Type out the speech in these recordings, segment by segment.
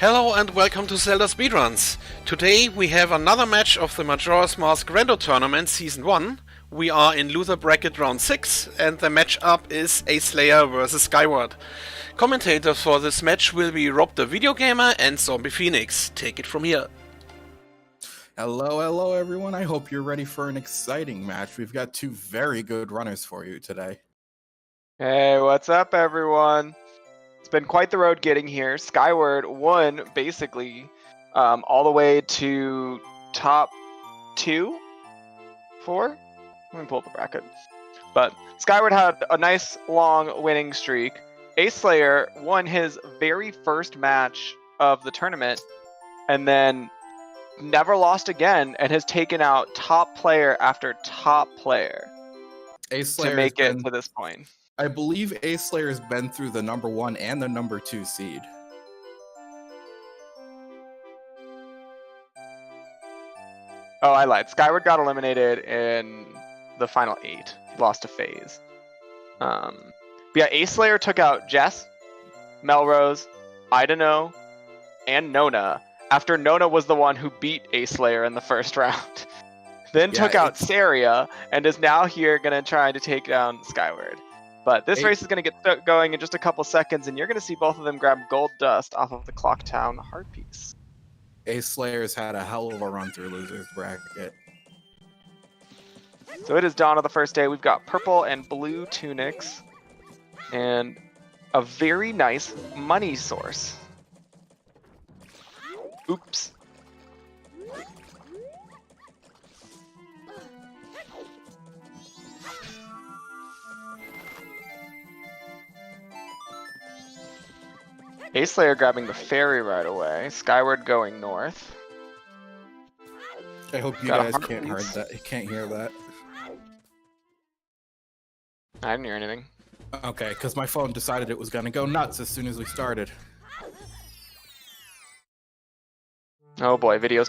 Hello and welcome to Zelda Speedruns. Today we have another match of the Majora's Mask Rando Tournament Season 1. We are in loser bracket round 6 and the matchup is Aceslayer vs Skyward. Commentators for this match will be Rob the Video Gamer and Zombie Phoenix. Take it from here. Hello everyone. I hope you're ready for an exciting match. We've got two very good runners for you today. Hey, what's up everyone? It's been quite the road getting here. Skyward won basically all the way to top 2, 4? Let me pull up the bracket. But Skyward had a nice long winning streak. Aceslayer won his very first match of the tournament and then never lost again and has taken out top player after top player to make it to this point. I believe Aceslayer has been through the number 1 and the number 2 seed. Oh, I lied. Skyward got eliminated in the final 8. He lost to FaZe. But yeah, Aceslayer took out Jess, Melrose, Idano, and Nona after Nona was the one who beat Aceslayer in the first round. Then took out Saria and is now here going to try to take down Skyward. But this race is going to get going in just a couple seconds, and you're going to see both of them grab gold dust off of the Clocktown heart piece. Aceslayer's had a hell of a run through losers bracket. So it is dawn of the first day. We've got purple and blue tunics and a very nice money source. Oops. Aceslayer grabbing the ferry right away. Skyward going north. I hope you guys can't hear that. I didn't hear anything. Okay, because my phone decided it was going to go nuts as soon as we started. Oh boy, video's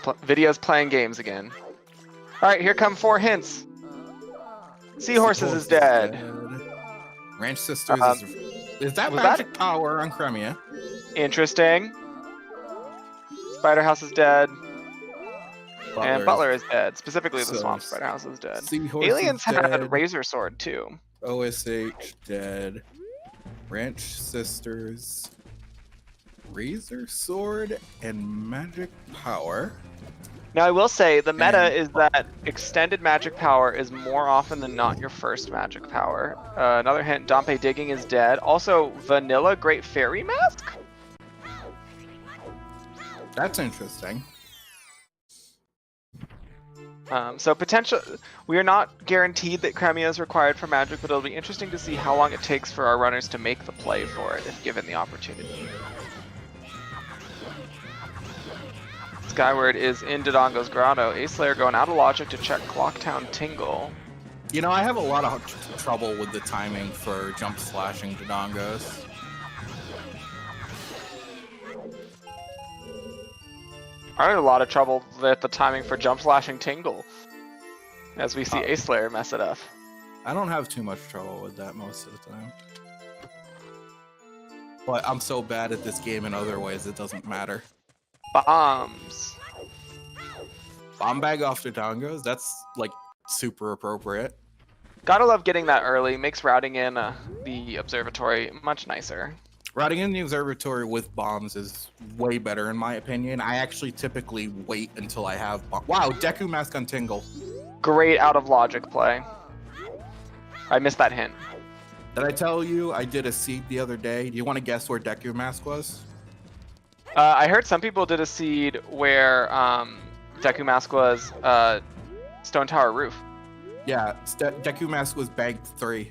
playing games again. Alright, here come 4 hints. Seahorses is dead. Ranch Sisters is that magic power on Cremia? Interesting. Spider House is dead. And Butler is dead. Specifically the Swamp Spider House is dead. Aliens had Razor Sword too. OSH dead. Ranch Sisters. Razor Sword and magic power. Now I will say the meta is that extended magic power is more often than not your first magic power. Another hint, Dompe Digging is dead. Also, Vanilla Great Fairy Mask? That's interesting. So potential, we are not guaranteed that Cremia is required for magic, but it'll be interesting to see how long it takes for our runners to make the play for it if given the opportunity. Skyward is in Dodongo's Grotto. Aceslayer going out of logic to check Clocktown Tingle. You know, I have a lot of trouble with the timing for jump slashing Dodongos. I had a lot of trouble with the timing for jump slashing Tingle, as we see Aceslayer mess it up. I don't have too much trouble with that most of the time. But I'm so bad at this game in other ways it doesn't matter. Bombs. Bomb bag off Dodongos? That's like super appropriate. Gotta love getting that early. Makes routing in the observatory much nicer. Routing in the observatory with bombs is way better in my opinion. I actually typically wait until I have wow, Deku Mask on Tingle. Great out of logic play. I missed that hint. Did I tell you I did a seed the other day? Do you want to guess where Deku Mask was? I heard some people did a seed where Deku Mask was Stone Tower Roof. Yeah, Deku Mask was banked 3.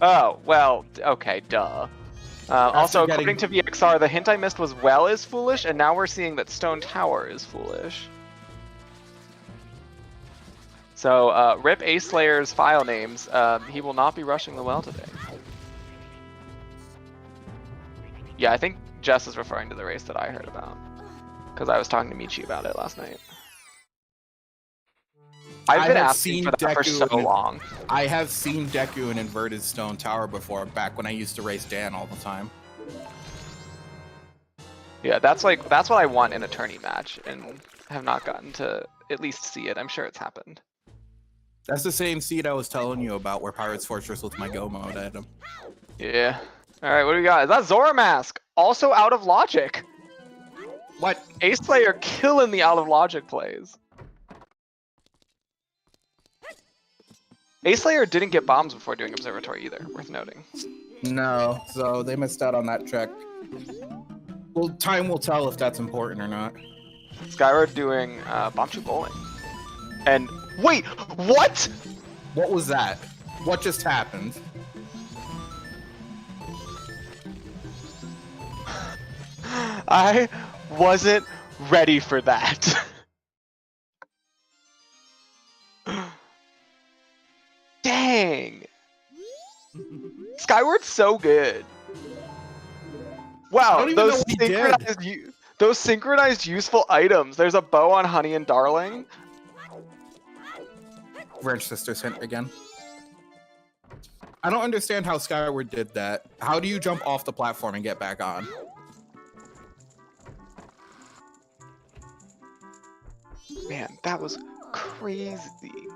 Oh, well, okay, duh. Also, according to VXR, the hint I missed was Well is foolish, and now we're seeing that Stone Tower is foolish. So, rip Acelayer's file names. He will not be rushing the well today. Yeah, I think Jess is referring to the race that I heard about, because I was talking to Michi about it last night. I've been asking for that for so long. I have seen Deku in inverted Stone Tower before, back when I used to race Dan all the time. Yeah, that's what I want in a tourney match, and have not gotten to at least see it. I'm sure it's happened. That's the same seed I was telling you about, where Pirates Fortress with my Go mode item. Yeah. All right, what do we got? Is that Zora Mask? Also out of logic. What? Aceslayer killing the out of logic plays. Aceslayer didn't get bombs before doing Observatory either, worth noting. No, so they missed out on that check. Well, time will tell if that's important or not. Skyward doing bomb shoot bowling. And wait, what? What was that? What just happened? I wasn't ready for that. Dang. Skyward's so good. Wow, those synchronized useful items. There's a bow on Honey and Darling. Ranch Sisters hint again. I don't understand how Skyward did that. How do you jump off the platform and get back on? Man, that was crazy.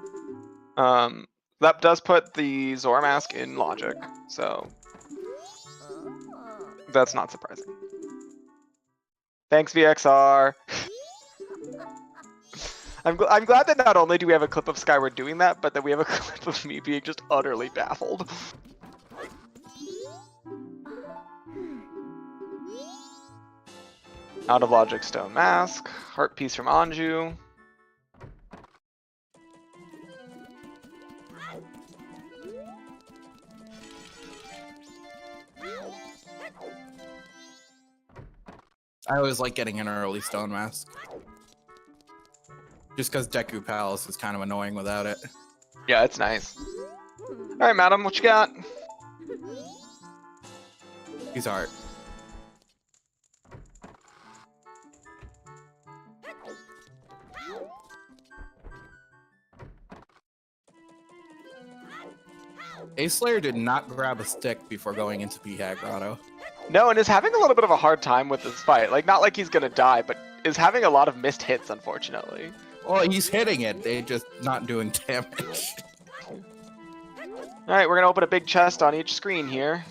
That does put the Zora Mask in logic, so that's not surprising. Thanks, VXR. I'm glad that not only do we have a clip of Skyward doing that, but that we have a clip of me being just utterly baffled. Out of logic Stone Mask, Heart Piece from Anju. I always like getting an early Stone Mask. Just because Deku Palace is kind of annoying without it. Yeah, it's nice. Alright, madam, what you got? He's art. Aceslayer did not grab a stick before going into P-Hack Rando. No, and is having a little bit of a hard time with this fight. Like, not like he's gonna die, but is having a lot of missed hits, unfortunately. Well, he's hitting it, they're just not doing damage. Alright, we're gonna open a big chest on each screen here.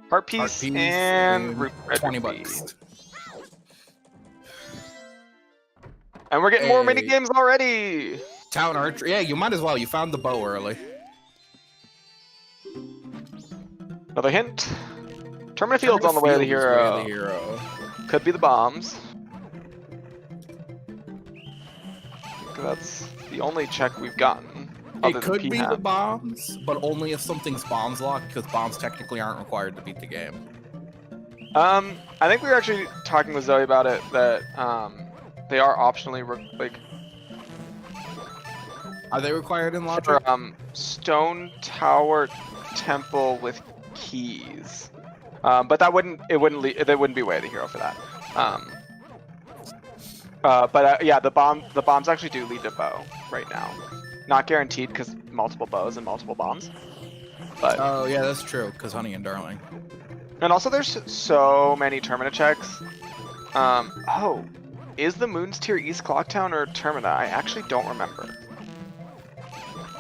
Heart piece and red 20 rupee. bucks. And we're getting more Hey. mini games already. Town Archery. Yeah, you might as well. You found the bow early. Another hint. Termina Field's on the way to the hero. Could be the bombs. That's the only check we've gotten. It could be the bombs, but only if something's bombs locked, because bombs technically aren't required to beat the game. I think we were actually talking with Zoe about it, that they are optionally Are they required in Logic? for Stone Tower Temple with keys. But that wouldn't be way of the hero for that. Yeah, the bombs actually do lead to bow right now. Not guaranteed because multiple bows and multiple bombs. But Oh yeah, that's true. Because Honey and Darling. and also there's so many Termina checks. Oh, is the Moon's Tier East Clocktown or Termina? I actually don't remember.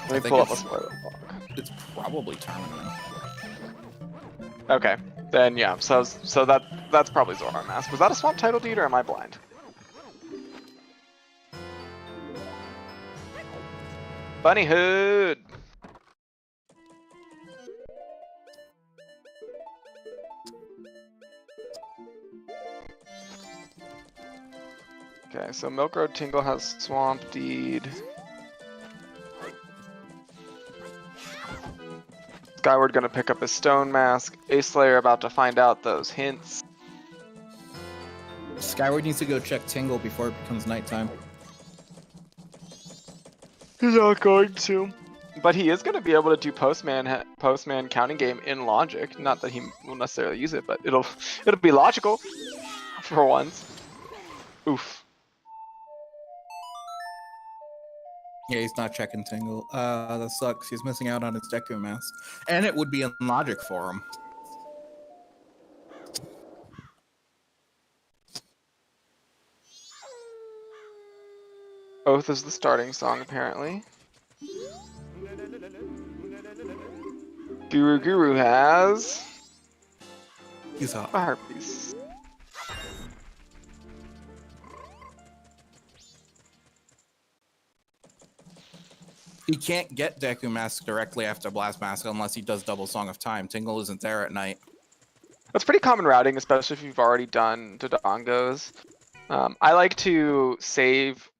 Let me think pull up a it's- spoiler log. It's probably Termina. Okay, then yeah. So that's probably Zora Mask. Was that a swamp title deed or am I blind? Bunny Hood. Okay, so Milk Road Tingle has Swamp Deed. Skyward gonna pick up his Stone Mask. Aceslayer about to find out those hints. Skyward needs to go check Tingle before it becomes nighttime. He's not going to. But he is gonna be able to do postman counting game in logic. Not that he will necessarily use it, but it'll be logical for once. Oof. Yeah, he's not checking Tingle. That sucks. He's missing out on his Deku Mask. And it would be in Logic for him. Oath is the starting song, apparently. Guru has He's up. a harpies. He can't get Deku Mask directly after Blast Mask unless he does double Song of Time. Tingle isn't there at night. That's pretty common routing, especially if you've already done Dodongos. I like to save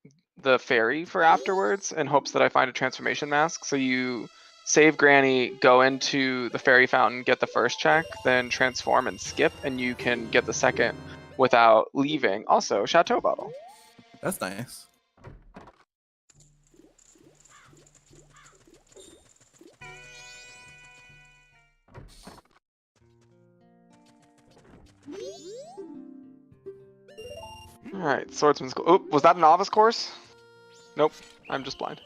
the fairy for afterwards in hopes that I find a transformation mask. So you save Granny, go into the fairy fountain, get the first check, then transform and skip, and you can get the second without leaving. Also, Chateau Bottle. That's nice. Alright, Swordsman's School. Oh, was that a novice course? Nope, I'm just blind.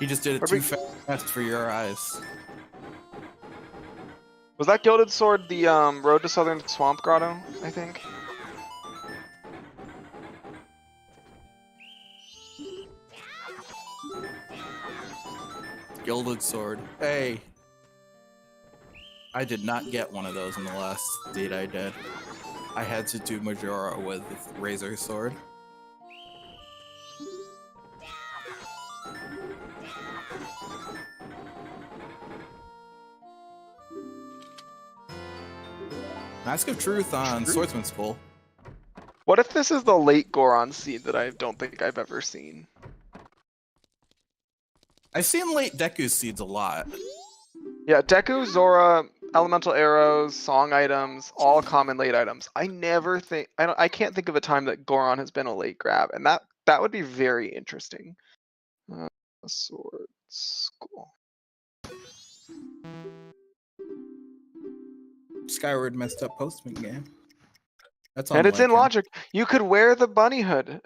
He just did it too fast for your eyes. Was that Gilded Sword the Road to Southern Swamp Grotto, I think? Gilded Sword. Hey. I did not get one of those in the last date I did. I had to do Majora with Razor Sword. Mask of Truth on Swordsman's School. What if this is the late Goron seed that I don't think I've ever seen? I've seen late Deku seeds a lot. Yeah, Deku, Zora, elemental arrows, song items, all common late items. I can't think of a time that Goron has been a late grab, and that would be very interesting. Sword School. Skyward messed up postman game. That's And it's in unlike him. logic. You could wear the bunny hood.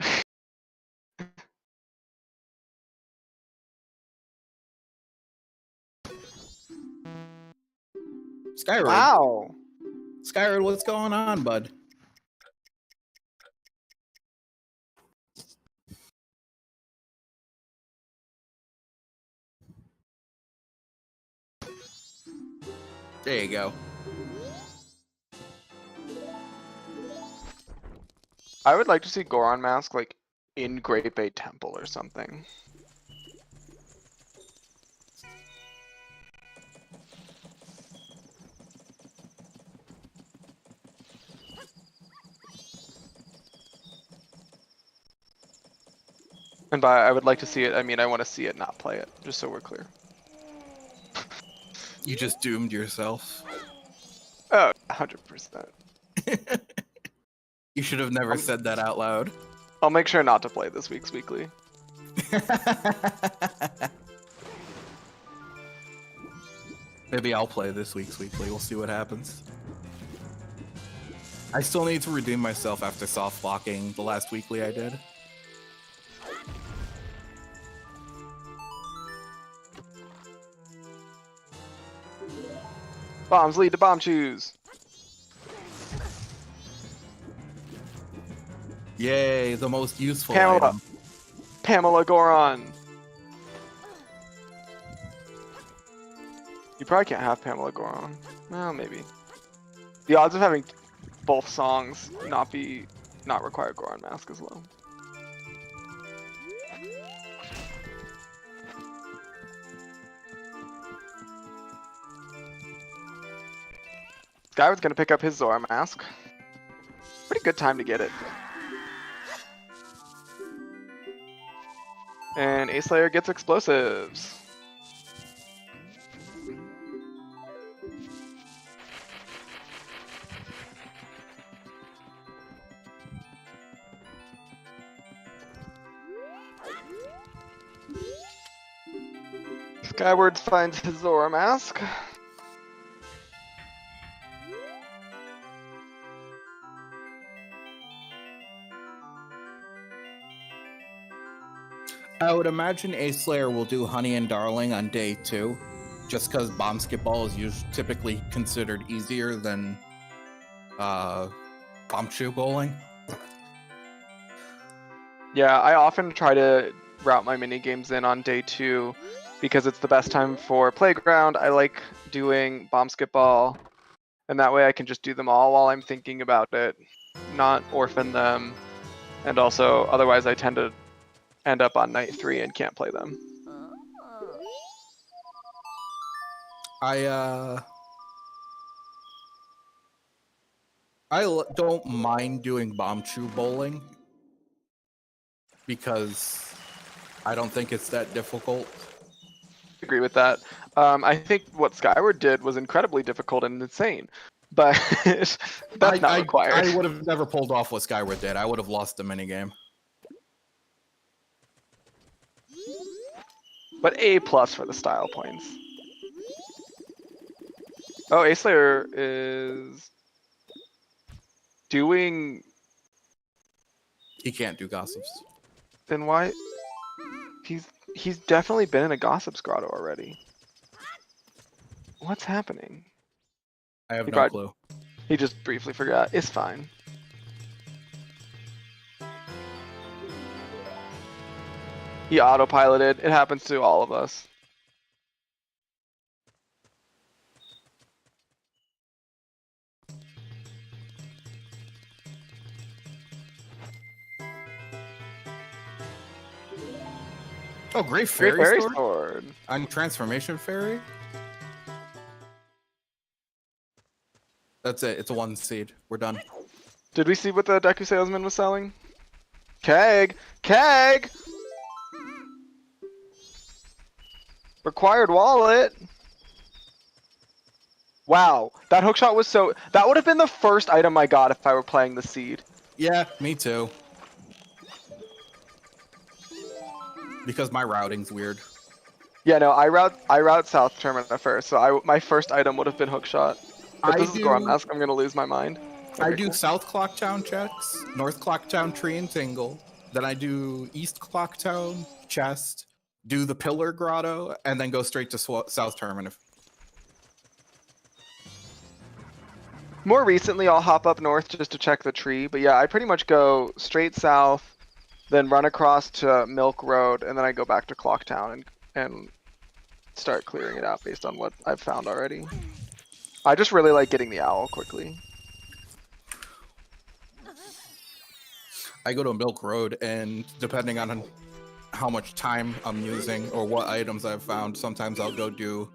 Skyward. Wow. Skyward, what's going on, bud? There you go. I would like to see Goron mask like in Great Bay Temple or something. And by I would like to see it, I mean I want to see it, not play it, just so we're clear. You just doomed yourself. Oh, 100%. You should have never said that out loud. I'll make sure not to play this week's weekly. Maybe I'll play this week's weekly. We'll see what happens. I still need to redeem myself after soft blocking the last weekly I did. Bombs lead to bomb choose. Yay, the most useful Pamela. item. Pamela Goron. You probably can't have Pamela Goron. Well, maybe. The odds of having both songs not require Goron mask is low. Skyward's gonna pick up his Zora mask. Pretty good time to get it. And Aceslayer gets explosives. Skyward finds his Zora mask. I would imagine Aceslayer will do Honey and Darling on day 2, just because Bomb Skip Ball is typically considered easier than Bomb Shoe Bowling. Yeah, I often try to route my mini games in on day 2 because it's the best time for playground. I like doing bomb skip ball, and that way I can just do them all while I'm thinking about it, not orphan them. And also, otherwise I tend to end up on night 3 and can't play them. Don't mind doing bomb chew bowling because I don't think it's that difficult. Agree with that. I think what Skyward did was incredibly difficult and insane, but that's not required. I would have never pulled off what Skyward did. I would have lost the minigame. But A+ for the style points. Oh, Aceslayer is doing. He can't do gossips. Then why? He's definitely been in a gossips grotto already. What's happening? I have no clue. He just briefly forgot. It's fine. He autopiloted. It happens to all of us. Oh, great fairy sword? Sword. On Transformation Fairy? That's it. It's a 1 seed. We're done. Did we see what the Deku salesman was selling? Keg! Keg! Required wallet! Wow, that hookshot was so... That would have been the first item I got if I were playing the seed. Yeah, me too. Because my routing's weird. Yeah, no, I route South Termina first, so my first item would have been hookshot. If this is Goron Mask, I'm gonna lose my mind. I do South Clocktown checks, North Clocktown tree and tingle, then I do East Clocktown chest, do the Pillar Grotto, and then go straight to South Termina. More recently, I'll hop up north just to check the tree, but yeah, I pretty much go straight south, then run across to Milk Road, and then I go back to Clocktown and start clearing it out based on what I've found already. I just really like getting the owl quickly. I go to Milk Road, and depending on how much time I'm using or what items I've found, sometimes I'll go do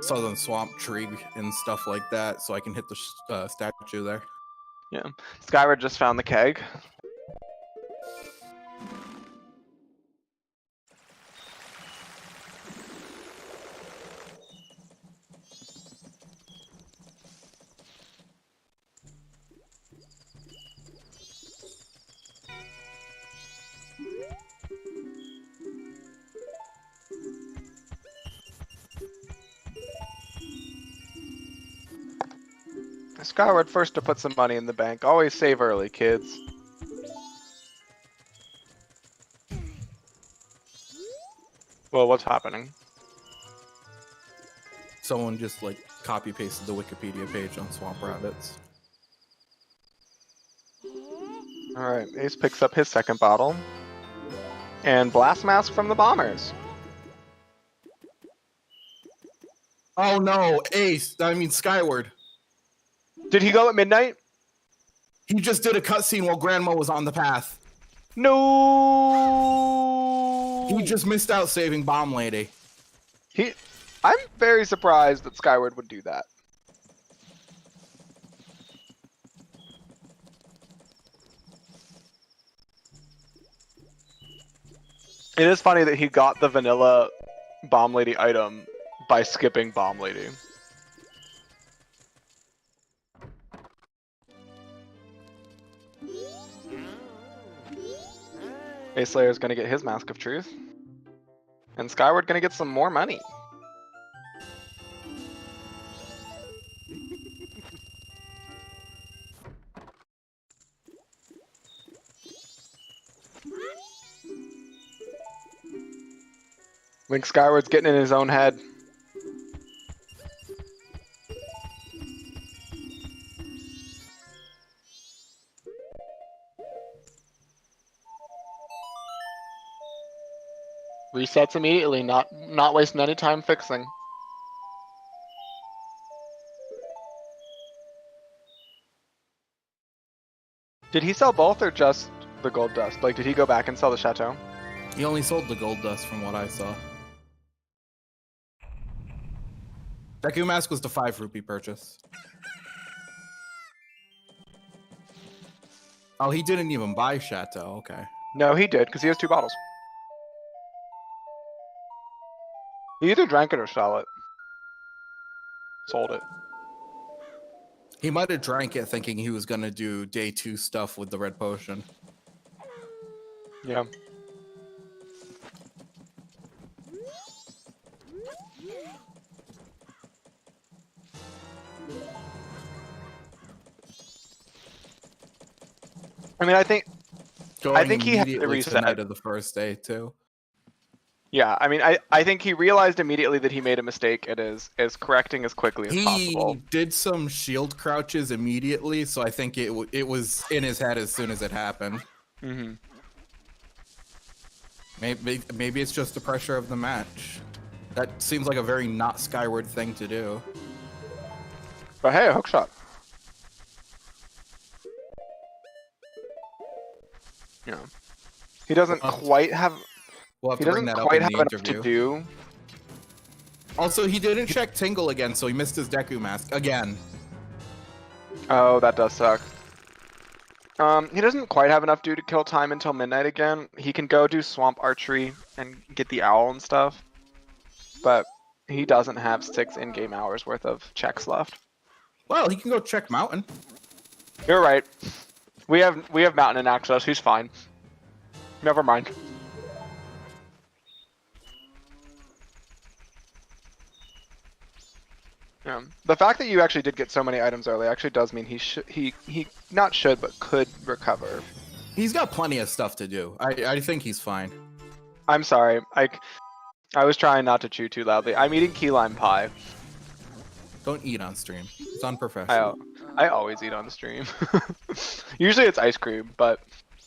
Southern Swamp Tree and stuff like that, so I can hit the statue there. Yeah, Skyward just found the keg. Skyward first to put some money in the bank. Always save early, kids. Well, what's happening? Someone just like copy pasted the Wikipedia page on Swamp Rabbits. Alright, Ace picks up his second bottle. And Blast Mask from the Bombers. Oh no, Skyward. Did he go at midnight? He just did a cutscene while Grandma was on the path. No. He just missed out saving Bomb Lady. I'm very surprised that Skyward would do that. It is funny that he got the vanilla Bomb Lady item by skipping Bomb Lady. Aceslayer is going to get his Mask of Truth. And Skyward going to get some more money. I think Skyward's getting in his own head. Resets immediately, not wasting any time fixing. Did he sell both or just the gold dust? Like, did he go back and sell the chateau? He only sold the gold dust from what I saw. Deku Mask was the 5 rupee purchase. Oh, he didn't even buy Chateau, okay. No, he did, because he has 2 bottles. He either drank it or sold it. Sold it. He might have drank it thinking he was gonna do day 2 stuff with the red potion. Yeah. I mean, I think he had to immediately reset. the night of the first day too. Yeah, I mean, I think he realized immediately that he made a mistake and is correcting as quickly as possible. He did some shield crouches immediately, so I think it was in his head as soon as it happened. Mm-hmm. Maybe it's just the pressure of the match. That seems like a very not Skyward thing to do. But hey, a hook shot. Yeah. He doesn't quite have. We'll have He to bring doesn't that up quite in have the enough interview. to do. Also, he didn't check Tingle again, so he missed his Deku Mask again. Oh, that does suck. He doesn't quite have enough due to kill time until midnight again. He can go do swamp archery and get the owl and stuff, but he doesn't have 6 in-game hours worth of checks left. Well, he can go check Mountain. You're right. We have Mountain in access. He's fine. Never mind. Yeah. The fact that you actually did get so many items early actually does mean he not should but could recover. He's got plenty of stuff to do. I think he's fine. I'm sorry. I was trying not to chew too loudly. I'm eating key lime pie. Don't eat on stream. It's unprofessional. I always eat on stream. Usually it's ice cream, but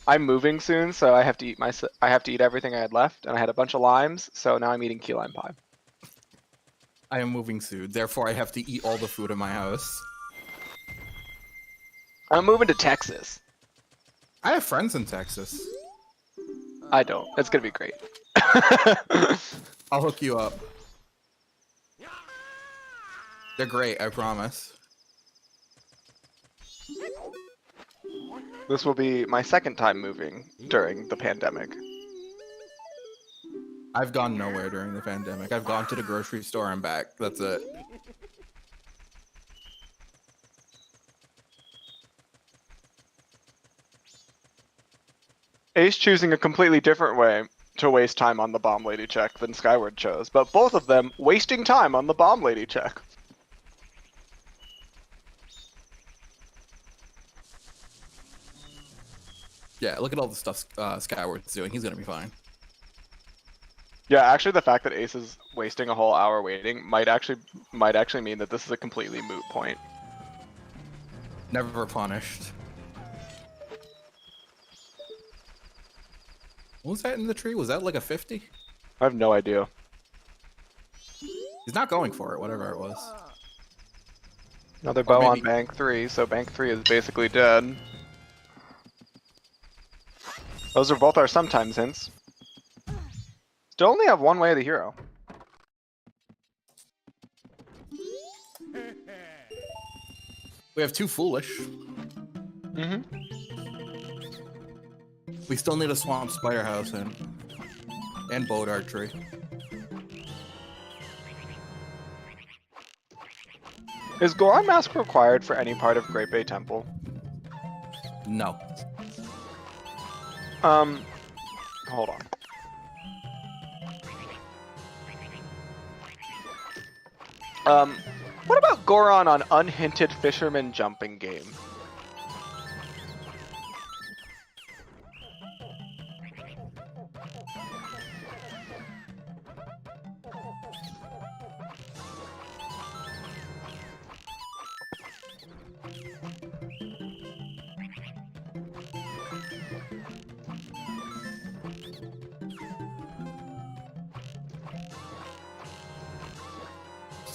I'm moving soon, so I have to eat everything I had left, and I had a bunch of limes, so now I'm eating key lime pie. I am moving soon, therefore I have to eat all the food in my house. I'm moving to Texas. I have friends in Texas. I don't. It's gonna be great. I'll hook you up. They're great, I promise. This will be my second time moving during the pandemic. I've gone nowhere during the pandemic. I've gone to the grocery store and back. That's it. Ace choosing a completely different way to waste time on the bomb lady check than Skyward chose, but both of them wasting time on the bomb lady check. Yeah, look at all the stuff Skyward's doing. He's gonna be fine. Yeah, actually, the fact that Ace is wasting a whole hour waiting might actually mean that this is a completely moot point. Never punished. What was that in the tree? Was that like a 50? I have no idea. He's not going for it, whatever it was. Another bow on maybe- bank 3, so bank 3 is basically dead. Those are both our sometimes hints. Still only have one way of the hero. We have 2 foolish. Mm-hmm. We still need a swamp spider house and boat archery. Is Goron Mask required for any part of Great Bay Temple? No. Hold on. What about Goron on Unhinted Fisherman Jumping Game?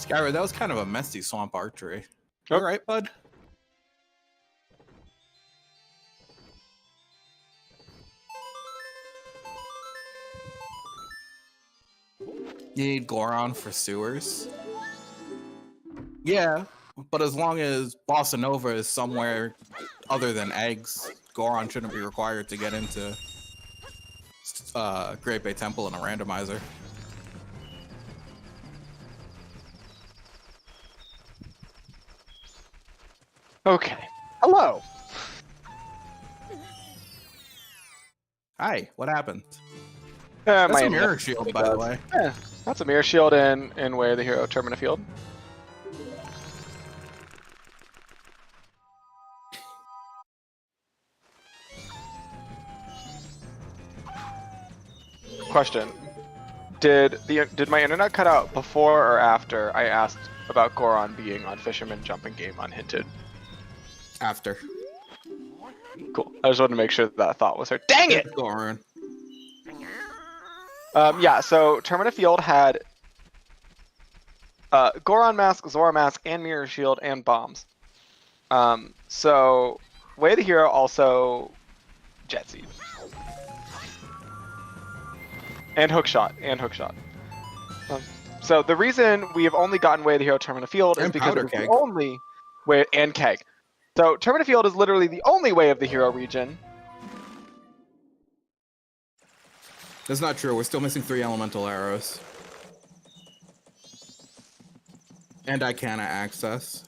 Skyward, that was kind of a messy swamp archery. Oh. You all right, bud? You need Goron for sewers? Yeah, but as long as Bossa Nova is somewhere other than eggs, Goron shouldn't be required to get into Great Bay Temple in a randomizer. Okay. Hello. Hi, what happened? My That's a internet mirror shield, by the way. Yeah, that's a mirror shield in Way of the Hero Termina Field. Question: Did my internet cut out before or after I asked about Goron being on Fisherman Jumping Game unhinted? After. Cool. I just wanted to make sure that thought was heard. Dang it! Goron. Yeah, so Termina Field had Goron Mask, Zora Mask, and Mirror Shield, and bombs. So Way of the Hero also Jet Seed. And Hookshot. So the reason we have only gotten Way of the Hero Termina Field is And because Powder it's the Keg. only way, and Keg. So Termina Field is literally the only Way of the Hero region. That's not true. We're still missing 3 elemental arrows. And Icana access.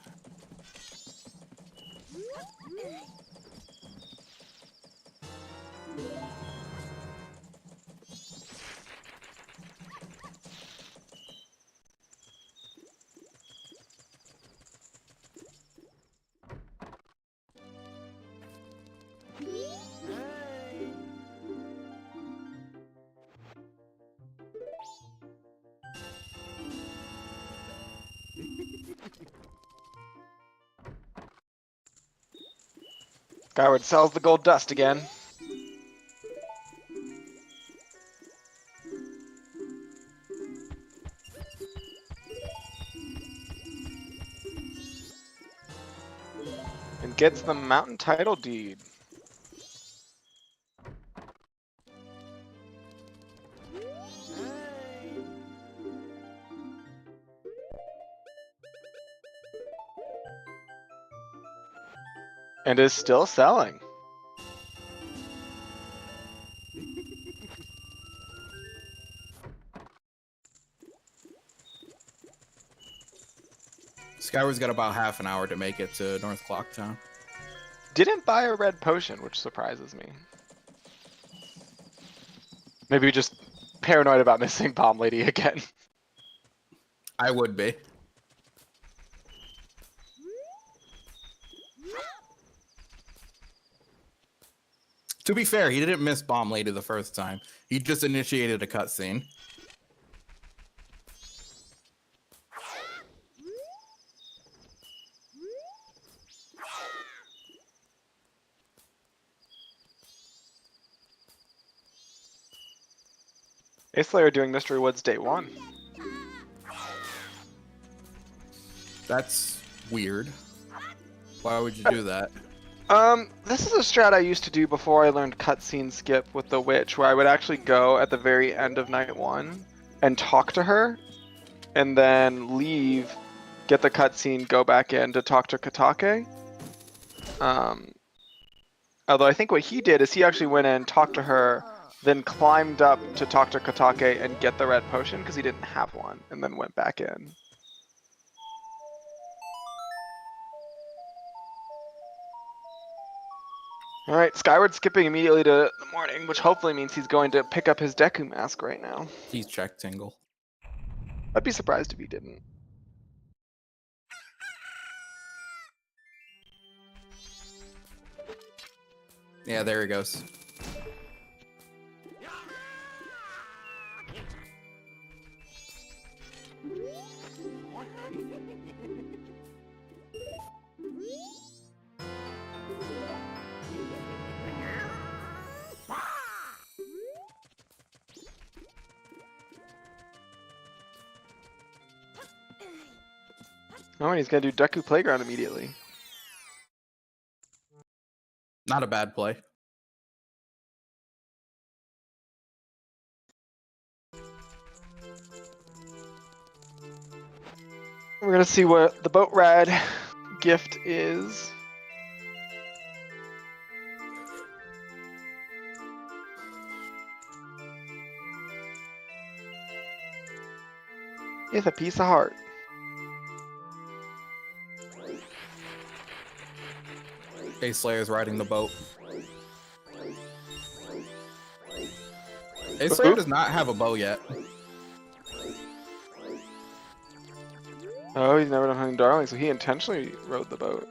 Skyward sells the gold dust again. And gets the mountain title deed. And is still selling. Skyward's got about half an hour to make it to North Clocktown. Didn't buy a red potion, which surprises me. Maybe just paranoid about missing Bomb Lady again. I would be. To be fair, he didn't miss Bomb Lady the first time. He just initiated a cutscene. Aceslayer doing Mystery Woods Day 1. That's weird. Why would you do that? This is a strat I used to do before I learned cutscene skip with the witch, where I would actually go at the very end of night 1 and talk to her, and then leave, get the cutscene, go back in to talk to Katake. Although I think what he did is he actually went in, talked to her, then climbed up to talk to Katake and get the red potion because he didn't have one, and then went back in. Alright, Skyward skipping immediately to the morning, which hopefully means he's going to pick up his Deku Mask right now. He's checked Tingle. I'd be surprised if he didn't. Yeah, there he goes. Oh, and he's gonna do Deku Playground immediately. Not a bad play. We're gonna see what the boat ride gift is. It's a piece of heart. Acelayer's riding the boat. Aceslayer does not have a bow yet. Oh, he's never done Hunting Darling, so he intentionally rode the boat.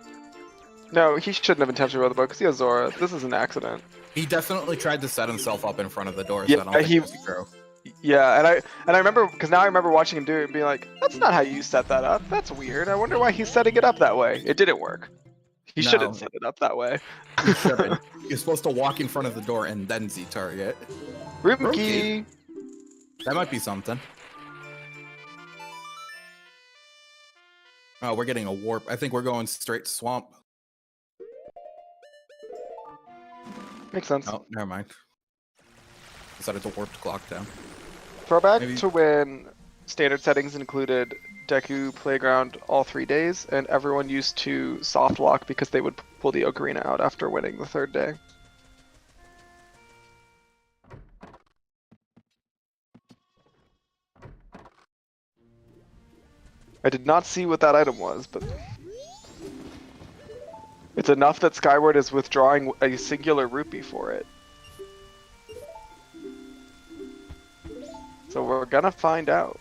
No, he shouldn't have intentionally rode the boat because he has Zora. This is an accident. He definitely tried to set himself up in front of the door, so Yeah, I don't think that's true. Yeah, and I remember because now I remember watching him do it and being like, "That's not how you set that up. That's weird. I wonder why he's setting it up that way." It didn't work. He No. shouldn't set it up that way. You shouldn't. You're supposed to walk in front of the door and then Z-target. Ruki. That might be something. Oh, we're getting a warp. I think we're going straight to swamp. Makes sense. Oh, never mind. Decided to warp to clock down. Throwback Maybe- to when standard settings included Deku Playground all 3 days, and everyone used to soft lock because they would pull the ocarina out after winning the 3rd day. I did not see what that item was, but it's enough that Skyward is withdrawing a singular rupee for it. So we're gonna find out.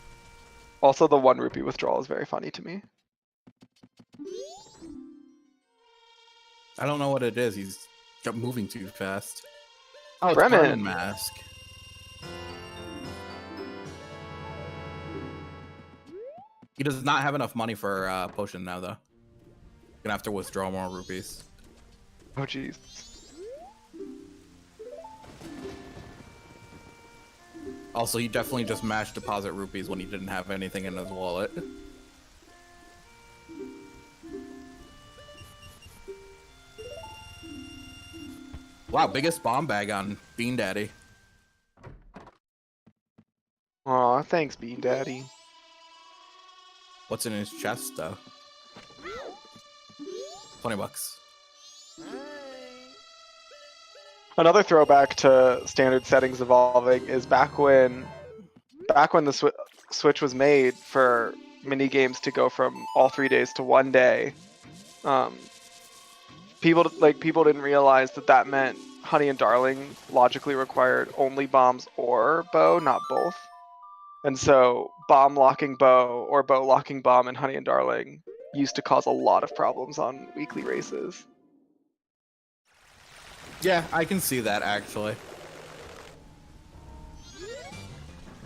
Also, the 1 rupee withdrawal is very funny to me. I don't know what it is. He's kept moving too fast. Oh, it's Bremen. Bremen Mask. He does not have enough money for potion now, though. Gonna have to withdraw more rupees. Oh jeez. Also, he definitely just mashed deposit rupees when he didn't have anything in his wallet. Wow, biggest bomb bag on Bean Daddy. Aw, thanks, Bean Daddy. What's in his chest, though? 20 bucks. Another throwback to standard settings evolving is back when the Switch was made for mini games to go from all 3 days to 1 day. People didn't realize that meant Honey and Darling logically required only bombs or bow, not both. And so bomb locking bow or bow locking bomb in Honey and Darling used to cause a lot of problems on weekly races. Yeah, I can see that, actually.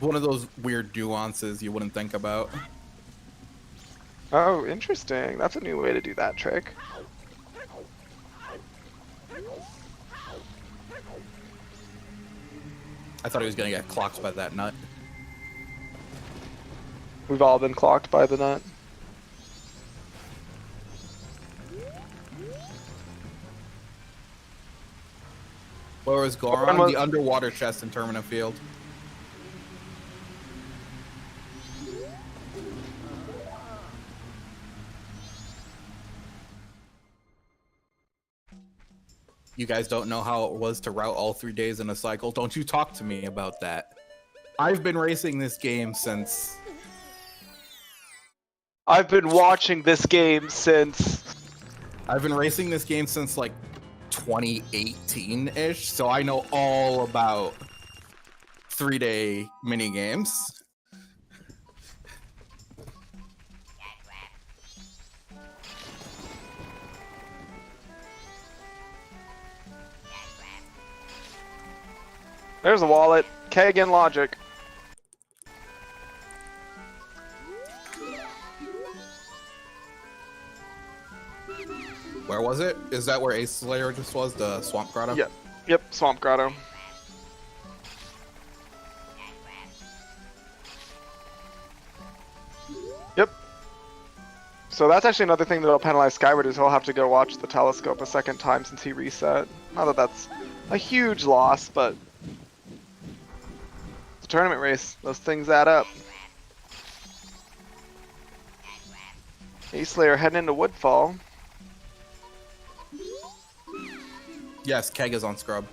One of those weird nuances you wouldn't think about. Oh, interesting. That's a new way to do that trick. I thought he was gonna get clocked by that nut. We've all been clocked by the nut. Where was Goron Goron? was- The underwater chest in Termina Field. You guys don't know how it was to route all 3 days in a cycle? Don't you talk to me about that. I've been racing this game since... I've been watching this game since... I've been racing this game since, like, 2018-ish, so I know all about 3-day mini games. There's a wallet. K again logic. Where was it? Is that where Aceslayer just was? The Swamp Grotto? Yep. Yep, Swamp Grotto. Yep. So that's actually another thing that'll penalize Skyward is he'll have to go watch the telescope a second time since he reset. Not that that's a huge loss, but it's a tournament race. Those things add up. Aceslayer heading into Woodfall. Yes, Keg is on scrub.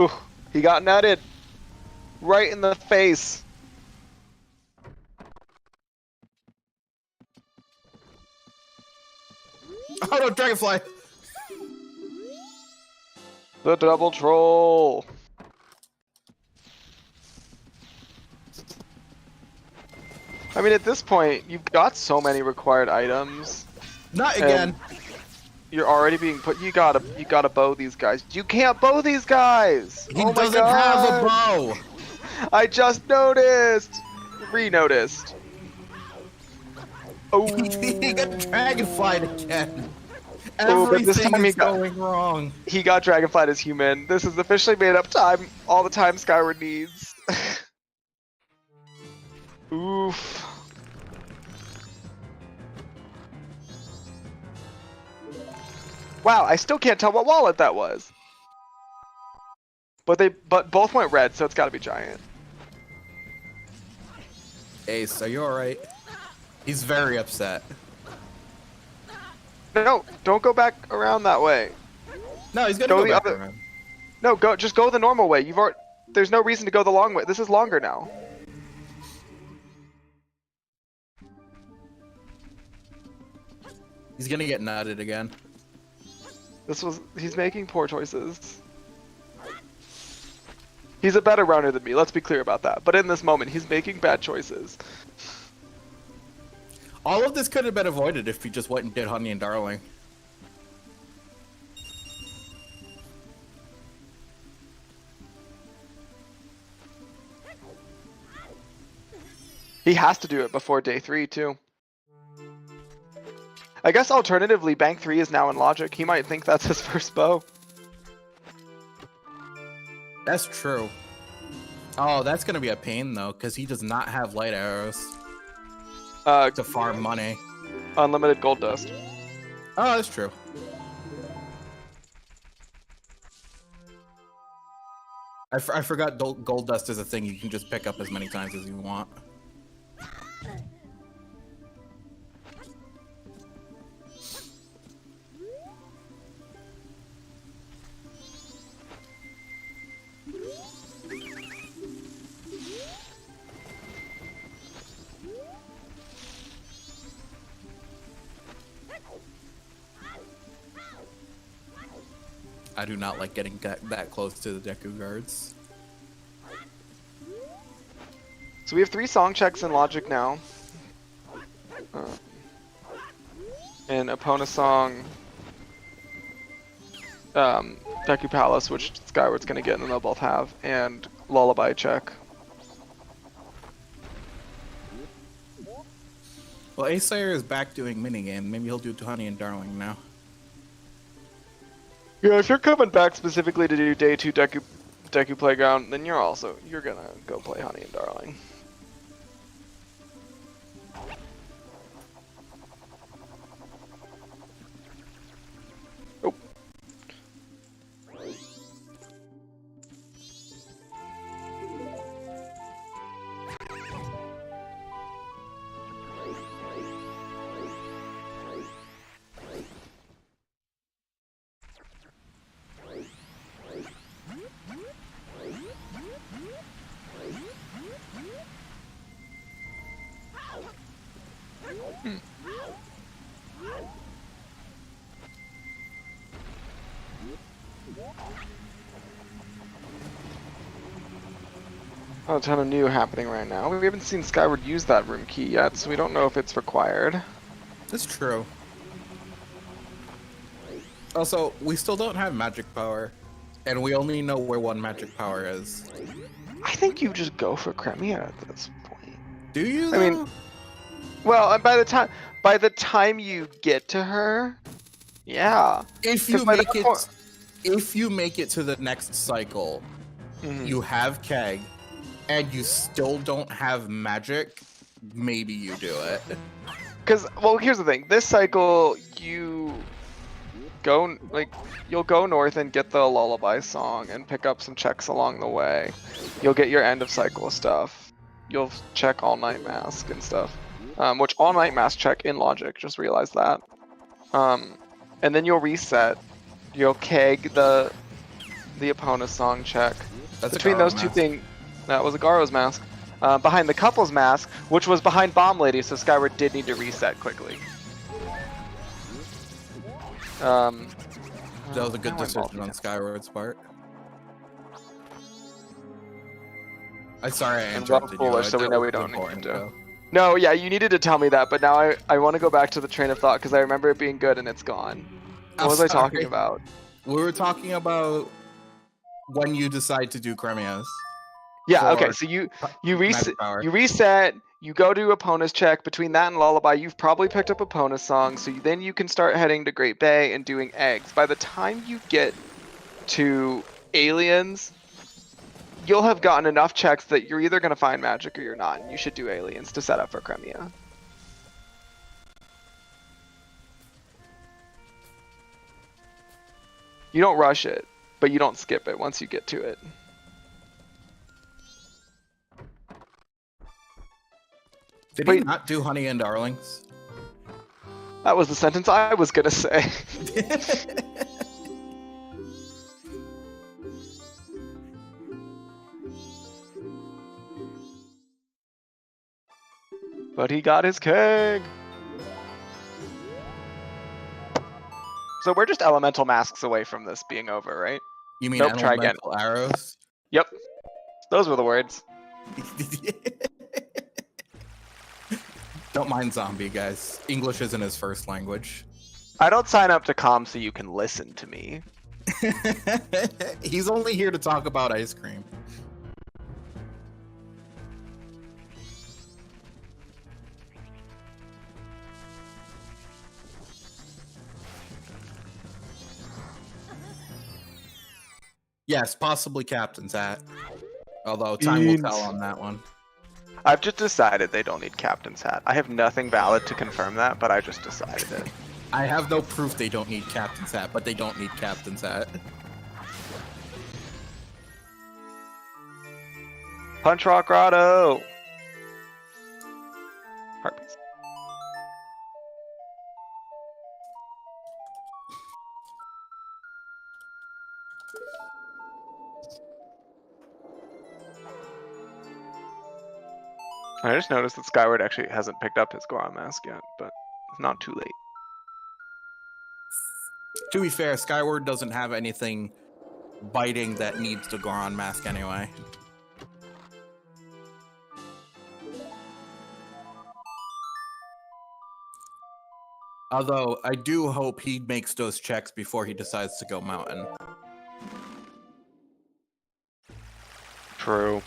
Ooh, he got nutted right in the face. Oh no, Dragonfly! The double troll. I mean, at this point, you've got so many required items. Not again. You're already being put. You gotta bow these guys. You can't bow these guys. He Oh my doesn't God. have a bow. I just noticed. Re-noticed. Oh. He got dragonflied again. Oh, but this Everything time is going wrong. He got dragonflied as human. This is officially made up time. All the time Skyward needs. Oof. Wow, I still can't tell what wallet that was. But both went red, so it's got to be giant. Ace, are you alright? He's very upset. No, don't go back around that way. No, he's gonna Go go the back other- around. No, just go the normal way. There's no reason to go the long way. This is longer now. He's gonna get nutted again. He's making poor choices. He's a better runner than me, let's be clear about that. But in this moment, he's making bad choices. All of this could have been avoided if he just went and did Honey and Darling. He has to do it before day 3, too. I guess alternatively, Bank 3 is now in logic. He might think that's his first bow. That's true. Oh, that's gonna be a pain though, because he does not have light arrows to farm money. Unlimited gold dust. Oh, that's true. I forgot gold dust is a thing you can just pick up as many times as you want. I do not like getting that close to the Deku guards. So we have 3 song checks in logic now. And Epona song, Deku Palace, which Skyward's gonna get, and they'll both have, and Lullaby check. Well, Aceslayer is back doing minigame. Maybe he'll do Honey and Darling now. Yeah, if you're coming back specifically to do day 2 Deku Playground, then you're gonna go play Honey and Darling. Oh. a ton of new happening right now. We haven't seen Skyward use that room key yet, so we don't know if it's required. That's true. Also, we still don't have magic power, and we only know where one magic power is. I think you just go for Cremia at this point. Do you? I mean, well, and by the time you get to her, yeah. If you make it to the next cycle, you have Keg, and you still don't have magic, maybe you do it. Because, well, here's the thing. This cycle, you'll go north and get the lullaby song and pick up some checks along the way. You'll get your end of cycle stuff. You'll check all night mask and stuff. Which all night mask check in logic, just realize that. And then you'll reset. You'll keg the opponent's song check. That's Between those two things, that was a Garo's mask. Behind the couple's mask, which was behind Bomb Lady, so Skyward did need to reset quickly. That was a good decision on Skyward's part. I'm sorry I interrupted you. So we know we don't need to. No, yeah, you needed to tell me that, but now I want to go back to the train of thought because I remember it being good and it's gone. What was I talking about? We were talking about when you decide to do Cremias. Yeah, okay, so you reset, you go to opponent's check. Between that and Lullaby, you've probably picked up opponent's song, so then you can start heading to Great Bay and doing eggs. By the time you get to aliens, you'll have gotten enough checks that you're either going to find magic or you're not, and you should do aliens to set up for Cremia. You don't rush it, but you don't skip it once you get to it. Did he not do Honey and Darlings? That was the sentence I was gonna say. But he got his keg. So we're just elemental masks away from this being over, right? You mean Nope, try again. elemental arrows? Yep. Those were the words. Don't mind Zombie, guys. English isn't his first language. I don't sign up to comm so you can listen to me. He's only here to talk about ice cream. Yes, possibly Captain's Hat. Although time will tell on that one. I've just decided they don't need Captain's Hat. I have nothing valid to confirm that, but I just decided it. I have no proof they don't need Captain's Hat, but they don't need Captain's Hat. Punch Rock Rando! Heartbeats. I just noticed that Skyward actually hasn't picked up his Goron mask yet, but it's not too late. To be fair, Skyward doesn't have anything biting that needs the Goron mask anyway. Although, I do hope he makes those checks before he decides to go mountain. True.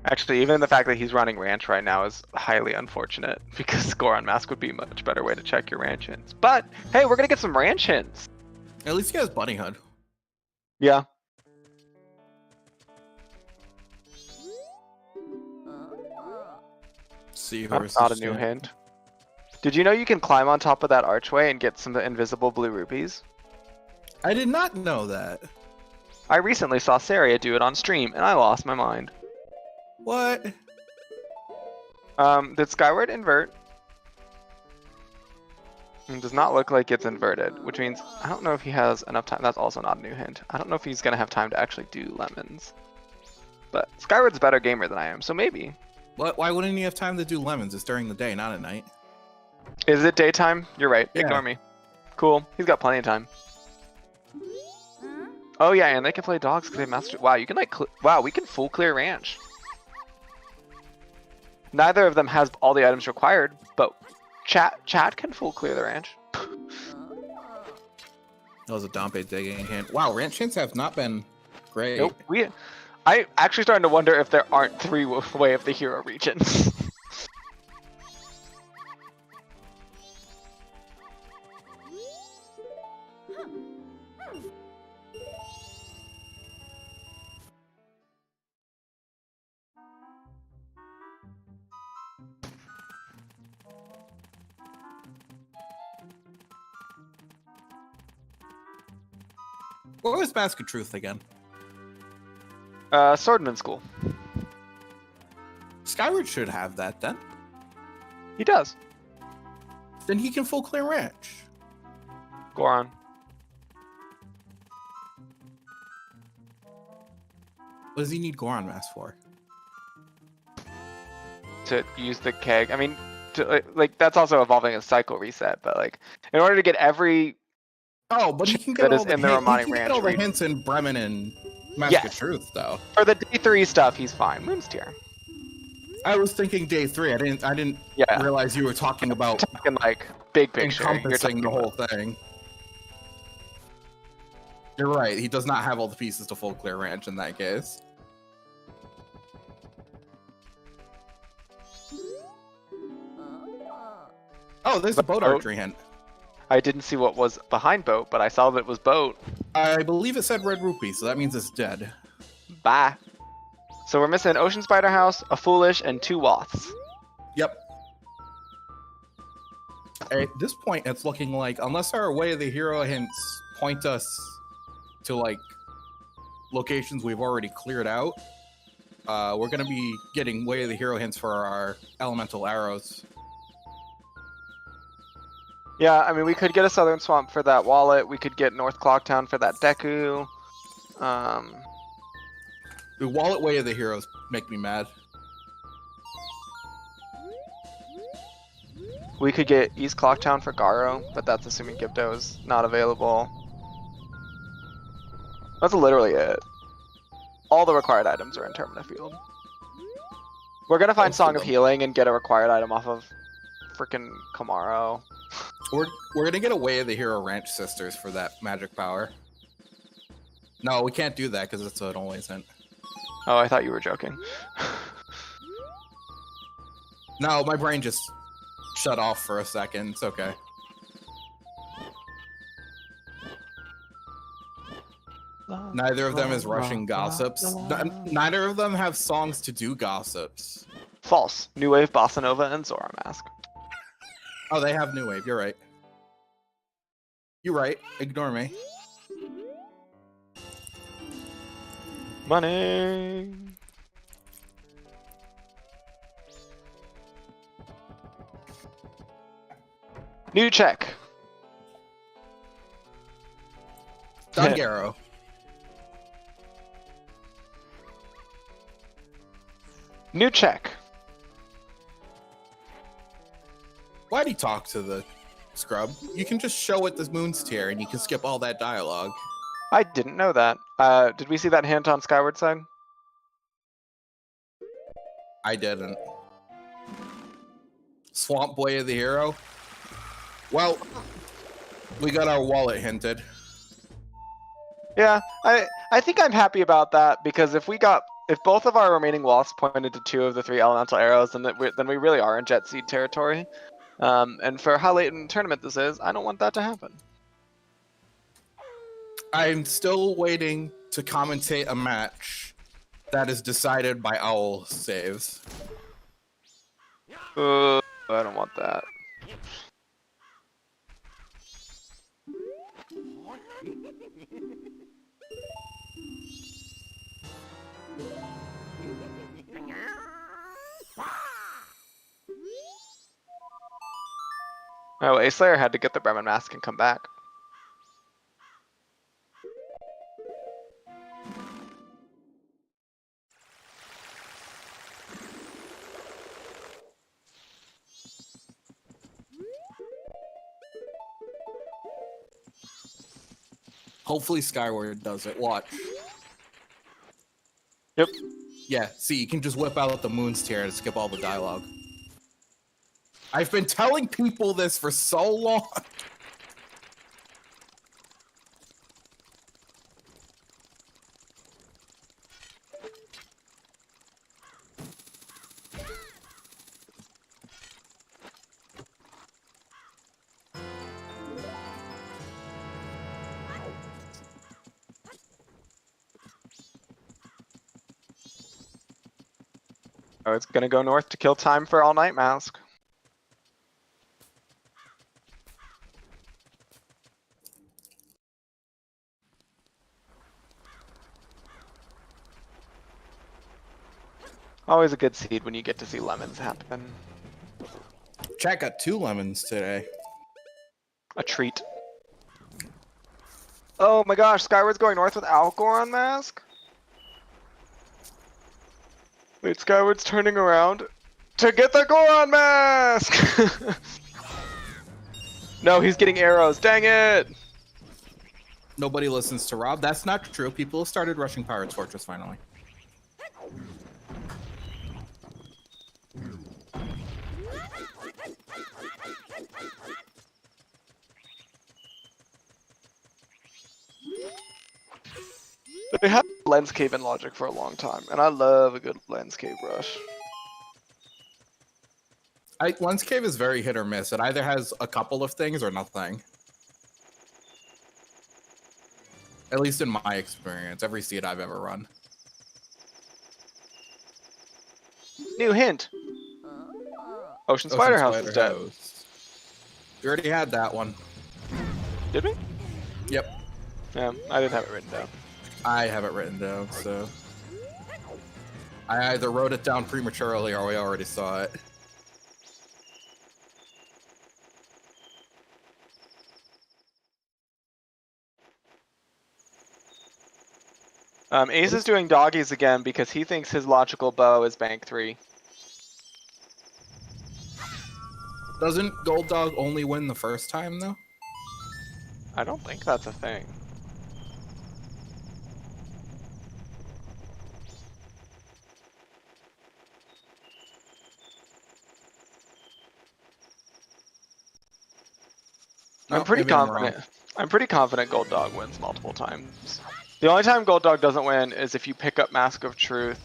Actually, even the fact that he's running Ranch right now is highly unfortunate, because Goron Mask would be a much better way to check your Ranch hins. But, hey, we're gonna get some Ranch hins! At least he has Bunny Hood. Yeah. Seahorse. That's not a new hint. Did you know you can climb on top of that archway and get some invisible blue rupees? I did not know that. I recently saw Saria do it on stream, and I lost my mind. What? Did Skyward invert? It does not look like it's inverted, which means I don't know if he has enough time. That's also not a new hint. I don't know if he's gonna have time to actually do lemons. But Skyward's a better gamer than I am, so maybe. What? Why wouldn't he have time to do lemons? It's during the day, not at night. Is it daytime? You're right. Yeah. Ignore me. Cool. He's got plenty of time. Oh yeah, and they can play dogs because they master. Wow, you can like. Wow, we can full clear ranch. Neither of them has all the items required, but Chad can full clear the ranch. That was a Dompe digging hint. Wow, ranch hints have not been great. Nope. I actually starting to wonder if there aren't 3 Way of the Hero regions. What was Mask of Truth again? Swordman School. Skyward should have that then. He does. Then he can full clear ranch. Goron. What does he need Goron Mask for? To use the keg. I mean, like that's also involving a cycle reset, but like in order to get every Oh, but he can get that all is the, in the he Romani can get Ranch all the region. hints in Bremen and Mask Yes. of Truth, though. For the D3 stuff, he's fine. Moon's tier. I was thinking day 3. I didn't Yeah. realize you were talking about Talking like big picture. You're encompassing talking the whole about- thing. You're right. He does not have all the pieces to full clear ranch in that case. Oh, there's a boat boat. archery hint. I didn't see what was behind boat, but I saw that it was boat. I believe it said red rupee, so that means it's dead. Bye. So we're missing Ocean Spider House, a Foolish, and 2 Woths. Yep. At this point, it's looking like, unless our Way of the Hero hints point us to, like, locations we've already cleared out, we're going to be getting Way of the Hero hints for our elemental arrows. Yeah, I mean, we could get a Southern Swamp for that wallet. We could get North Clocktown for that Deku. The wallet Way of the Heroes make me mad. We could get East Clocktown for Garo, but that's assuming Gibdo is not available. That's literally it. All the required items are in Termina Field. We're gonna find Most of Song of them. Healing and get a required item off of freaking Kamaro. We're going to get a Way of the Hero Ranch Sisters for that magic power. No, we can't do that because it's an always hint. Oh, I thought you were joking. No, my brain just shut off for a second. It's okay. Neither of them is rushing gossips. Neither of them have songs to do gossips. False. New Wave, Bossa Nova, and Zora Mask. Oh, they have New Wave. You're right. You're right. Ignore me. Money. New check. Dungaro. New check. Why'd he talk to the scrub? You can just show it the moon's tier and you can skip all that dialogue. I didn't know that. Did we see that hint on Skyward side? I didn't. Swamp Boy of the Hero? Well, we got our wallet hinted. Yeah, I think I'm happy about that because if both of our remaining wasps pointed to 2 of the 3 elemental arrows, then we really are in Jet Seed territory. And for how late in the tournament this is, I don't want that to happen. I'm still waiting to commentate a match that is decided by owl saves. I don't want that. Oh, Aceslayer had to get the Bremen mask and come back. Hopefully Skyward does it. Watch. Yep. Yeah, see, you can just whip out the Moon's Tear and skip all the dialogue. I've been telling people this for so long. Oh, it's gonna go north to kill time for All Night Mask. Always a good seed when you get to see lemons happen. Chat got 2 lemons today. A treat. Oh my gosh, Skyward's going north without Goron Mask? Wait, Skyward's turning around to get the Goron Mask! No, he's getting arrows, dang it! Nobody listens to Rob. That's not true. People have started rushing Pirate's Fortress finally. They had lens cave in logic for a long time, and I love a good lens cave rush. Lens Cave is very hit or miss. It either has a couple of things or nothing. At least in my experience, every seed I've ever run. New hint! Ocean Spider House is dead. We already had that one. Did we? Yep. Yeah, I didn't have it written down. I have it written down, so... I either wrote it down prematurely or we already saw it. Ace is doing doggies again because he thinks his logical bow is bank 3. Doesn't Gold Dog only win the first time, though? I don't think that's a thing. I'm pretty confident. I'm pretty confident Gold Dog wins multiple times. The only time Gold Dog doesn't win is if you pick up Mask of Truth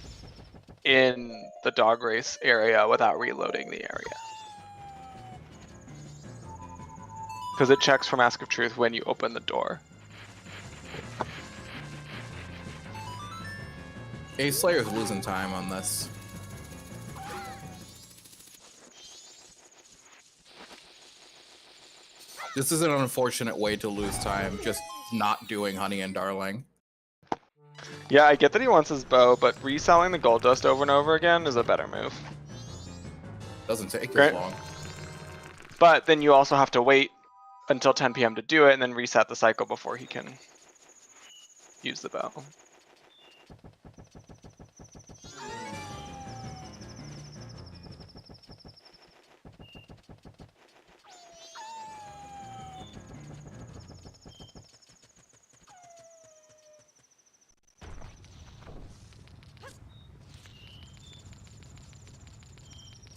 in the dog race area without reloading the area. Because it checks for Mask of Truth when you open the door. Acelayer's losing time on this. This is an unfortunate way to lose time, just not doing Honey and Darling. Yeah, I get that he wants his bow, but reselling the gold dust over and over again is a better move. Doesn't take Great. as long. But then you also have to wait until 10 PM to do it and then reset the cycle before he can use the bow.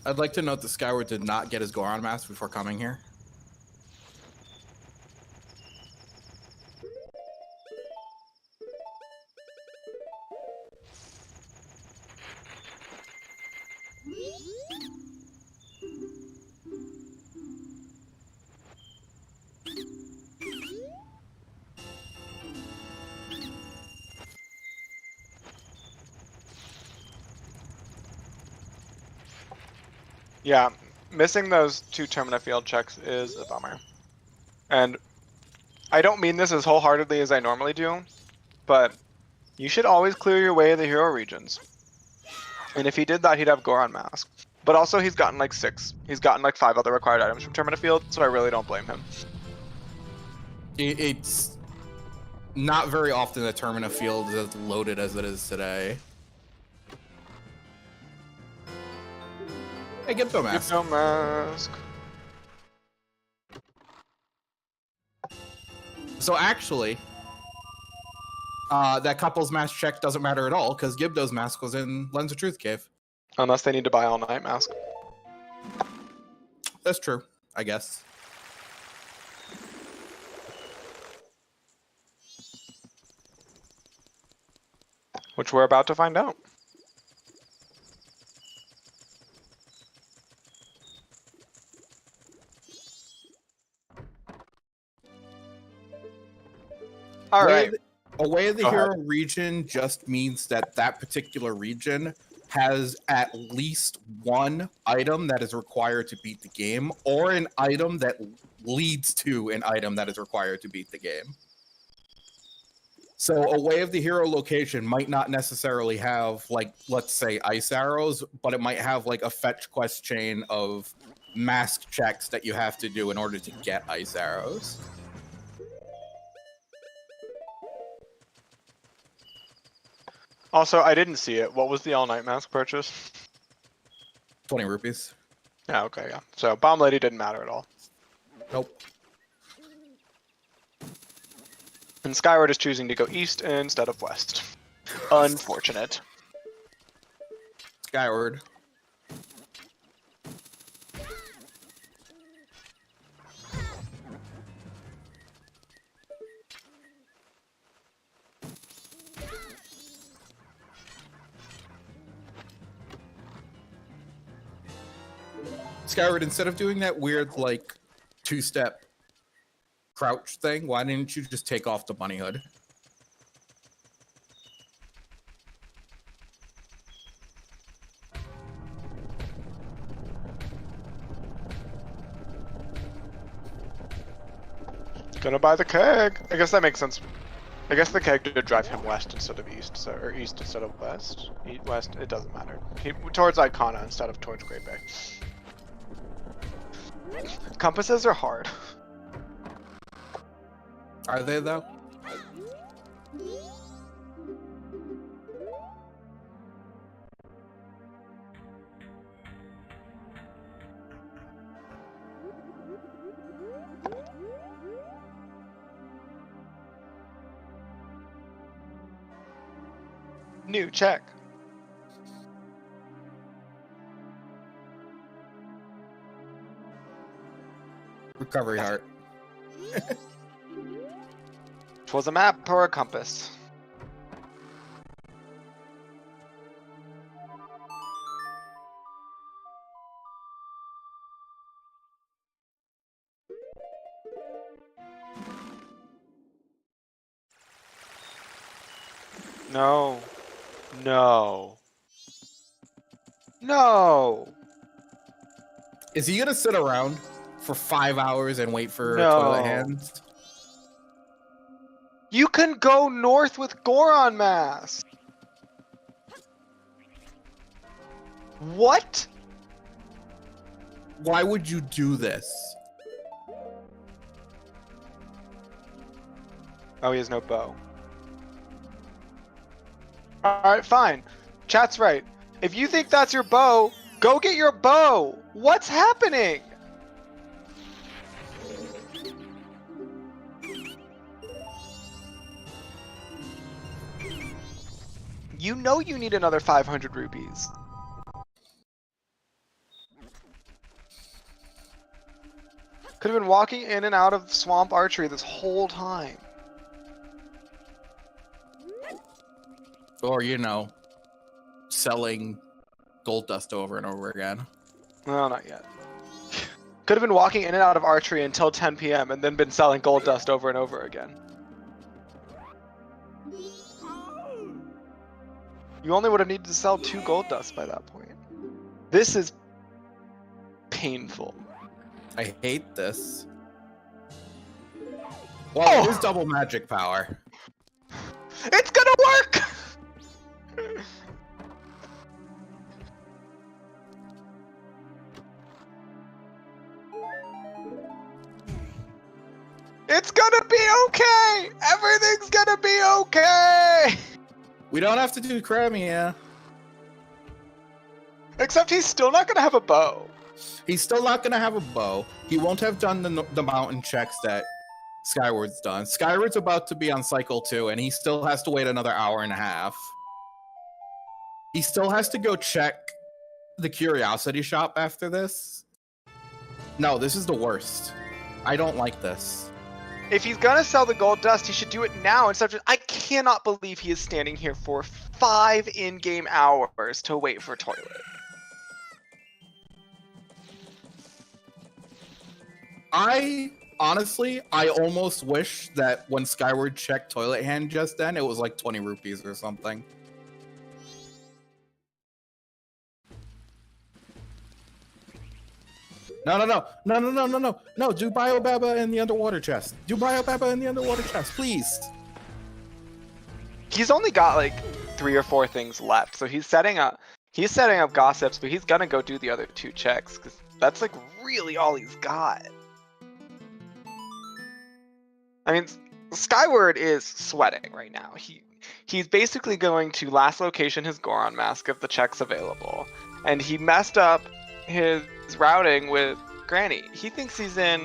I'd like to note that Skyward did not get his Goron mask before coming here. Yeah, missing those 2 Termina field checks is a bummer. And I don't mean this as wholeheartedly as I normally do, but you should always clear your way of the hero regions. And if he did that, he'd have Goron Mask. But also he's gotten like 6. He's gotten like 5 other required items from Termina field, so I really don't blame him. It's not very often that Termina field is as loaded as it is today. Hey, get the mask. Get the mask. So actually, That couple's mask check doesn't matter at all because Gibdo's mask was in Lens of Truth Cave. Unless they need to buy All Night Mask. That's true, I guess. Which we're about to find out. All right. A Way of the Go Hero region just means that that particular region has at least one item that is required to beat the game, or an item that leads to an item that is required to beat the game. So a Way of the Hero location might not necessarily have, like, let's say ice arrows, but it might have like a fetch quest chain of mask checks that you have to do in order to get ice arrows. Also, I didn't see it. What was the All Night Mask purchase? 20 rupees. Yeah, okay, yeah. So Bomb Lady didn't matter at all. Nope. And Skyward is choosing to go east instead of west. Unfortunate. Skyward. Skyward, instead of doing that weird, like, two-step crouch thing, why didn't you just take off the bunny hood? Gonna buy the keg. I guess that makes sense. I guess the keg did drive him west instead of east, so, or east instead of west. West, it doesn't matter. Towards Icona instead of towards Great Bay. Compasses are hard. Are they, though? New check. Recovery heart. Twas a map or a compass. No. No. No. Is he gonna sit around for 5 hours and wait for No. toilet hands? You can go north with Goron Mask. What? Why would you do this? Oh, he has no bow. Alright, fine. Chat's right. If you think that's your bow, go get your bow! What's happening? You know you need another 500 rupees. Could have been walking in and out of Swamp Archery this whole time. Or, you know, selling gold dust over and over again. No, not yet. Could have been walking in and out of archery until 10 p.m. and then been selling gold dust over and over again. You only would have needed to sell 2 gold dust by that point. This is painful. I hate this. Well, it is double magic power. It's gonna work! It's gonna be okay! Everything's gonna be okay! We don't have to do Crimea. Except he's still not gonna have a bow. He's still not going to have a bow. He won't have done the mountain checks that Skyward's done. Skyward's about to be on cycle 2, and he still has to wait another hour and a half. He still has to go check the curiosity shop after this. No, this is the worst. I don't like this. If he's gonna sell the gold dust, he should do it now instead of. I cannot believe he is standing here for 5 in-game hours to wait for toilet. Honestly, I almost wish that when Skyward checked toilet hand just then, it was like 20 rupees or something. No, do Biobaba in the underwater chest. Do Biobaba in the underwater chest, please. He's only got like 3 or 4 things left, so he's setting up gossips, but he's gonna go do the other 2 checks, because that's like really all he's got. I mean, Skyward is sweating right now. He's basically going to last location his Goron mask if the check's available. And he messed up his routing with Granny. He thinks he's in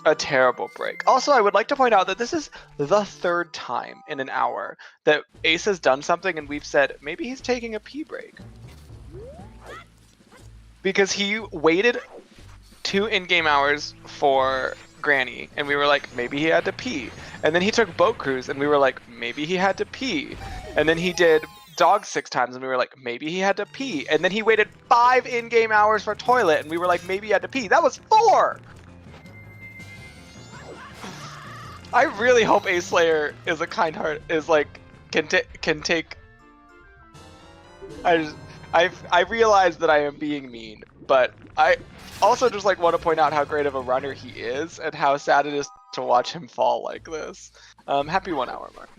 a terrible break. Also, I would like to point out that this is the 3rd time in an hour that Ace has done something and we've said, maybe he's taking a pee break. Because he waited 2 in-game hours for Granny, and we were like, maybe he had to pee. And then he took boat cruise, and we were like, maybe he had to pee. And then he did dog 6 times, and we were like, maybe he had to pee. And then he waited 5 in-game hours for toilet, and we were like, maybe he had to pee. That was 4! I really hope Aceslayer is a kind heart, is like, can take. I realize that I am being mean, but I also just like want to point out how great of a runner he is and how sad it is to watch him fall like this. Happy 1 hour mark.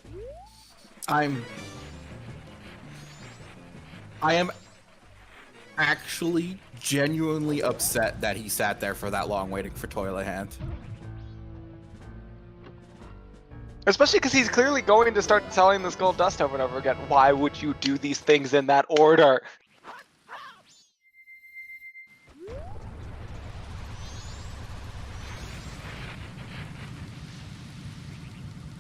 I am actually genuinely upset that he sat there for that long waiting for toilet hand. Especially because he's clearly going to start selling this gold dust over and over again. Why would you do these things in that order?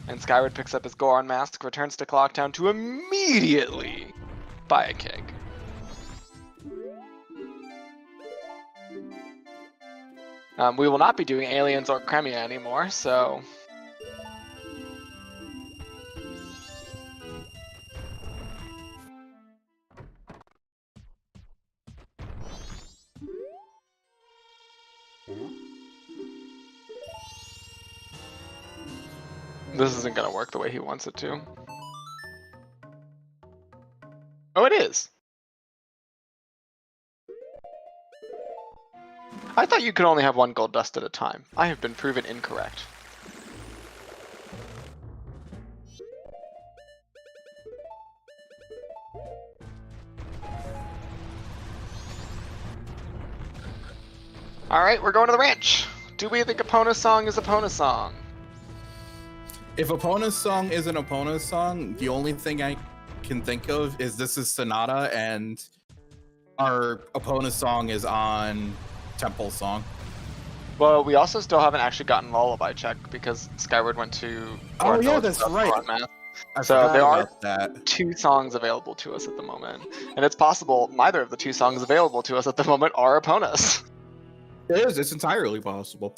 And Skyward picks up his Goron mask, returns to Clocktown to immediately buy a keg. We will not be doing aliens or Cremia anymore, so... This isn't gonna work the way he wants it to. Oh, it is! I thought you could only have 1 gold dust at a time. I have been proven incorrect. Alright, we're going to the ranch! Do we think Epona's song is Epona's song? If Epona's song isn't Epona's song, the only thing I can think of is this is Sonata and our Epona's song is on Temple's song. Well, we also still haven't actually gotten Lullaby check because Skyward went to... Oh yeah, that's right. So there are 2 songs available to us at the moment. And it's possible neither of the 2 songs available to us at the moment are Epona's. It is, it's entirely possible.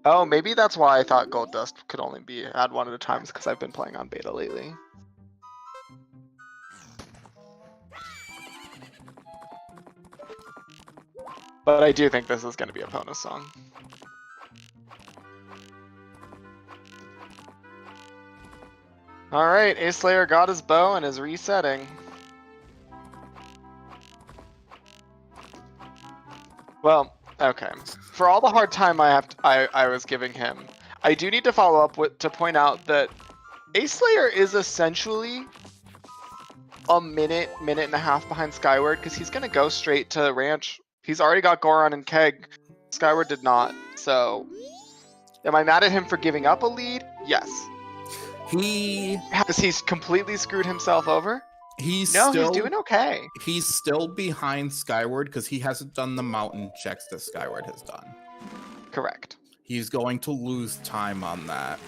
Oh, maybe that's why I thought Gold Dust could only be had 1 at a time, because I've been playing on beta lately. But I do think this is going to be Epona's song. Alright, Aceslayer got his bow and is resetting. Well, okay. For all the hard time I was giving him, I do need to follow up to point out that Aceslayer is essentially a minute and a half behind Skyward because he's gonna go straight to Ranch. He's already got Goron and Keg. Skyward did not. So, am I mad at him for giving up a lead? Yes. Has he completely screwed himself over? He's No, still he's doing okay. He's still behind Skyward because he hasn't done the mountain checks that Skyward has done. Correct. He's going to lose time on that.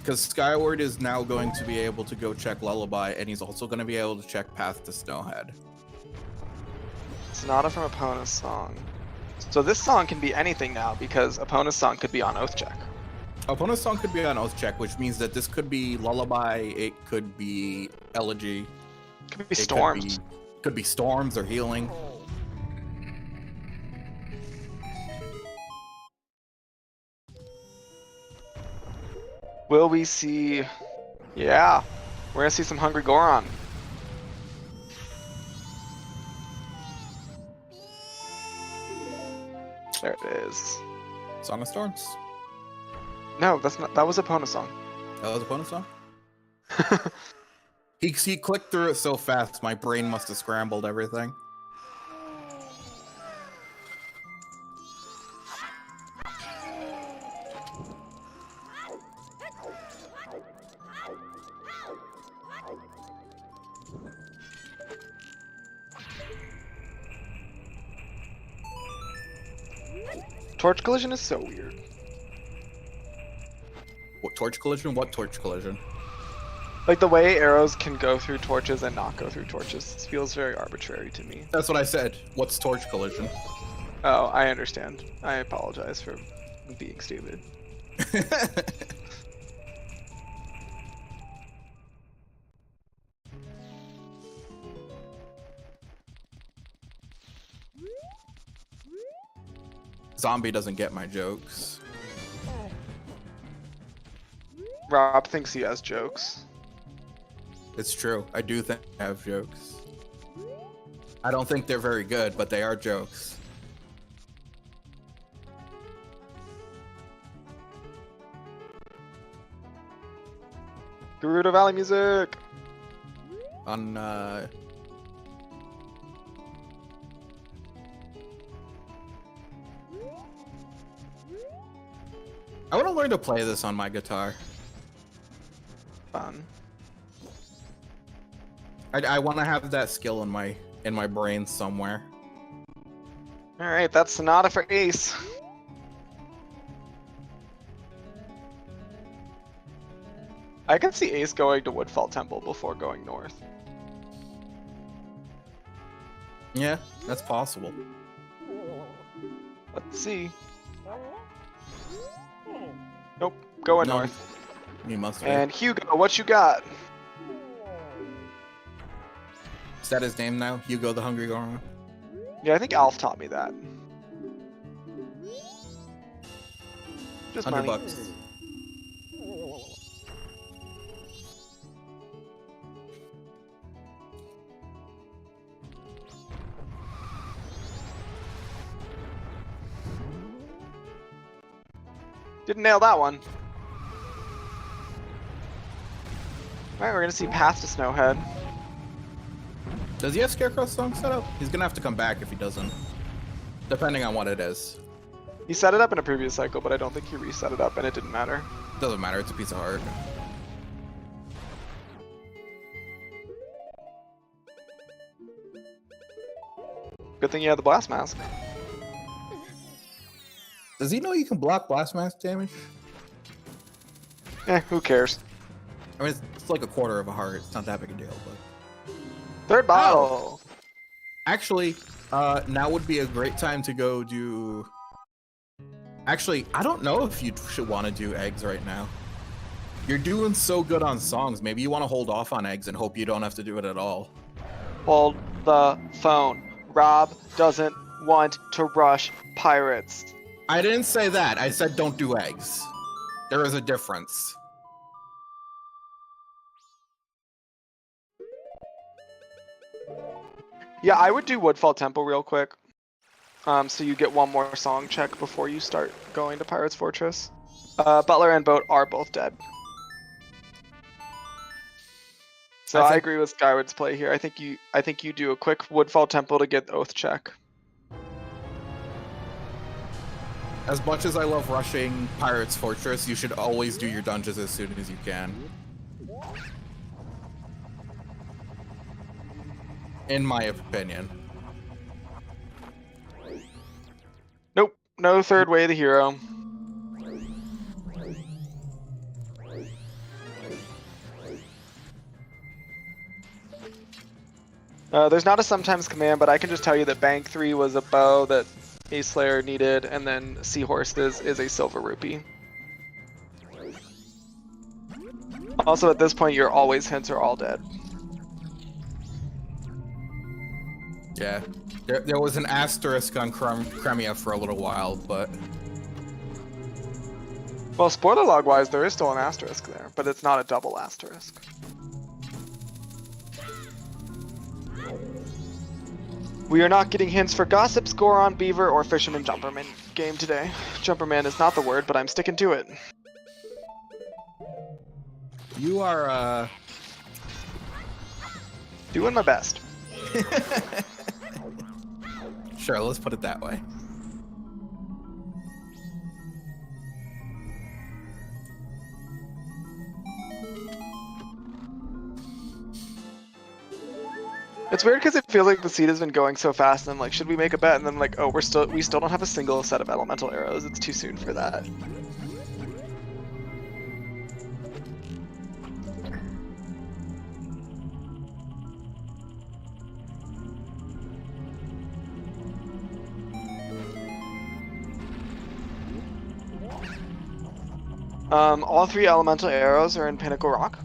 Because Skyward is now going to be able to go check Lullaby, and he's also going to be able to check Path to Snowhead. Sonata from Epona's song. So this song can be anything now because Epona's song could be on Oath Check. Epona's song could be on Oath Check, which means that this could be Lullaby, it could be Elegy. Could be Storms. Could be Storms or Healing. Will we see... Yeah, we're gonna see some Hungry Goron. There it is. Song of Storms. No, that's not. That was Epona's song. That was Epona's song? He clicked through it so fast, my brain must have scrambled everything. Torch collision is so weird. What torch collision? What torch collision? Like the way arrows can go through torches and not go through torches feels very arbitrary to me. That's what I said. What's torch collision? Oh, I understand. I apologize for being stupid. Zombie doesn't get my jokes. Rob thinks he has jokes. It's true. I do think I have jokes. I don't think they're very good, but they are jokes. Gerudo Valley music! On, I want to learn to play this on my guitar. Fun. I want to have that skill in my brain somewhere. Alright, that's Sonata for Ace. I can see Ace going to Woodfall Temple before going north. Yeah, that's possible. Let's see. Nope, going No, north. You must be. And Hugo, what you got? Is that his name now? Hugo the Hungry Goron? Yeah, I think Alf taught me that. Just money. $100. Didn't nail that one. Alright, we're gonna see Path to Snowhead. Does he have Scarecrow's song set up? He's gonna have to come back if he doesn't. Depending on what it is. He set it up in a previous cycle, but I don't think he reset it up, and it didn't matter. Doesn't matter, it's a piece of art. Good thing you had the Blast Mask. Does he know you can block blast mask damage? Who cares? I mean, it's like a quarter of a heart. It's not that big a deal, but... Third bottle! Actually, now would be a great time to go do... Actually, I don't know if you should want to do eggs right now. You're doing so good on songs. Maybe you want to hold off on eggs and hope you don't have to do it at all. Hold the phone. Rob doesn't want to rush pirates. I didn't say that. I said don't do eggs. There is a difference. Yeah, I would do Woodfall Temple real quick. So you get one more song check before you start going to Pirate's Fortress. Butler and Boat are both dead. So I agree with Skyward's play here. I think you do a quick Woodfall Temple to get the Oath check. As much as I love rushing Pirate's Fortress, you should always do your dungeons as soon as you can. In my opinion. Nope, no third way of the hero. There's not a sometimes command, but I can just tell you that Bank 3 was a bow that Aceslayer needed, and then Seahorse is a silver rupee. Also, at this point, your always hints are all dead. Yeah, there was an asterisk on Cremia for a little while, but... Well, spoiler log-wise, there is still an asterisk there, but it's not a double asterisk. We are not getting hints for Gossip, Goron, Beaver, or Fisherman Jumperman game today. Jumperman is not the word, but I'm sticking to it. You are, doing my best. Sure, let's put it that way. It's weird because it feels like the seed has been going so fast, and I'm like, should we make a bet? And then I'm like, oh, we still don't have a single set of elemental arrows. It's too soon for that. All 3 elemental arrows are in Pinnacle Rock.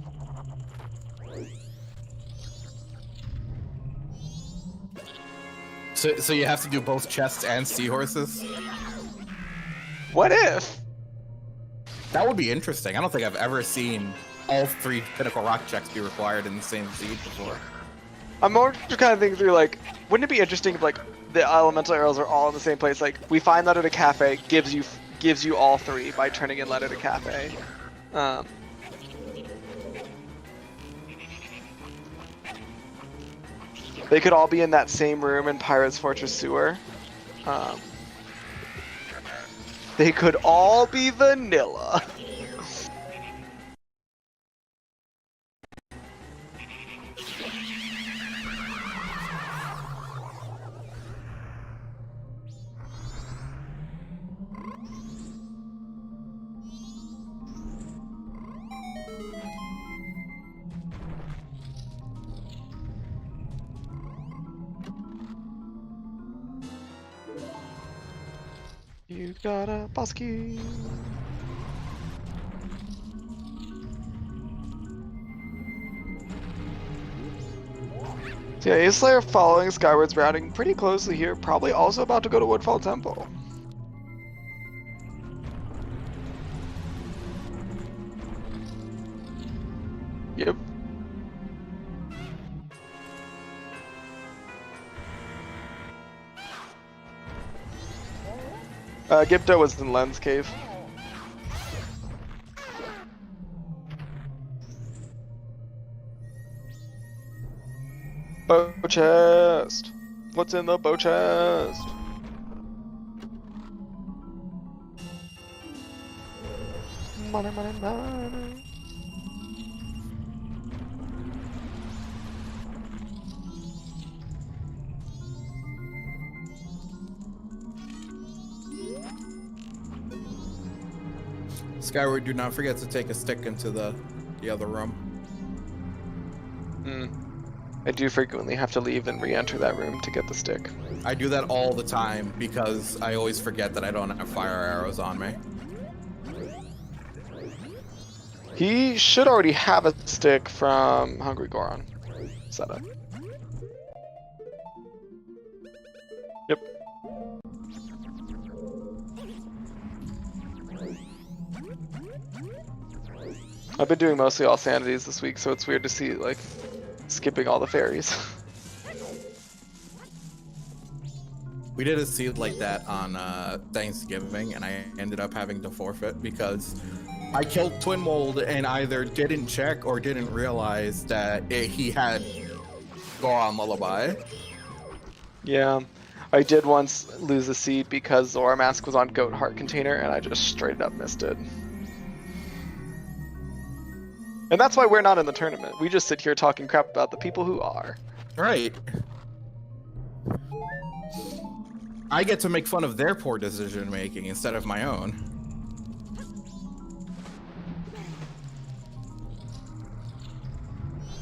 So you have to do both chests and seahorses? What if? That would be interesting. I don't think I've ever seen all 3 Pinnacle Rock checks be required in the same seed before. I'm more just kind of thinking through, like, wouldn't it be interesting if, like, the elemental arrows are all in the same place? Like, we find that at a cafe, gives you all 3 by turning in lead at a cafe. They could all be in that same room in Pirate's Fortress sewer. They could all be vanilla. You got a boss key. So yeah, Aceslayer following Skyward's routing pretty closely here, probably also about to go to Woodfall Temple. Yep. Gipto was in Len's cave. Bow chest. What's in the bow chest? Money, money, money. Skyward, do not forget to take a stick into the other room. I do frequently have to leave and re-enter that room to get the stick. I do that all the time because I always forget that I don't have fire arrows on me. He should already have a stick from Hungry Goron setup. Yep. I've been doing mostly all sanities this week, so it's weird to see, like, skipping all the fairies. We did a seed like that on Thanksgiving, and I ended up having to forfeit because I killed Twin Mold and either didn't check or didn't realize that he had Goron Lullaby. Yeah. I did once lose a seed because Zora Mask was on Goat Heart Container and I just straight up missed it. And that's why we're not in the tournament. We just sit here talking crap about the people who are. Right. I get to make fun of their poor decision making instead of my own.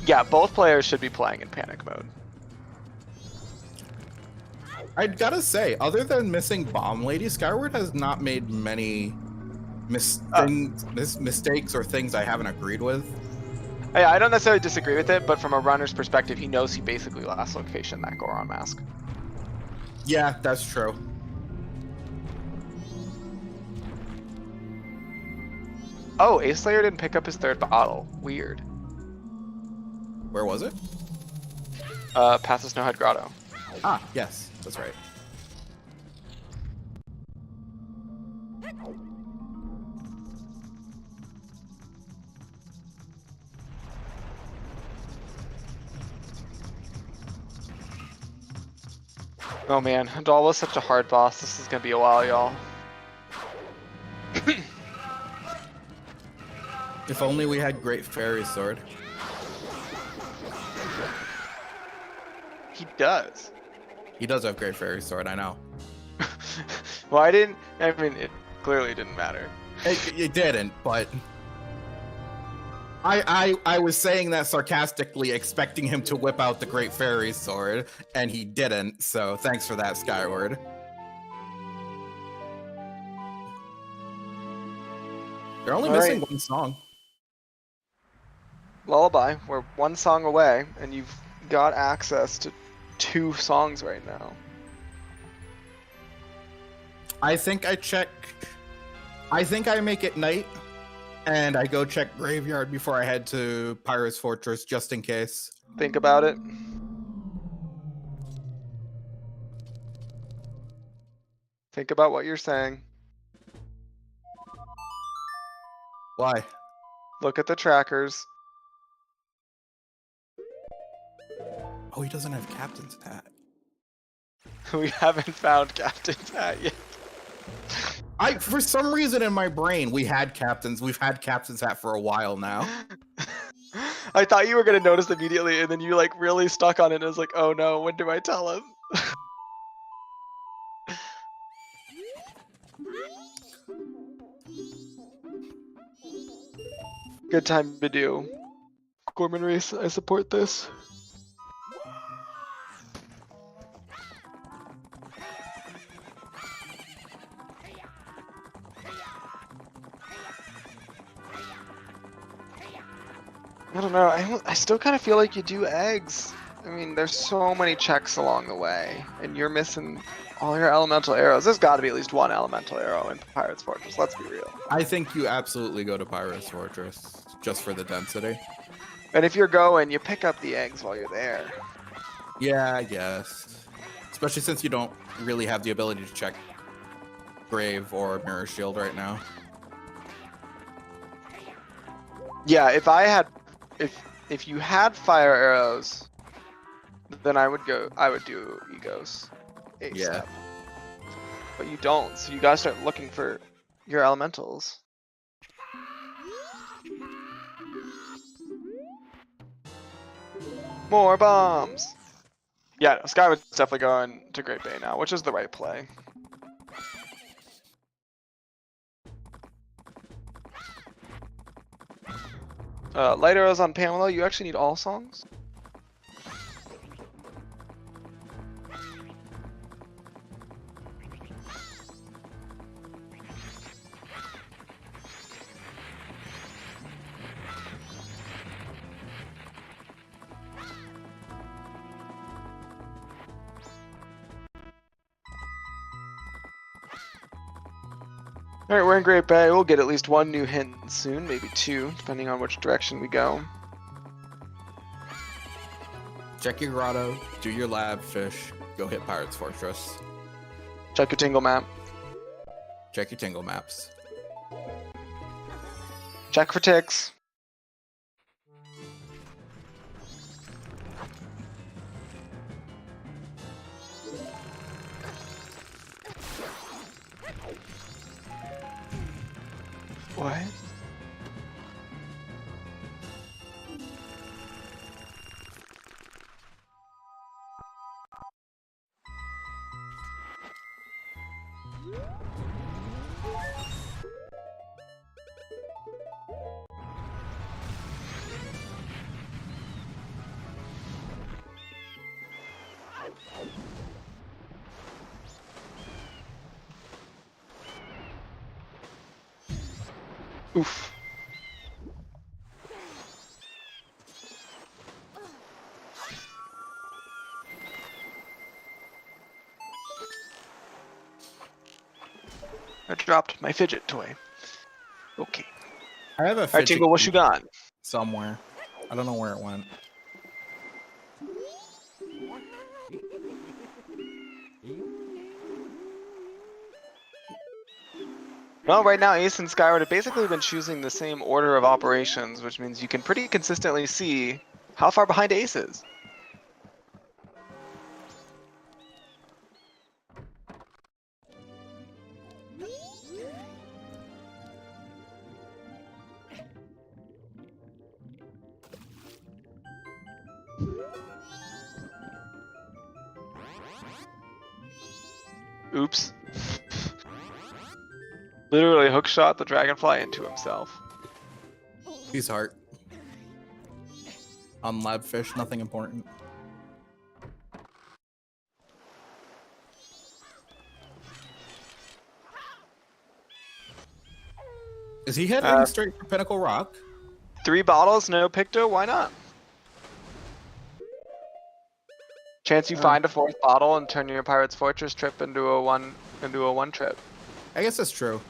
Yeah, both players should be playing in panic mode. I gotta say, other than missing Bomb Lady, Skyward has not made many mistakes or things I haven't agreed with. Yeah, I don't necessarily disagree with it, but from a runner's perspective, he knows he basically last location that Goron Mask. Yeah, that's true. Oh, Aceslayer didn't pick up his third bottle. Weird. Where was it? Past the Snowhead Grotto. Ah, yes, that's right. Oh man, Doll was such a hard boss. This is gonna be a while, y'all. If only we had Great Fairy Sword. He does. He does have Great Fairy Sword, I know. Well, I mean, it clearly didn't matter. It didn't, but... I was saying that sarcastically, expecting him to whip out the Great Fairy Sword, and he didn't, so thanks for that, Skyward. They're only missing one song. Lullaby, we're one song away, and you've got access to 2 songs right now. I think I make it night, and I go check Graveyard before I head to Pirate's Fortress, just in case. Think about it. Think about what you're saying. Why? Look at the trackers. Oh, he doesn't have Captain's Hat. We haven't found Captain's Hat yet. For some reason in my brain, we've had Captain's Hat for a while now. I thought you were gonna notice immediately, and then you like really stuck on it. And I was like, oh no, when do I tell him? Good time to do. Gorman Race, I support this. I don't know, I still kind of feel like you do eggs. I mean, there's so many checks along the way, and you're missing all your elemental arrows. There's got to be at least one elemental arrow in Pirate's Fortress, let's be real. I think you absolutely go to Pirate's Fortress, just for the density. And if you're going, you pick up the eggs while you're there. Yeah, I guess. Especially since you don't really have the ability to check Grave or Mirror Shield right now. Yeah, if you had fire arrows, then I would do Egos. Yeah. But you don't, so you gotta start looking for your elementals. More bombs! Yeah, Skyward's definitely going to Great Bay now, which is the right play. Light arrows on Pamela, you actually need all songs? Alright, we're in Great Bay. We'll get at least one new hint soon, maybe 2, depending on which direction we go. Check your grotto, do your lab fish, go hit Pirate's Fortress. Check your tingle map. Check your tingle maps. Check for ticks. What? Oof. I dropped my fidget toy. Okay. I have a Alright, fidget Tingle, what you cube got? somewhere. I don't know where it went. Well, right now Ace and Skyward have basically been choosing the same order of operations, which means you can pretty consistently see how far behind Ace is. Oops. Literally hookshot the dragonfly into himself. He's heart. On lab fish, nothing important. Is he heading straight for Pinnacle Rock? 3 bottles, no Picto, why not? Chance you find a 4th bottle and turn your Pirate's Fortress trip into a one trip. I guess that's true.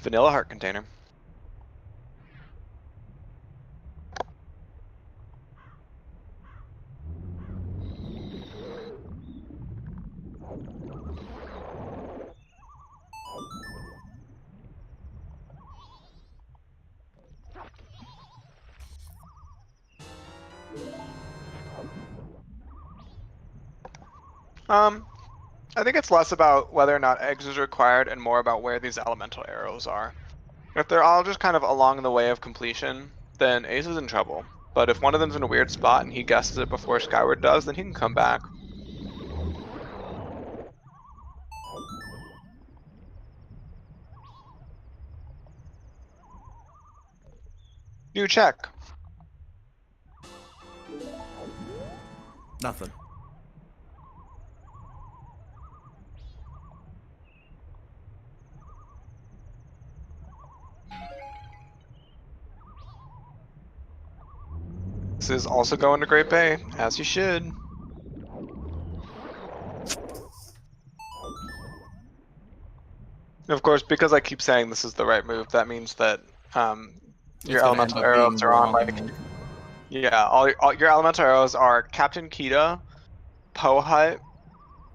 Vanilla heart container. I think it's less about whether or not eggs is required and more about where these elemental arrows are. If they're all just kind of along the way of completion, then Ace is in trouble. But if one of them's in a weird spot and he guesses it before Skyward does, then he can come back. New check. Nothing. This is also going to Great Bay, as you should. Of course, because I keep saying this is the right move, that means that your elemental arrows are on like... Yeah, all your elemental arrows are Captain Kita, Poe Hut,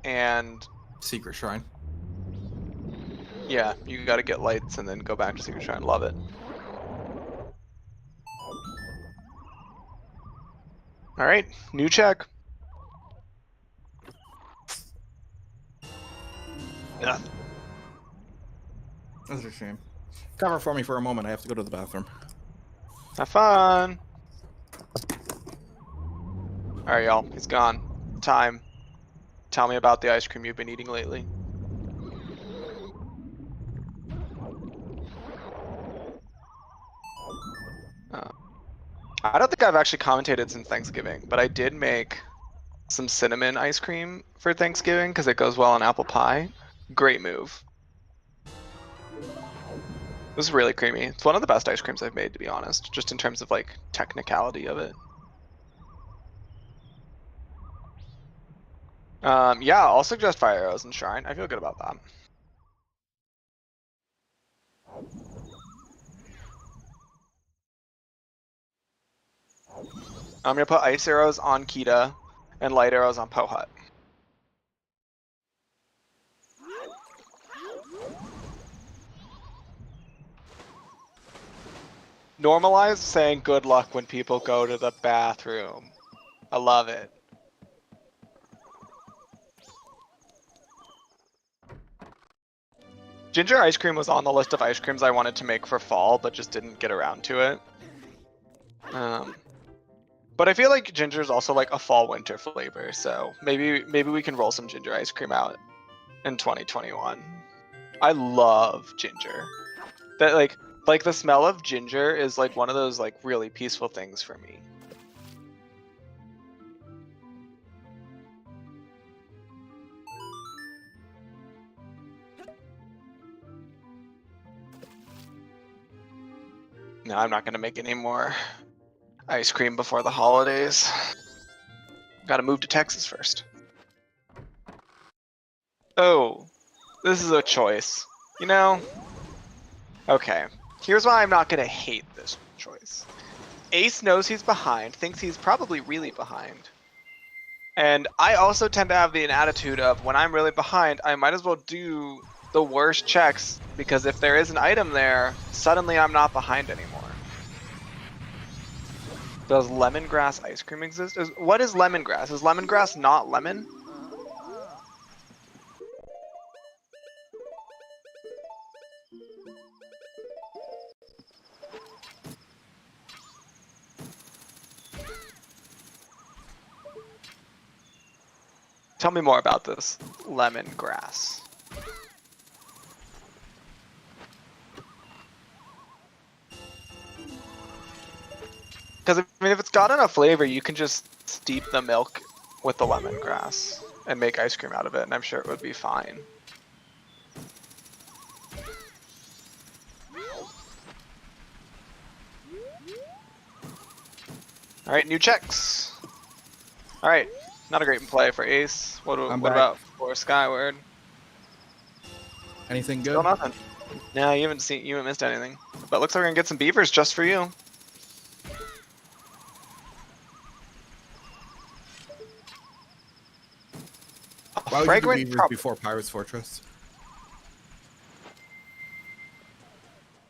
and... Secret Shrine. Yeah, you gotta get lights and then go back to Secret Shrine. Love it. Alright, new check. Nothing. That's a shame. Cover for me for a moment. I have to go to the bathroom. Have fun. Alright, y'all. He's gone. Time. Tell me about the ice cream you've been eating lately. I don't think I've actually commentated since Thanksgiving, but I did make some cinnamon ice cream for Thanksgiving because it goes well on apple pie. Great move. It was really creamy. It's one of the best ice creams I've made, to be honest, just in terms of like technicality of it. Yeah, I'll suggest fire arrows and shrine. I feel good about that. I'm gonna put ice arrows on Kita and light arrows on Pohut. Normalize saying good luck when people go to the bathroom. I love it. Ginger ice cream was on the list of ice creams I wanted to make for fall, but just didn't get around to it. But I feel like ginger is also like a fall winter flavor, so maybe we can roll some ginger ice cream out in 2021. I love ginger. That like the smell of ginger is like one of those like really peaceful things for me. No, I'm not gonna make any more ice cream before the holidays. Gotta move to Texas first. Oh, this is a choice. You know? Okay, here's why I'm not gonna hate this choice. Ace knows he's behind, thinks he's probably really behind. And I also tend to have an attitude of when I'm really behind, I might as well do the worst checks, because if there is an item there, suddenly I'm not behind anymore. Does lemongrass ice cream exist? What is lemongrass? Is lemongrass not lemon? Tell me more about this lemongrass. Because I mean, if it's got enough flavor, you can just steep the milk with the lemongrass and make ice cream out of it, and I'm sure it would be fine. All right, new checks. All right, not a great play for Ace. What about for Skyward? Anything good? Still nothing. No, you haven't missed anything. But looks like we're gonna get some beavers just for you. Why would you do beavers before Pirate's Fortress?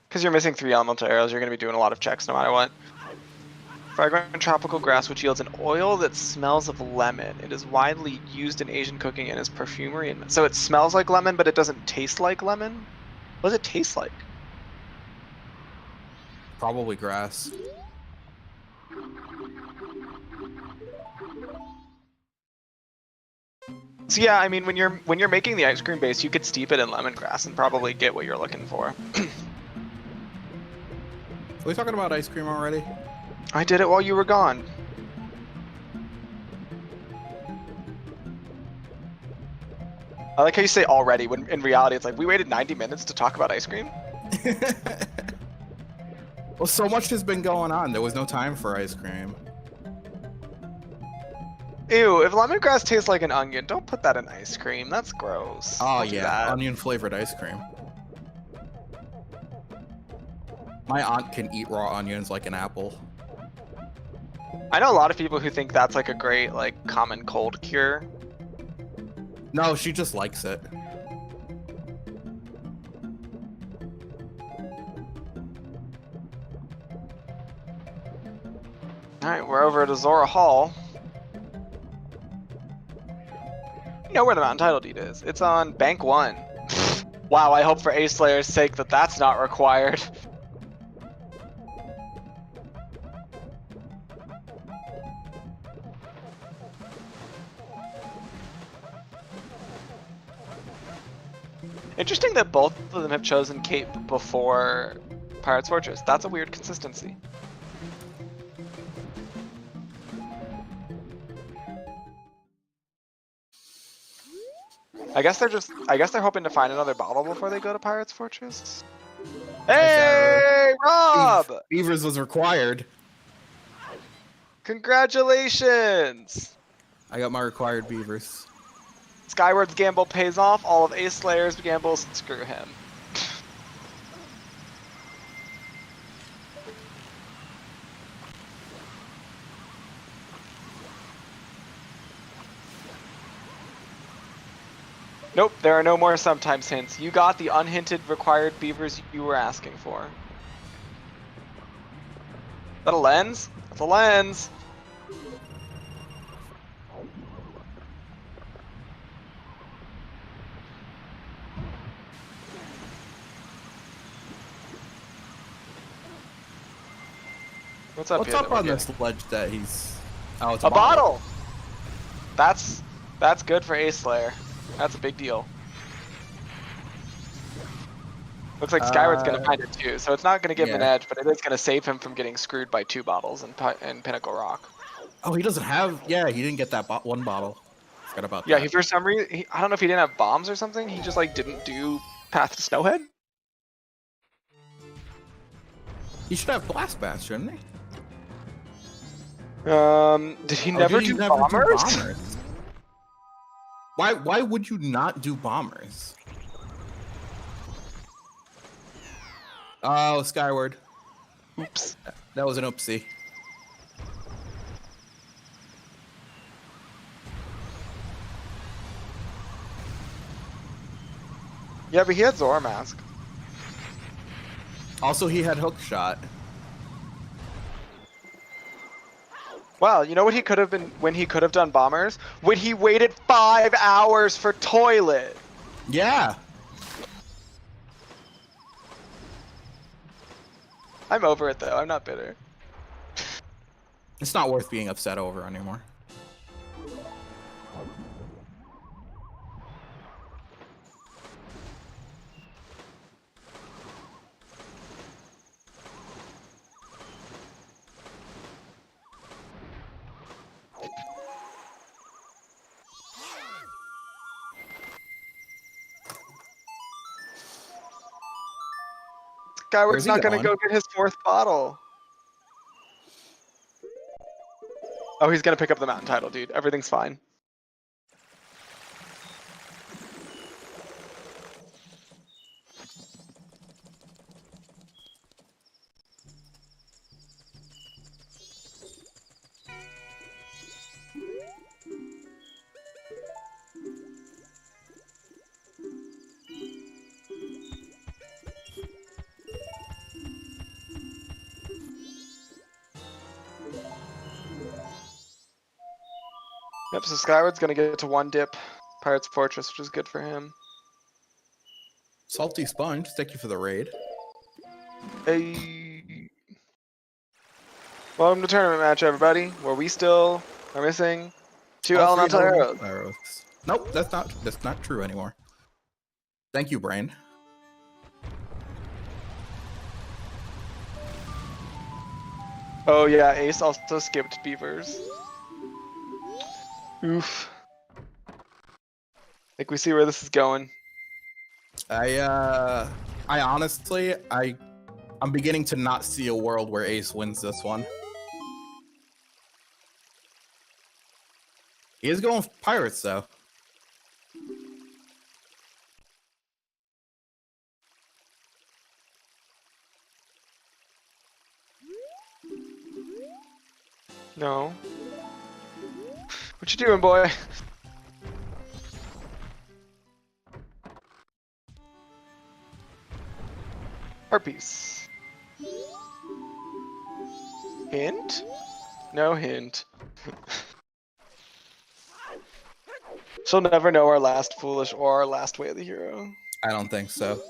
Because you're missing 3 elemental arrows, you're going to be doing a lot of checks no matter what. Fragrant tropical grass, which yields an oil that smells of lemon. It is widely used in Asian cooking and as perfumery. And so it smells like lemon, but it doesn't taste like lemon? What does it taste like? Probably grass. So yeah, I mean, when you're making the ice cream base, you could steep it in lemongrass and probably get what you're looking for. Are we talking about ice cream already? I did it while you were gone. I like how you say already, when in reality it's like, we waited 90 minutes to talk about ice cream? Well, so much has been going on. There was no time for ice cream. Ew, if lemongrass tastes like an onion, don't put that in ice cream. That's gross. Oh Don't do yeah, that. onion flavored ice cream. My aunt can eat raw onions like an apple. I know a lot of people who think that's like a great, like, common cold cure. No, she just likes it. Alright, we're over at Azora Hall. You know where the mountain title deed is. It's on Bank 1. Wow, I hope for Acelayer's sake that that's not required. Interesting that both of them have chosen Cape before Pirate's Fortress. That's a weird consistency. I guess they're hoping to find another bottle before they go to Pirate's Fortress. Hey, Rob! Beavers was required. Congratulations! I got my required beavers. Skyward's gamble pays off, all of Acelayer's gambles screw him. Nope, there are no more sometimes hints. You got the unhinted required beavers you were asking for. Is that a lens? That's a lens! What's up What's here up that we're on getting? this ledge that he's... Oh, it's A bottle! That's good for Aceslayer. That's a big deal. Looks like Skyward's gonna find it too, so it's not gonna give him an yeah. edge, but it is gonna save him from getting screwed by 2 bottles in Pinnacle Rock. Oh, he doesn't have... Yeah, he didn't get that one bottle. Forgot about Yeah, that. he for some reason, I don't know if he didn't have bombs or something, he just like didn't do Path to Snowhead? He should have Blast Bash, shouldn't he? Did he never do bombers? Why would you not do bombers? Oh, Skyward. Oops. That was an oopsie. Yeah, but he had Zora Mask. Also, he had Hook Shot. Wow, you know what he could have been when he could have done bombers? When he waited 5 hours for toilet. Yeah. I'm over it though. I'm not bitter. It's not worth being upset over anymore. Skyward's he not gonna going? go get his 4th bottle. Oh, he's gonna pick up the mountain title, dude. Everything's fine. Yep, so Skyward's gonna get to 1 dip Pirate's Fortress, which is good for him. Salty Sponge, thank you for the raid. Hey. Welcome to tournament match, everybody. Where we still are missing 2 All 3 elemental arrows. arrows. Nope, that's not true anymore. Thank you, Brain. Oh yeah, Ace also skipped beavers. Oof. Think we see where this is going. I honestly, I'm beginning to not see a world where Ace wins this one. He is going for Pirates, though. No. What you doing, boy? Harpies. Hint? No hint. She'll never know our last foolish or our last way of the hero. I don't think so.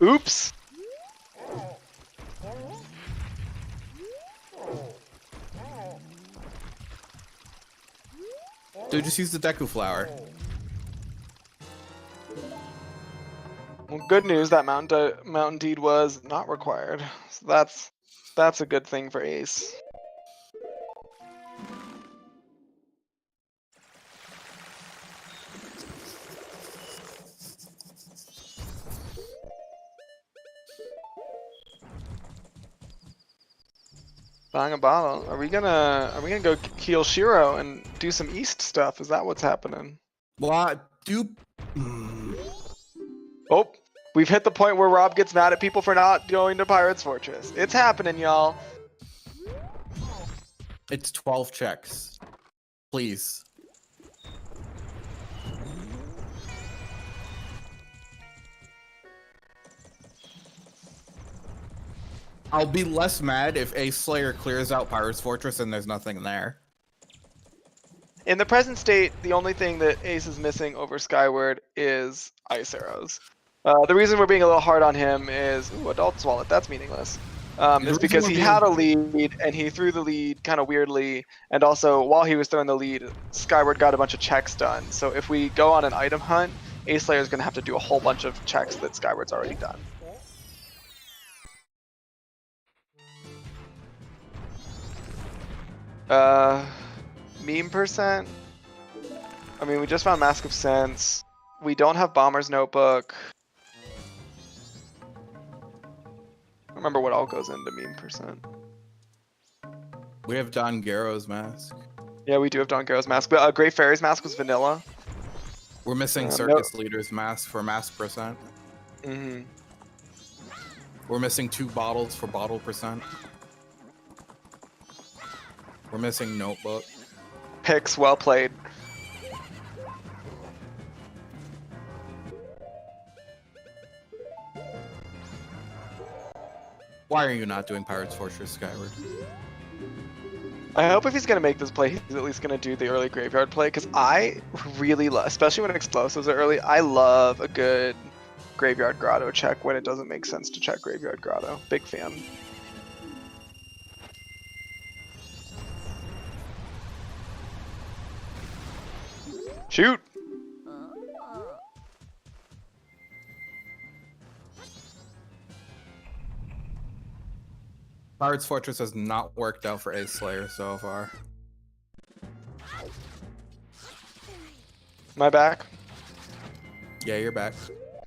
Oops! Dude, just use the Deku Flower. Well, good news, that Mountain Deed was not required. So that's a good thing for Ace. Buying a bottle. Are we gonna go heal Shiro and do some East stuff? Is that what's happening? Well, Oh, We've hit the point where Rob gets mad at people for not going to Pirate's Fortress. It's happening, y'all. It's 12 checks. Please. I'll be less mad if Aceslayer clears out Pirate's Fortress and there's nothing there. In the present state, the only thing that Ace is missing over Skyward is ice arrows. The reason we're being a little hard on him is Adult's Wallet. That's meaningless. Is because he had a lead and he threw the lead kind of weirdly, and also while he was throwing the lead, Skyward got a bunch of checks done. So if we go on an item hunt, Aceslayer is going to have to do a whole bunch of checks that Skyward's already done. Meme percent. I mean, we just found Mask of Sense. We don't have Bomber's Notebook. I don't remember what all goes into meme percent. We have Don Garrow's mask. Yeah, we do have Don Garrow's mask, but Great Fairy's mask was vanilla. We're missing Circus Leader's mask for mask percent. Mm-hmm. We're missing 2 bottles for bottle percent. We're missing Notebook. Picks, well played. Why are you not doing Pirate's Fortress, Skyward? I hope if he's going to make this play, he's at least going to do the early graveyard play, because I really love, especially when explosives are early, I love a good graveyard grotto check when it doesn't make sense to check graveyard grotto. Big fan. Shoot! Pirate's Fortress has not worked out for Aceslayer so far. Am I back? Yeah, you're back.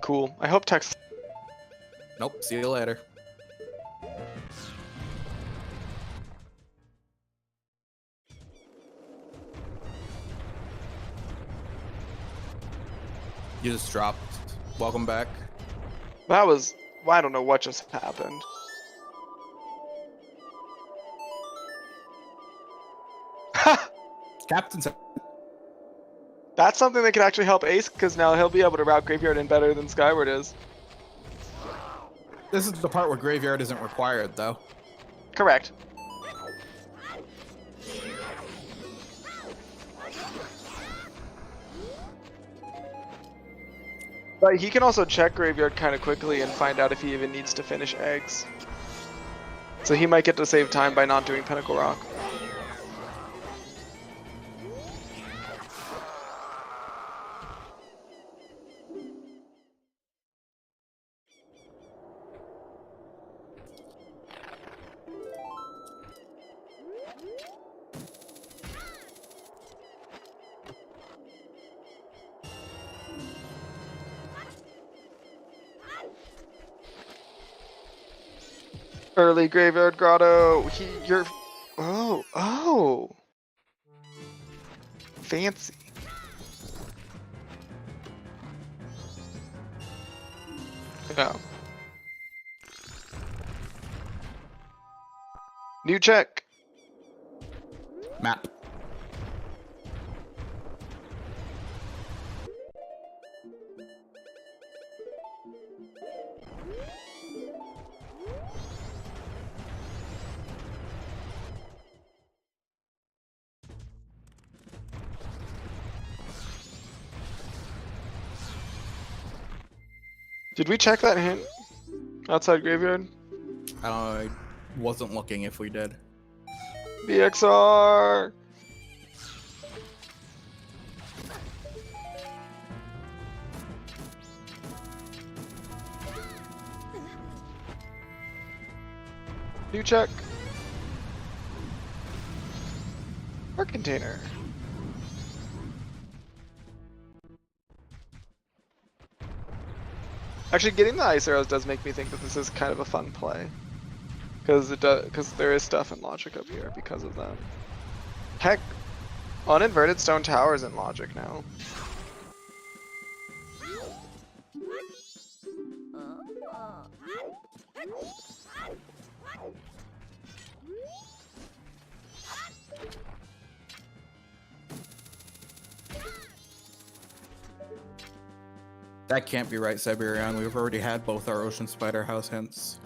Cool. I hope text. Nope, see you later. You just dropped. Welcome back. That was... I don't know what just happened. Captain's... That's something that could actually help Ace, because now he'll be able to route Graveyard in better than Skyward is. This is the part where Graveyard isn't required, though. Correct. But he can also check Graveyard kind of quickly and find out if he even needs to finish eggs. So he might get to save time by not doing Pinnacle Rock. Early Graveyard Grotto. You're... Oh. Fancy. Yeah. New check. Map. Did we check that hint? Outside Graveyard? I don't know. I wasn't looking if we did. BXR! New check. Our container. Actually, getting the ice arrows does make me think that this is kind of a fun play, because there is stuff in Logic up here because of that. Heck, uninverted stone towers in Logic now. That can't be right, Siberian. We've already had both our Ocean Spider house hints.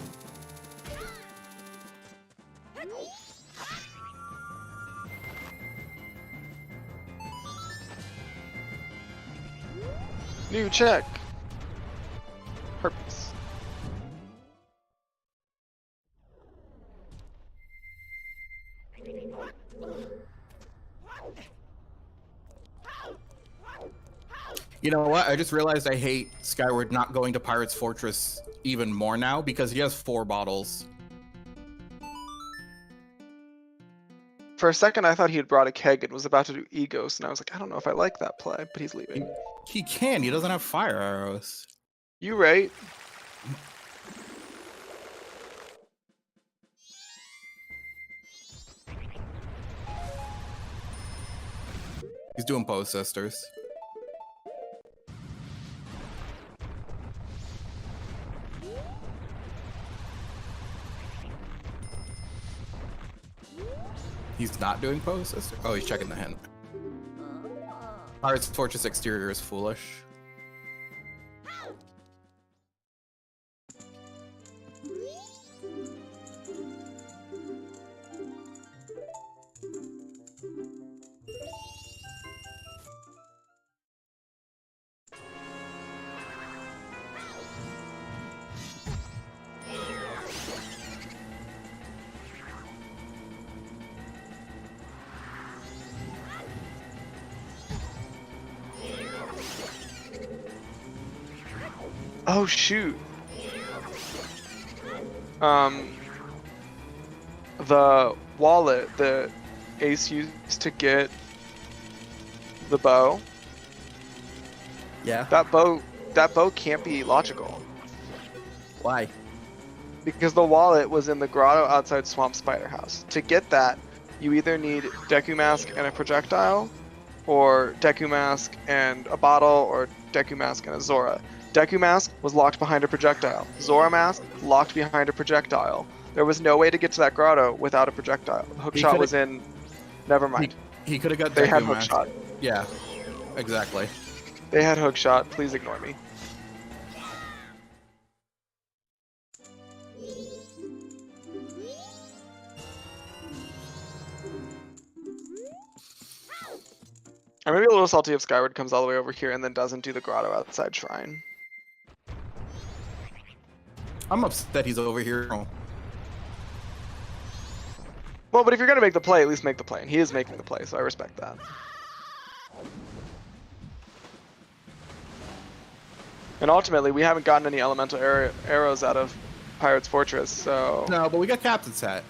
New check. Herpes. You know what? I just realized I hate Skyward not going to Pirate's Fortress even more now because he has 4 bottles. For a second, I thought he had brought a keg and was about to do Egos, and I was like, I don't know if I like that play, but he's leaving. He can. He doesn't have fire arrows. You right. He's doing Pose Sisters. He's not doing Pose Sisters? Oh, he's checking the hint. Pirate's Fortress exterior is foolish. Oh shoot. The wallet that Ace used to get the bow. Yeah. That bow can't be logical. Why? Because the wallet was in the grotto outside Swamp Spider House. To get that, you either need Deku Mask and a projectile, or Deku Mask and a bottle, or Deku Mask and a Zora. Deku Mask was locked behind a projectile. Zora Mask locked behind a projectile. There was no way to get to that grotto without a projectile. Hookshot was in. Never mind. He could have got They had Deku Mask. Hookshot. Yeah, exactly. They had Hookshot. Please ignore me. I'm maybe a little salty if Skyward comes all the way over here and then doesn't do the grotto outside shrine. I'm upset he's over here. Well, but if you're gonna make the play, at least make the play. And he is making the play, so I respect that. And ultimately, we haven't gotten any elemental arrows out of Pirate's Fortress, so... No, but we got Captain's Hat.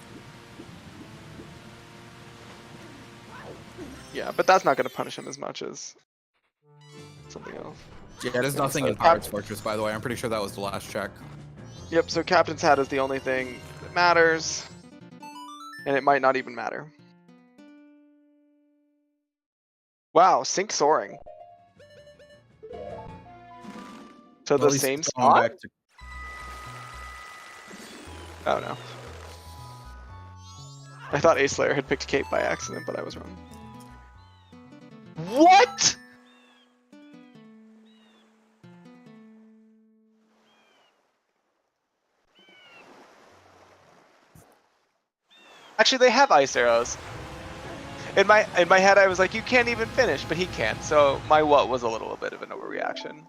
Yeah, but that's not gonna punish him as much as something else. Yeah, there's nothing so in Pirate's Fortress, by the way. I'm pretty sure that was the last check. Yep, so Captain's Hat is the only thing that matters. And it might not even matter. Wow, Sync Soaring. To the same spot? Oh no. I thought Aceslayer had picked Cape by accident, but I was wrong. What?! Actually, they have ice arrows. In my head, I was like, you can't even finish, but he can. So my what was a little bit of an overreaction.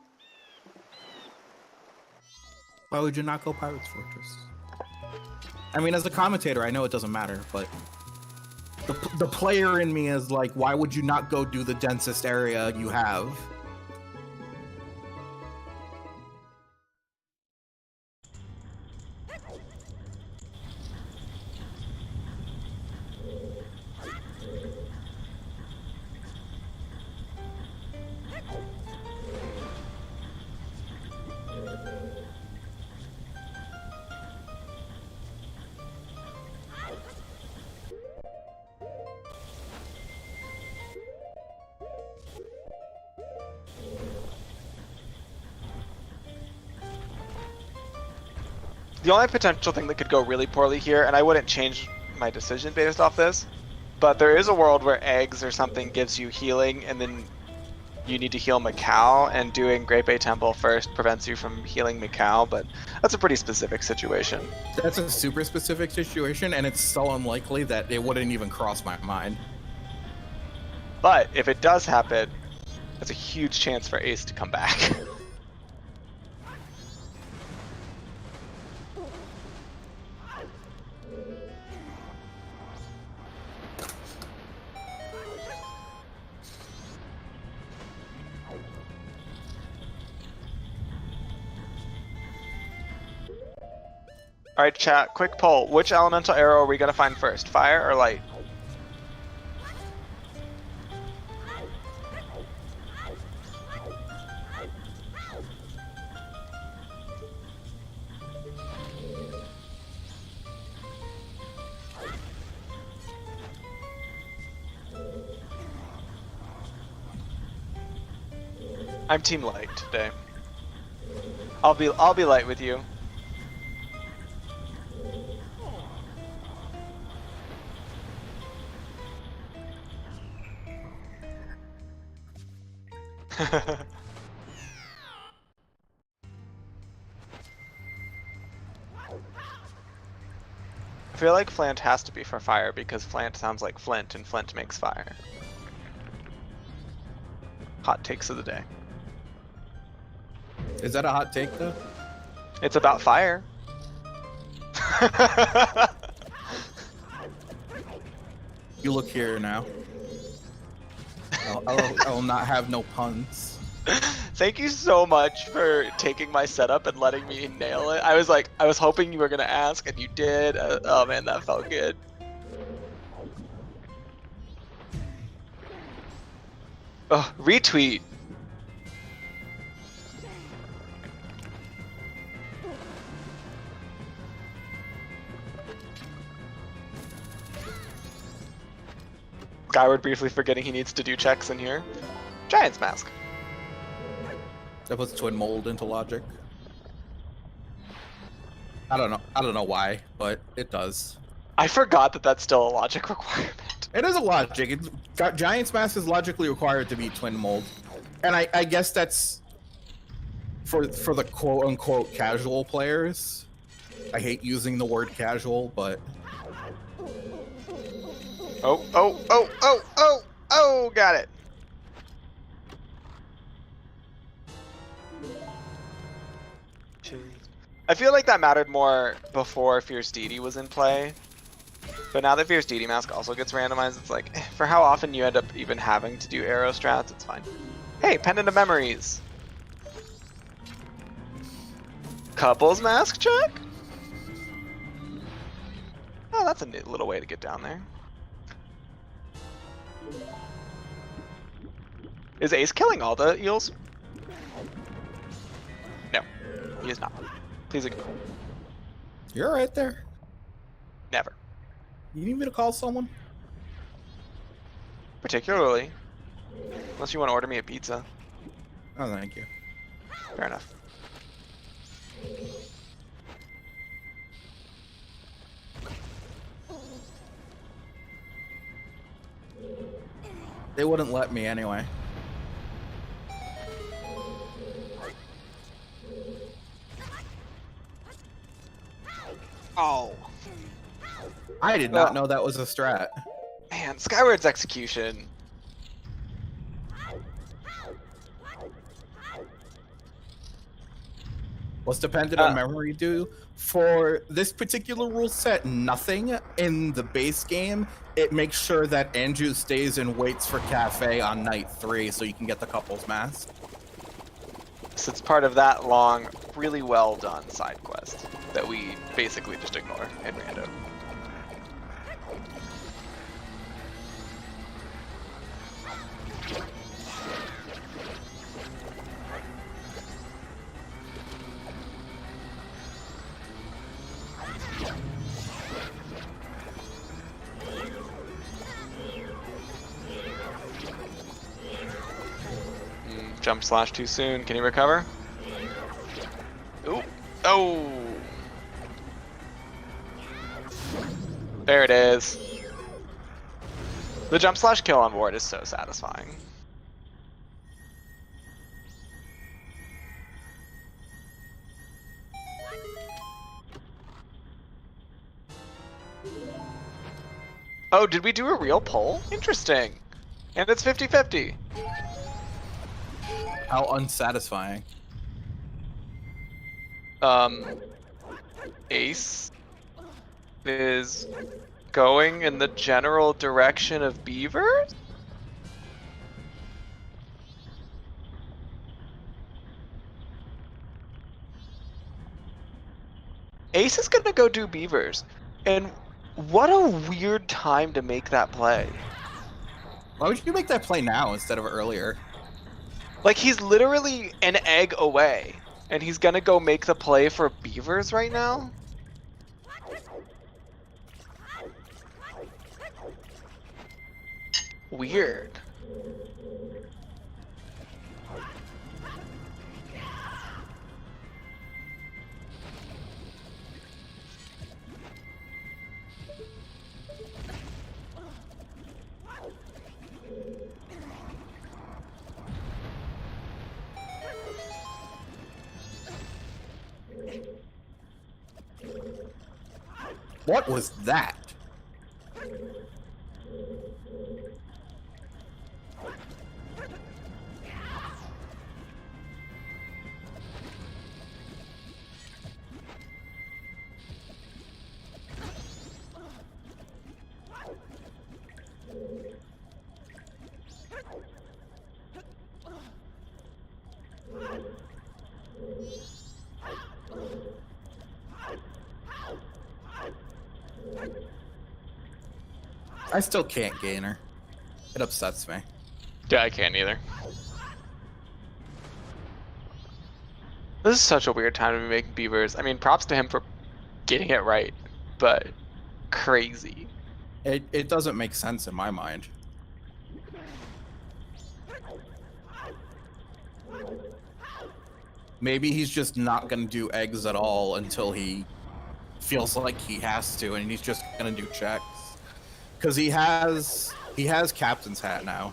Why would you not go Pirate's Fortress? I mean, as a commentator, I know it doesn't matter, but the player in me is like, why would you not go do the densest area you have? The only potential thing that could go really poorly here, and I wouldn't change my decision based off this, but there is a world where eggs or something gives you healing, and then you need to heal Macau, and doing Great Bay Temple first prevents you from healing Macau, but that's a pretty specific situation. That's a super specific situation, and it's so unlikely that it wouldn't even cross my mind. But if it does happen, that's a huge chance for Ace to come back. Alright, chat, quick poll. Which elemental arrow are we gonna find first? Fire or light? I'm team light today. I'll be light with you. I feel like Flant has to be for fire because Flant sounds like Flint and Flint makes fire. Hot takes of the day. Is that a hot take though? It's about fire. You look here now. I'll not have no puns. Thank you so much for taking my setup and letting me nail it. I was hoping you were gonna ask, and you did. Oh man, that felt good. Oh, retweet. Skyward briefly forgetting he needs to do checks in here. Giant's Mask. That puts Twin Mold into logic. I don't know why, but it does. I forgot that that's still a logic requirement. It is a logic. Giant's Mask is logically required to be Twin Mold. And I guess that's for the quote-unquote casual players. I hate using the word casual, but... Oh, got it. I feel like that mattered more before Fierce Deity was in play. But now that Fierce Deity Mask also gets randomized, it's like, for how often you end up even having to do arrow strats, it's fine. Hey, Pendant of Memories. Couples Mask check? Oh, that's a neat little way to get down there. Is Ace killing all the eels? No, he is not. Please ignore. You're right there. Never. You need me to call someone? Particularly. Unless you want to order me a pizza. Oh, thank you. Fair enough. They wouldn't let me anyway. Oh. I did not know that was a strat. Man, Skyward's execution. What's Dependent on Memory do? For this particular rule set, nothing in the base game. It makes sure that Andrew stays and waits for Cafe on night 3 so you can get the couples mask. So it's part of that long, really well done side quest that we basically just ignore in Rando. Jump slash too soon. Can he recover? Ooh. Oh. There it is. The jump slash kill on board is so satisfying. Oh, did we do a real poll? Interesting. And it's 50-50. How unsatisfying. Ace is going in the general direction of beavers? Ace is gonna go do beavers. And what a weird time to make that play. Why would you make that play now instead of earlier? Like, he's literally an egg away. And he's gonna go make the play for beavers right now? Weird. What was that? I still can't gain her. It upsets me. Yeah, I can't either. This is such a weird time to be making beavers. I mean, props to him for getting it right, but crazy. It doesn't make sense in my mind. Maybe he's just not going to do eggs at all until he feels like he has to, and he's just going to do checks. Because he has Captain's Hat now.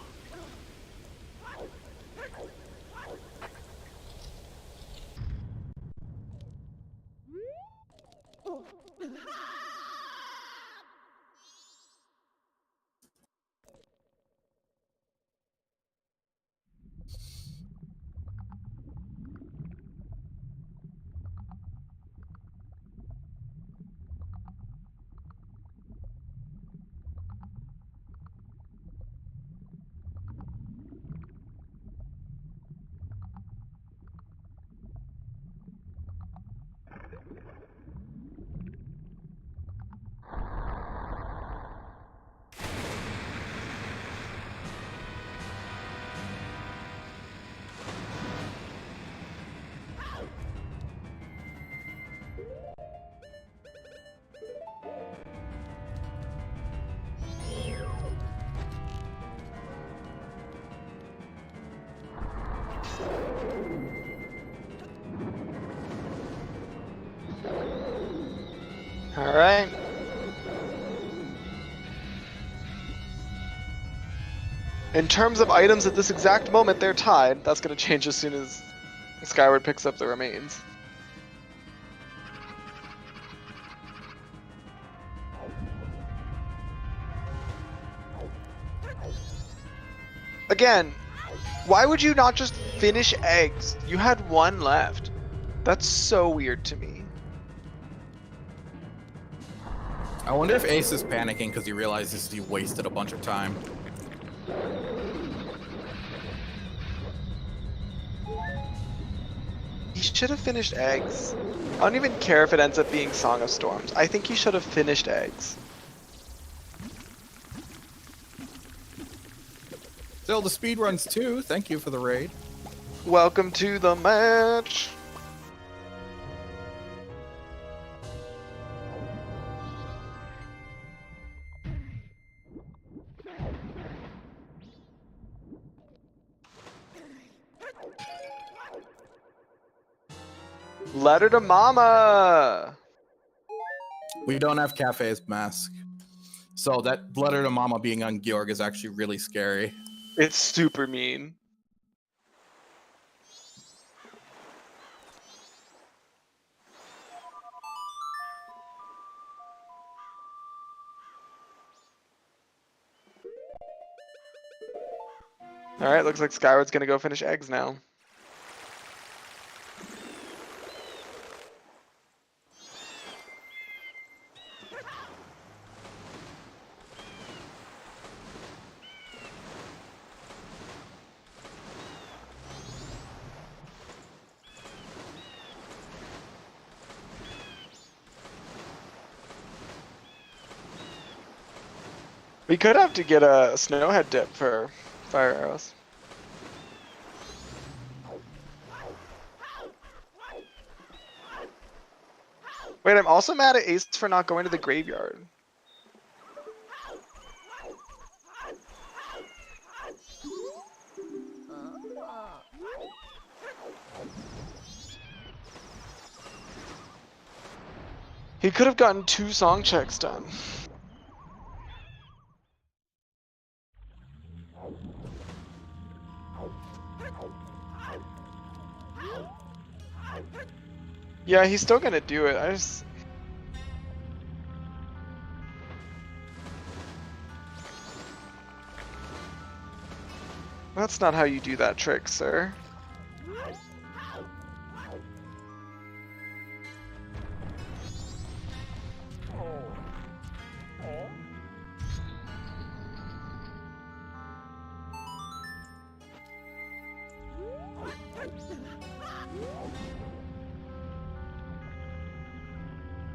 All right. In terms of items at this exact moment, they're tied. That's going to change as soon as Skyward picks up the remains. Again, why would you not just finish eggs? You had one left. That's so weird to me. I wonder if Ace is panicking because he realizes he wasted a bunch of time. He should have finished eggs. I don't even care if it ends up being Song of Storms. I think he should have finished eggs. ZeldaSpeedRuns 2, thank you for the raid. Welcome to the match. Letter to Mama. We don't have Cafe's mask. So that letter to Mama being on Georg is actually really scary. It's super mean. Alright, looks like Skyward's gonna go finish eggs now. We could have to get a snowhead dip for fire arrows. Wait, I'm also mad at Ace for not going to the graveyard. He could have gotten 2 song checks done. Yeah, he's still gonna do it. That's not how you do that trick, sir.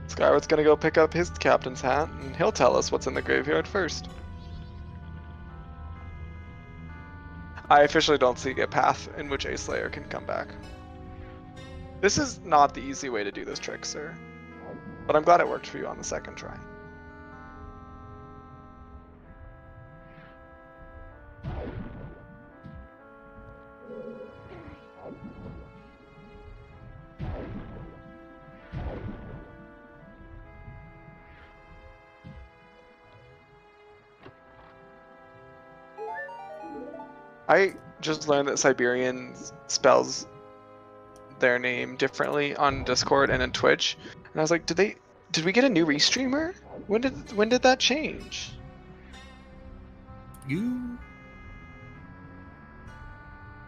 Skyward's gonna go pick up his captain's hat, and he'll tell us what's in the graveyard first. I officially don't see a path in which Aceslayer can come back. This is not the easy way to do this trick, sir. But I'm glad it worked for you on the second try. I just learned that Siberian spells their name differently on Discord and in Twitch, and I was like, did we get a new restreamer? When did that change?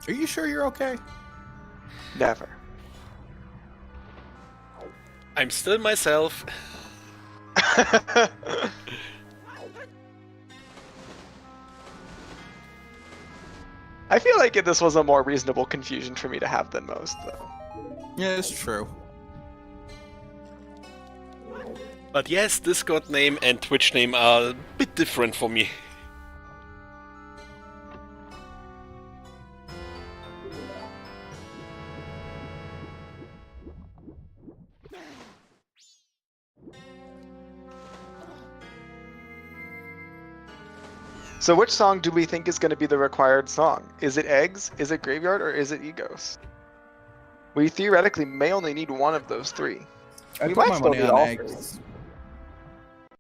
Are you sure you're okay? Never. I'm still myself. I feel like this was a more reasonable confusion for me to have than most, though. Yeah, it's true. But yes, Discord name and Twitch name are a bit different for me. So which song do we think is going to be the required song? Is it Eggs, is it Graveyard, or is it Egos? We theoretically may only need one of those 3. I We put might my still money need on all eggs. 3.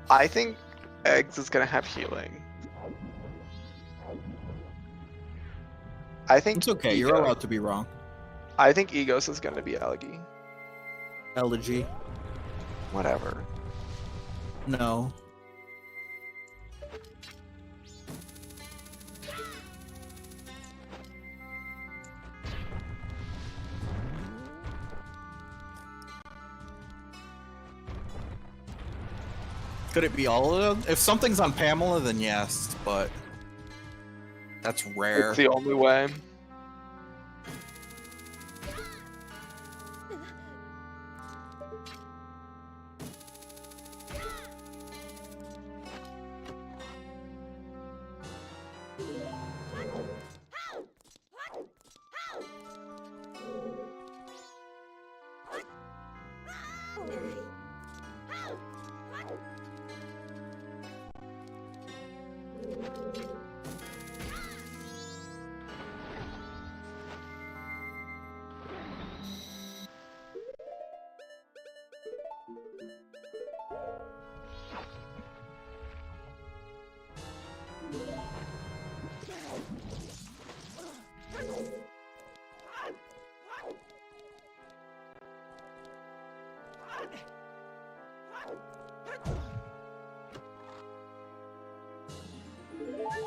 I think Eggs is going to have healing. I think It's okay, you're allowed to be wrong. I think Egos is going to be Elegy. Elegy. Whatever. No. Could it be all of them? If something's on Pamela, then yes, but that's rare. It's the only way.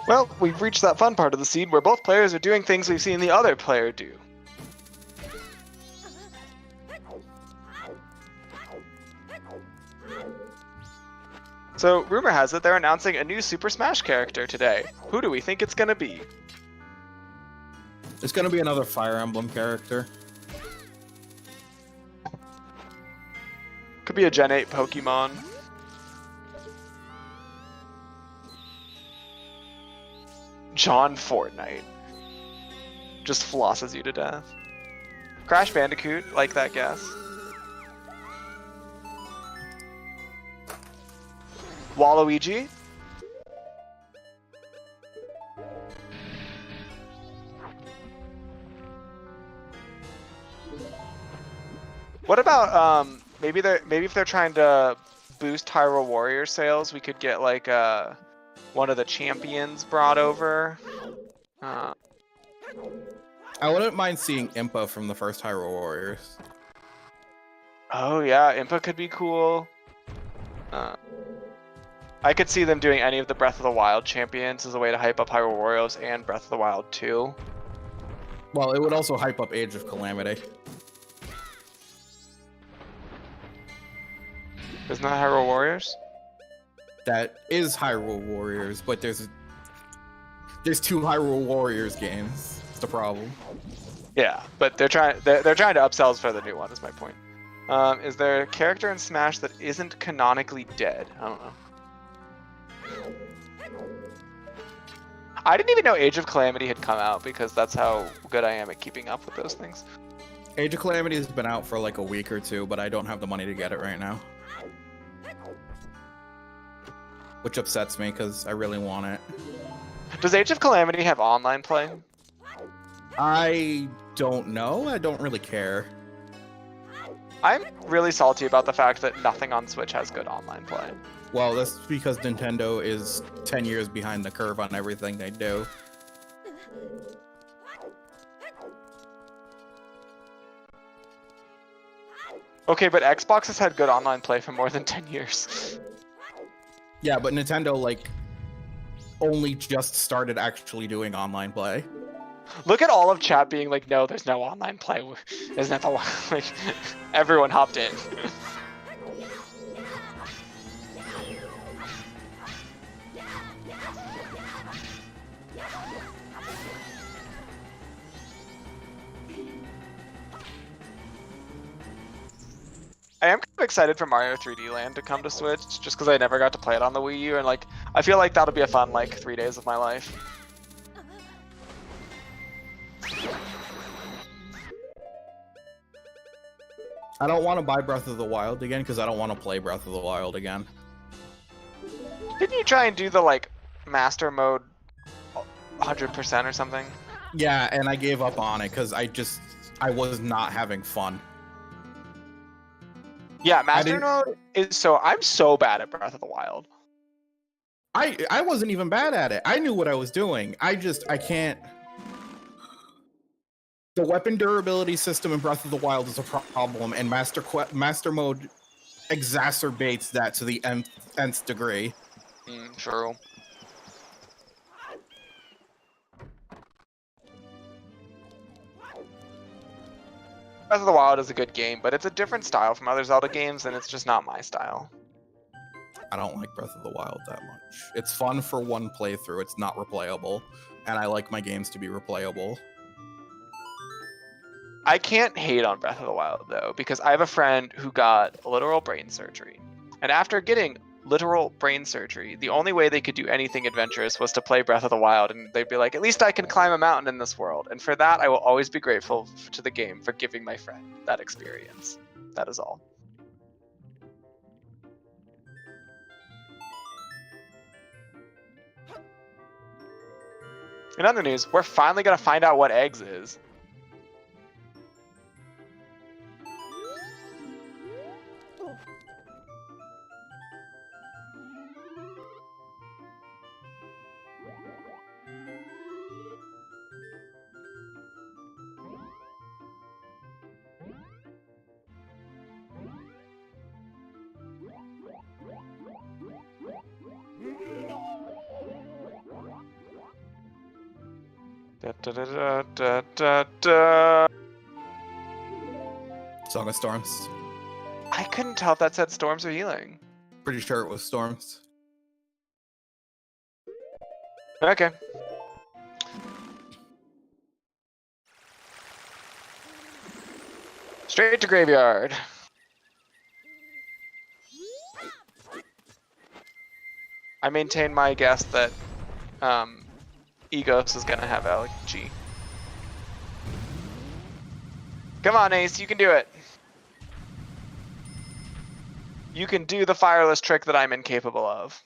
Well, we've reached that fun part of the scene where both players are doing things we've seen the other player do. So, rumor has it they're announcing a new Super Smash character today. Who do we think it's gonna be? It's gonna be another Fire Emblem character. Could be a Gen 8 Pokemon. John Fortnite. Just flosses you to death. Crash Bandicoot, like that guess. Waluigi. What about maybe if they're trying to boost Hyrule Warrior sales, we could get like one of the champions brought over. I wouldn't mind seeing Impa from the first Hyrule Warriors. Oh yeah, Impa could be cool. I could see them doing any of the Breath of the Wild champions as a way to hype up Hyrule Warriors and Breath of the Wild 2. Well, it would also hype up Age of Calamity. Isn't that Hyrule Warriors? That is Hyrule Warriors, but there's two Hyrule Warriors games. It's the problem. Yeah, but they're trying to upsell us for the new one. Is my point. Is there a character in Smash that isn't canonically dead? I don't know. I didn't even know Age of Calamity had come out because that's how good I am at keeping up with those things. Age of Calamity has been out for like a week or two, but I don't have the money to get it right now. Which upsets me because I really want it. Does Age of Calamity have online play? I don't know. I don't really care. I'm really salty about the fact that nothing on Switch has good online play. Well, that's because Nintendo is 10 years behind the curve on everything they do. Okay, but Xbox has had good online play for more than 10 years. Yeah, but Nintendo, like, only just started actually doing online play. Look at all of chat being like, no, there's no online play. Isn't that the one? Like, everyone hopped in. I am kind of excited for Mario 3D Land to come to Switch, just because I never got to play it on the Wii U, and like, I feel like that'll be a fun, like, 3 days of my life. I don't want to buy Breath of the Wild again because I don't want to play Breath of the Wild again. Didn't you try and do the, like, Master Mode 100% or something? Yeah, and I gave up on it because I was not having fun. Yeah, Master Mode is I'm so bad at Breath of the Wild. I wasn't even bad at it. I knew what I was doing. I can't. The weapon durability system in Breath of the Wild is a problem, and Master Mode exacerbates that to the nth degree. True. Breath of the Wild is a good game, but it's a different style from other Zelda games, and it's just not my style. I don't like Breath of the Wild that much. It's fun for one playthrough. It's not replayable, and I like my games to be replayable. I can't hate on Breath of the Wild, though, because I have a friend who got literal brain surgery. And after getting literal brain surgery, the only way they could do anything adventurous was to play Breath of the Wild, and they'd be like, at least I can climb a mountain in this world. And for that, I will always be grateful to the game for giving my friend that experience. That is all. In other news, we're finally going to find out what eggs is. Da, da, da, da, da, da. Song of Storms. I couldn't tell if that said storms or healing. Pretty sure it was Storms. Okay. Straight to graveyard. I maintain my guess that Egos is gonna have LG. Come on, Ace, you can do it. You can do the fireless trick that I'm incapable of.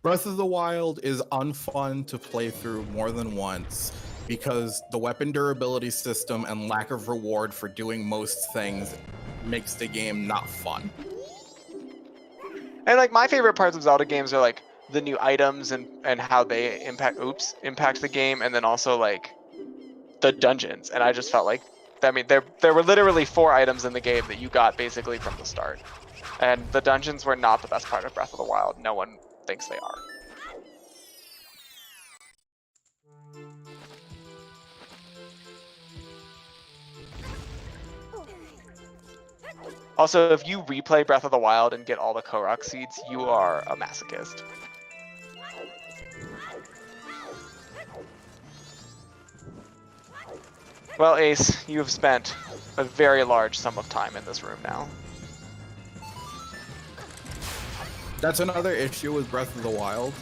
Breath of the Wild is unfun to play through more than once because the weapon durability system and lack of reward for doing most things makes the game not fun. And like my favorite parts of Zelda games are like the new items and how they impact the game, and then also like the dungeons. And I just felt like, I mean, there were literally 4 items in the game that you got basically from the start, and the dungeons were not the best part of Breath of the Wild. No one thinks they are. Also, if you replay Breath of the Wild and get all the Korok seeds, you are a masochist. Well, Ace, you have spent a very large sum of time in this room now. That's another issue with Breath of the Wild,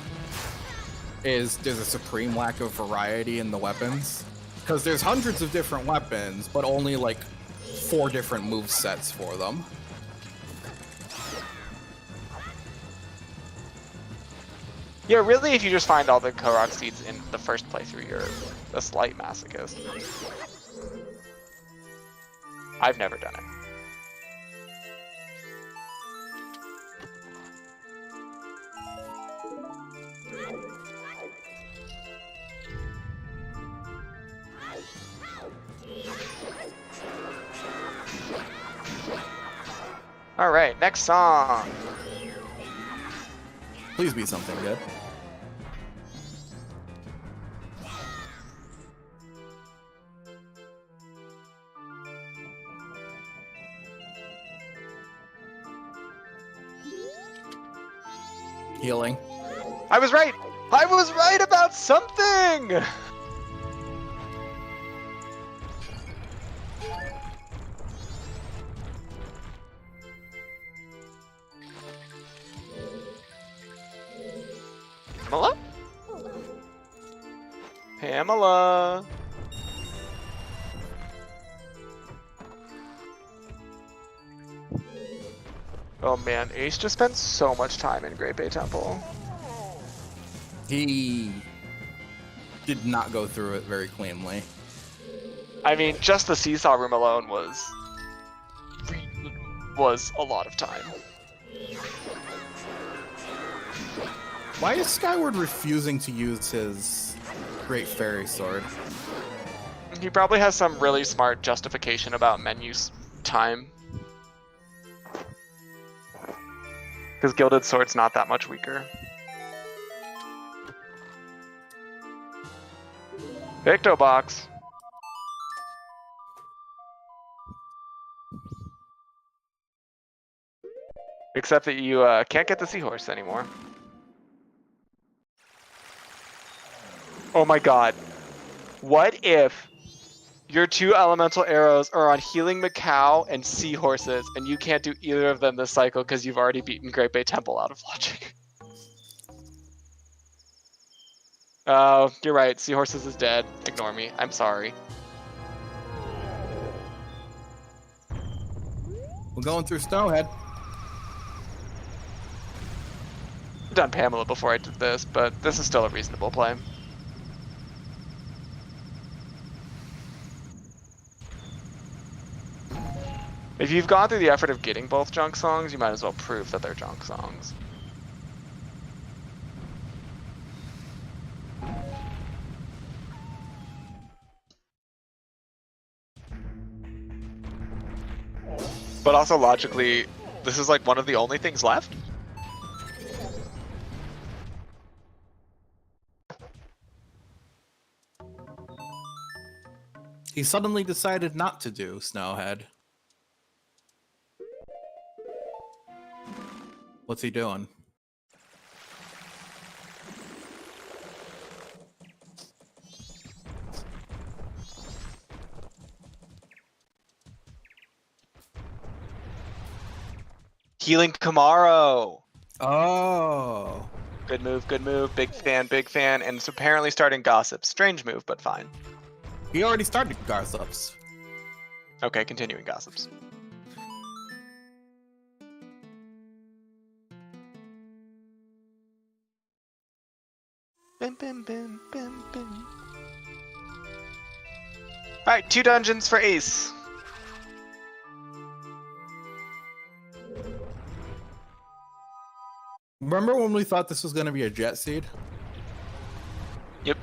is there's a supreme lack of variety in the weapons. Because there's hundreds of different weapons, but only like 4 different move sets for them. Yeah, really, if you just find all the Korok seeds in the first playthrough, you're a slight masochist. I've never done it. All right, next song. Please be something good. Healing. I was right! I was right about something! Pamela? Pamela! Oh man, Ace just spent so much time in Great Bay Temple. He did not go through it very cleanly. I mean, just the seesaw room alone was a lot of time. Why is Skyward refusing to use his Great Fairy Sword? He probably has some really smart justification about menu time. Because Gilded Sword's not that much weaker. Victo box. Except that you can't get the seahorse anymore. Oh my god. What if your 2 elemental arrows are on Healing Macau and Seahorses, and you can't do either of them this cycle because you've already beaten Great Bay Temple out of logic? Oh, you're right. Seahorses is dead. Ignore me. I'm sorry. We're going through Snowhead. I've done Pamela before I did this, but this is still a reasonable play. If you've gone through the effort of getting both junk songs, you might as well prove that they're junk songs. But also logically, this is like one of the only things left. He suddenly decided not to do Snowhead. What's he doing? Healing Kamaro. Oh. Good move, good move. Big fan. And it's apparently starting Gossip. Strange move, but fine. He already started Gossips. Okay, continuing Gossips. Bim, bim, bim, bim, bim. Alright, 2 dungeons for Ace. Remember when we thought this was going to be a Jet Seed? Yep.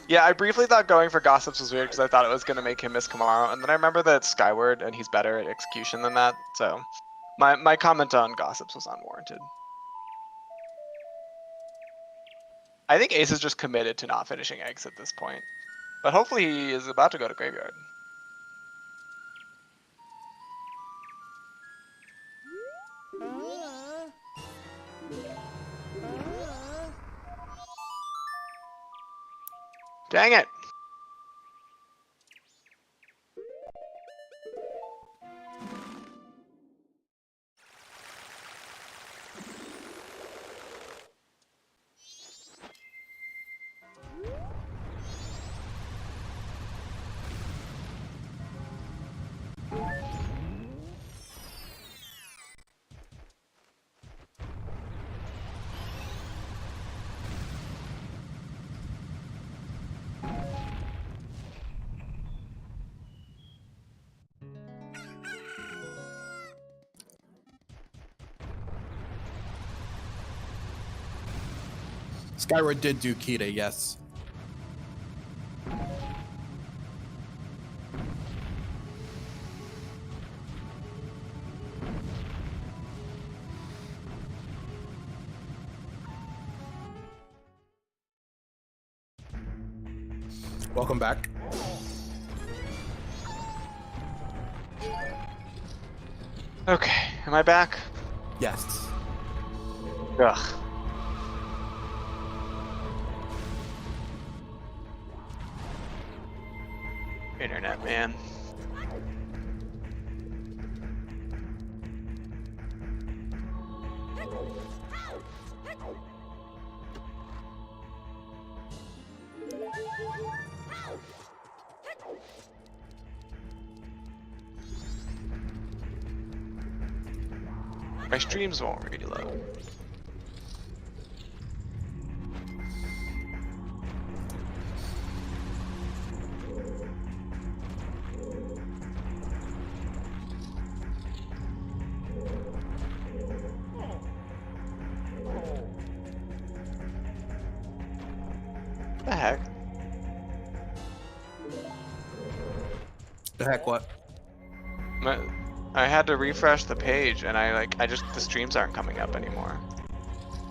Yeah, I briefly thought going for Gossips was weird because I thought it was going to make him miss Kamaro, and then I remember that it's Skyward and he's better at execution than that, so my comment on Gossips was unwarranted. I think Ace is just committed to not finishing eggs at this point, but hopefully he is about to go to Graveyard. Dang it! Skyward did do Kita, yes. Welcome back. Okay, am I back? Yes. Ugh. Internet, man. My streams won't reload. The heck? The heck, what? I had to refresh the page and the streams aren't coming up anymore.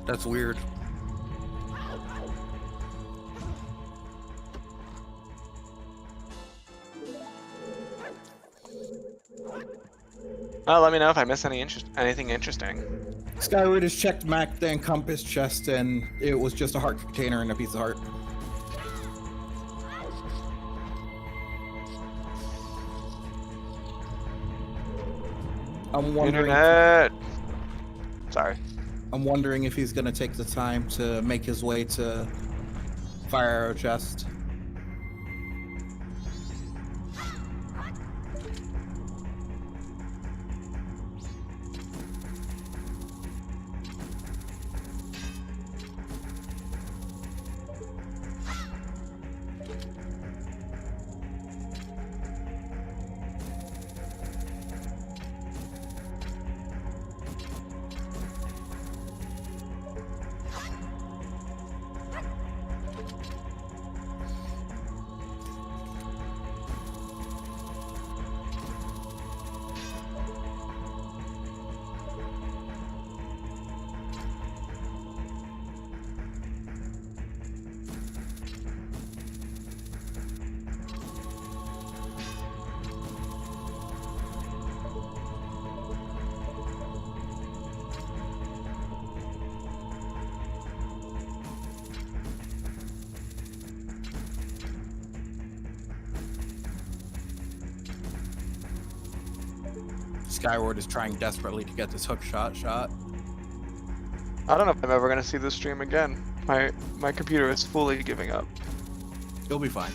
That's weird. Well, let me know if I miss anything interesting. Skyward has checked Mac the Encompass chest and it was just a heart container and a piece of heart. I'm wondering. Internet. Sorry. I'm wondering if he's gonna take the time to make his way to Fire Arrow chest. Skyward is trying desperately to get this hook shot. I don't know if I'm ever gonna see this stream again. My computer is fully giving up. You'll be fine.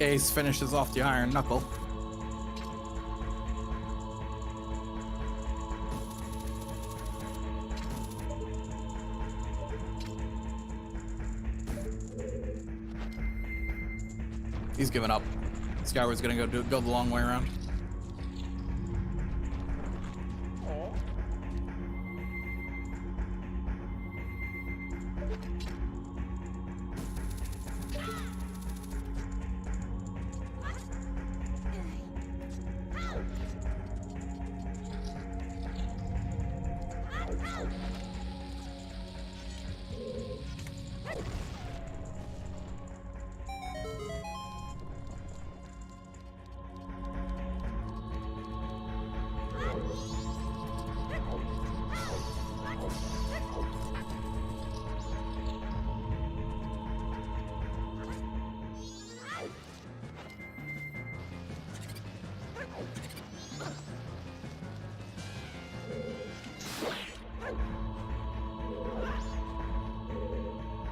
Ace finishes off the iron knuckle. He's giving up. Skyward's gonna go the long way around.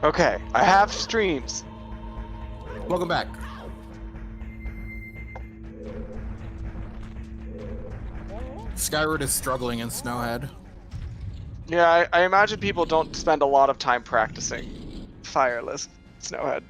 Okay, I have streams. Welcome back. Skyward is struggling in Snowhead. Yeah, I imagine people don't spend a lot of time practicing Fireless Snowhead.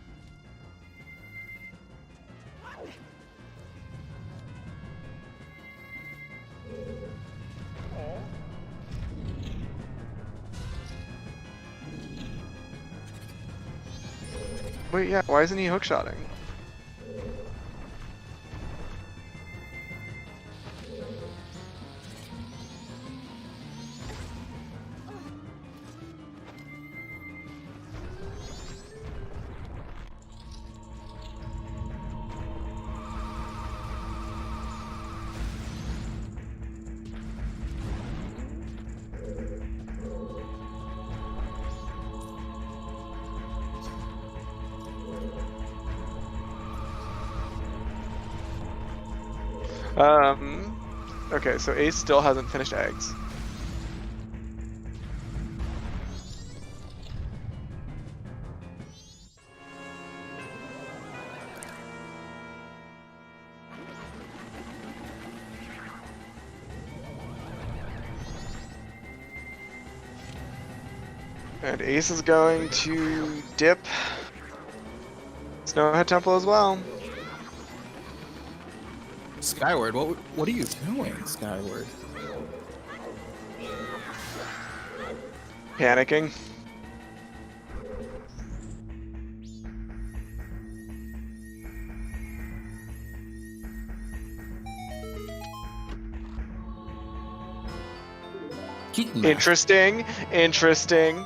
Wait, yeah, why isn't he hookshotting? Okay, so Ace still hasn't finished eggs. And Ace is going to dip Snowhead Temple as well. Skyward, what are you doing, Skyward? Panicking. Keaton. Interesting. Interesting.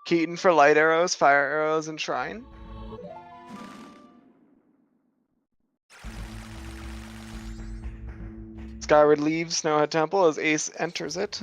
Keaton for light arrows, fire arrows, and shrine. Skyward leaves Snowhead Temple as Ace enters it.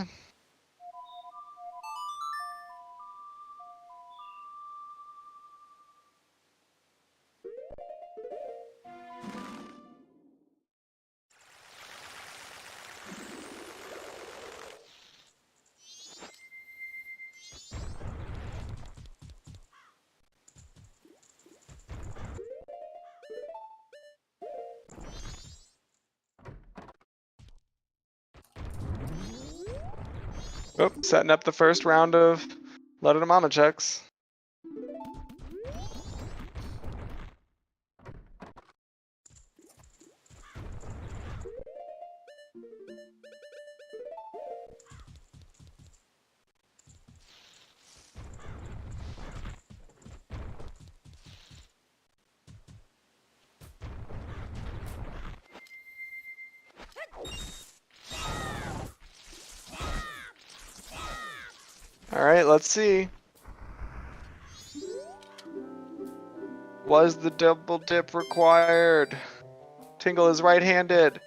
Oh, setting up the first round of Letter to Mama checks. Alright, let's see. Was the double dip required? Tingle is right-handed.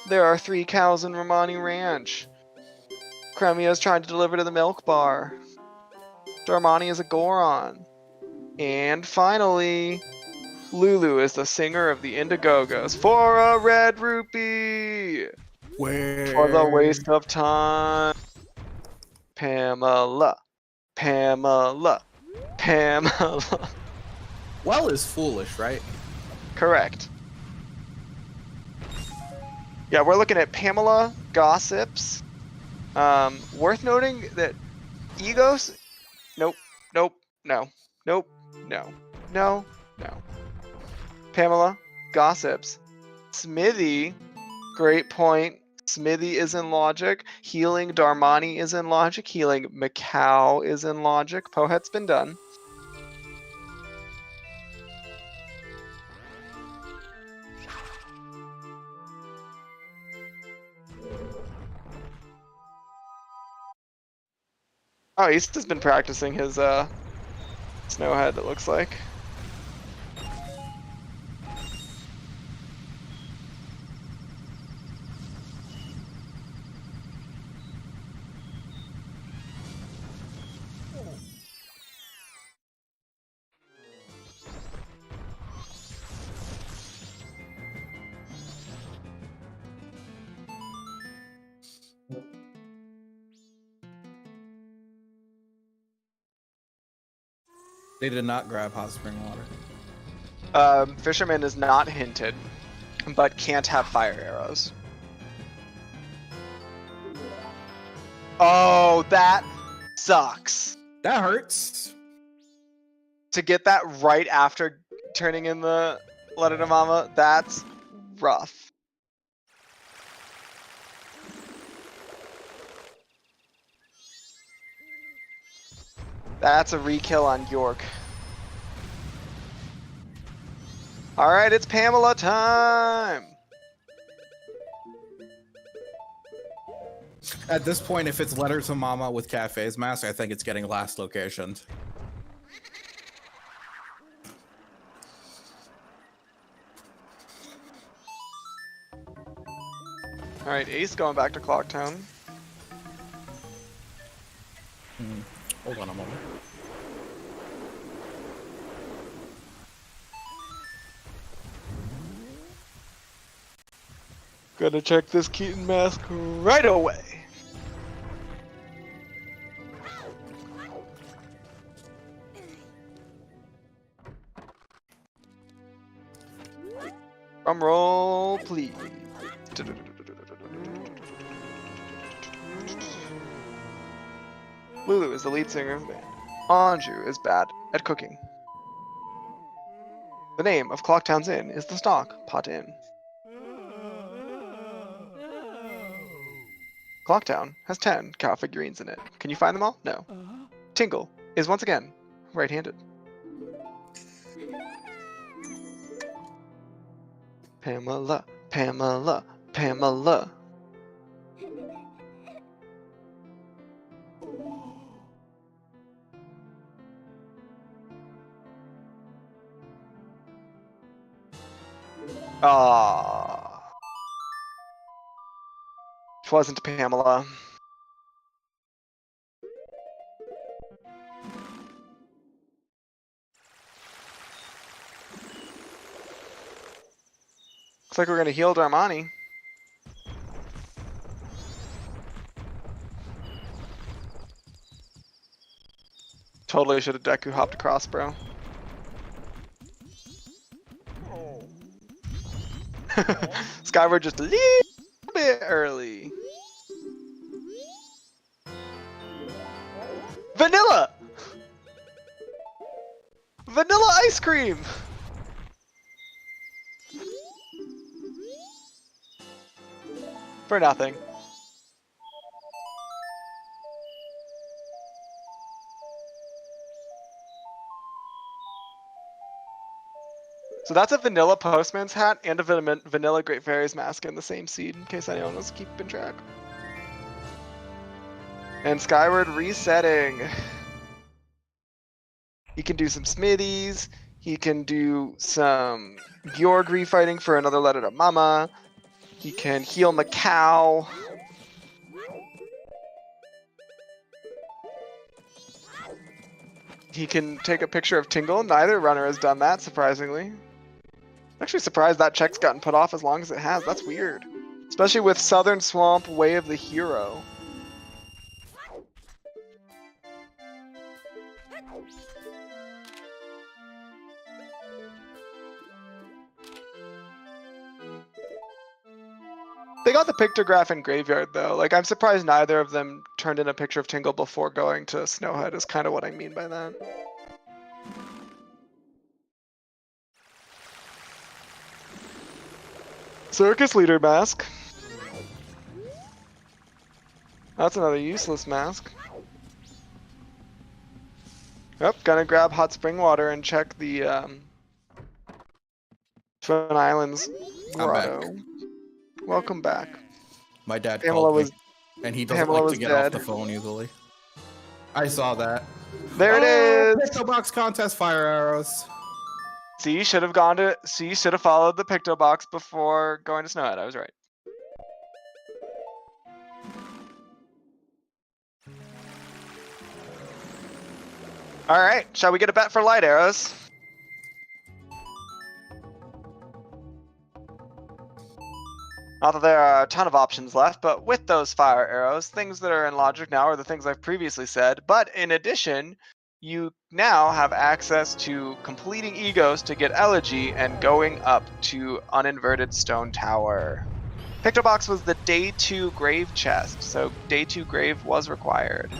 There are 3 cows in Romani Ranch. Cremia is trying to deliver to the milk bar. Darmani is a Goron. And finally, Lulu is the singer of the Indigogos for a red rupee! Where? For the waste of time. Pamela. Pamela. Pamela. Well is foolish, right? Correct. Yeah, we're looking at Pamela Gossips. Worth noting that Egos. Nope. Nope. No. Nope. No. No. No. Pamela Gossips. Smithy. Great point. Smithy is in logic. Healing Darmani is in logic. Healing Macau is in logic. Pohet's been done. Oh, East has been practicing his snowhead, it looks like. They did not grab hot spring water. Fisherman is not hinted, but can't have fire arrows. Oh, that sucks. That hurts. To get that right after turning in the letter to Mama, that's rough. That's a re-kill on York. Alright, it's Pamela time! At this point, if it's Letter to Mama with Cafe's mask, I think it's getting last location. Alright, Ace going back to Clocktown. Hold on a moment. Gonna check this Keaton mask right away. Drum roll, please. Lulu is the lead singer of the band. Anju is bad at cooking. The name of Clocktown's Inn is the Stock Pot Inn. Clocktown has 10 cow figurines in it. Can you find them all? No. Tingle is once again right-handed. Pamela, Pamela, Pamela. Ah, it wasn't Pamela. Looks like we're gonna heal Darmani. Totally should have Deku hopped across, bro. Skyward just a little bit early. Vanilla! Vanilla ice cream! For nothing. So that's a vanilla postman's hat and a vanilla Great Fairy's mask in the same seed, in case anyone was keeping track. And Skyward resetting. He can do some smithies. He can do some Bjorg refighting for another letter to Mama. He can heal Macau. He can take a picture of Tingle. Neither runner has done that, surprisingly. Actually surprised that check's gotten put off as long as it has. That's weird. Especially with Southern Swamp, Way of the Hero. They got the pictograph in Graveyard, though. Like, I'm surprised neither of them turned in a picture of Tingle before going to Snowhead, is kind of what I mean by that. Circus Leader mask. That's another useless mask. Yep, gonna grab hot spring water and check the Twin Islands grotto. Welcome back. My dad Pamela called was me, and he doesn't Pamela like was to get dead. off the phone easily. I saw that. There it is. Picto box contest fire arrows. See, you should have gone to. See, you should have followed the Picto box before going to Snowhead. I was right. All right, shall we get a bet for light arrows? Not that there are a ton of options left, but with those fire arrows, things that are in logic now are the things I've previously said. But in addition, you now have access to completing egos to get Elegy and going up to Uninverted Stone Tower. Pictobox was the day 2 grave chest, so day 2 grave was required.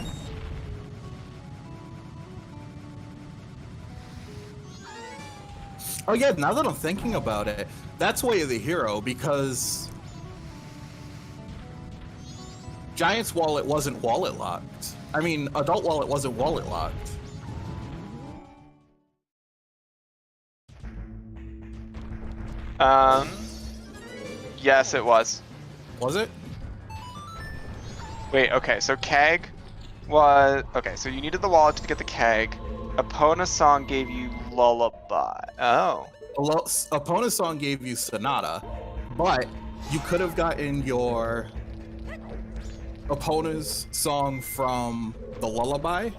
Oh yeah, now that I'm thinking about it, that's Way of the Hero because Giant's wallet wasn't wallet locked. I mean, Adult wallet wasn't wallet locked. Yes, it was. Was it? Wait, okay, so keg was... Okay, so you needed the wallet to get the keg. Epona Song gave you Lullaby. Oh. Epona Song gave you Sonata, but you could have gotten your Epona's Song from the Lullaby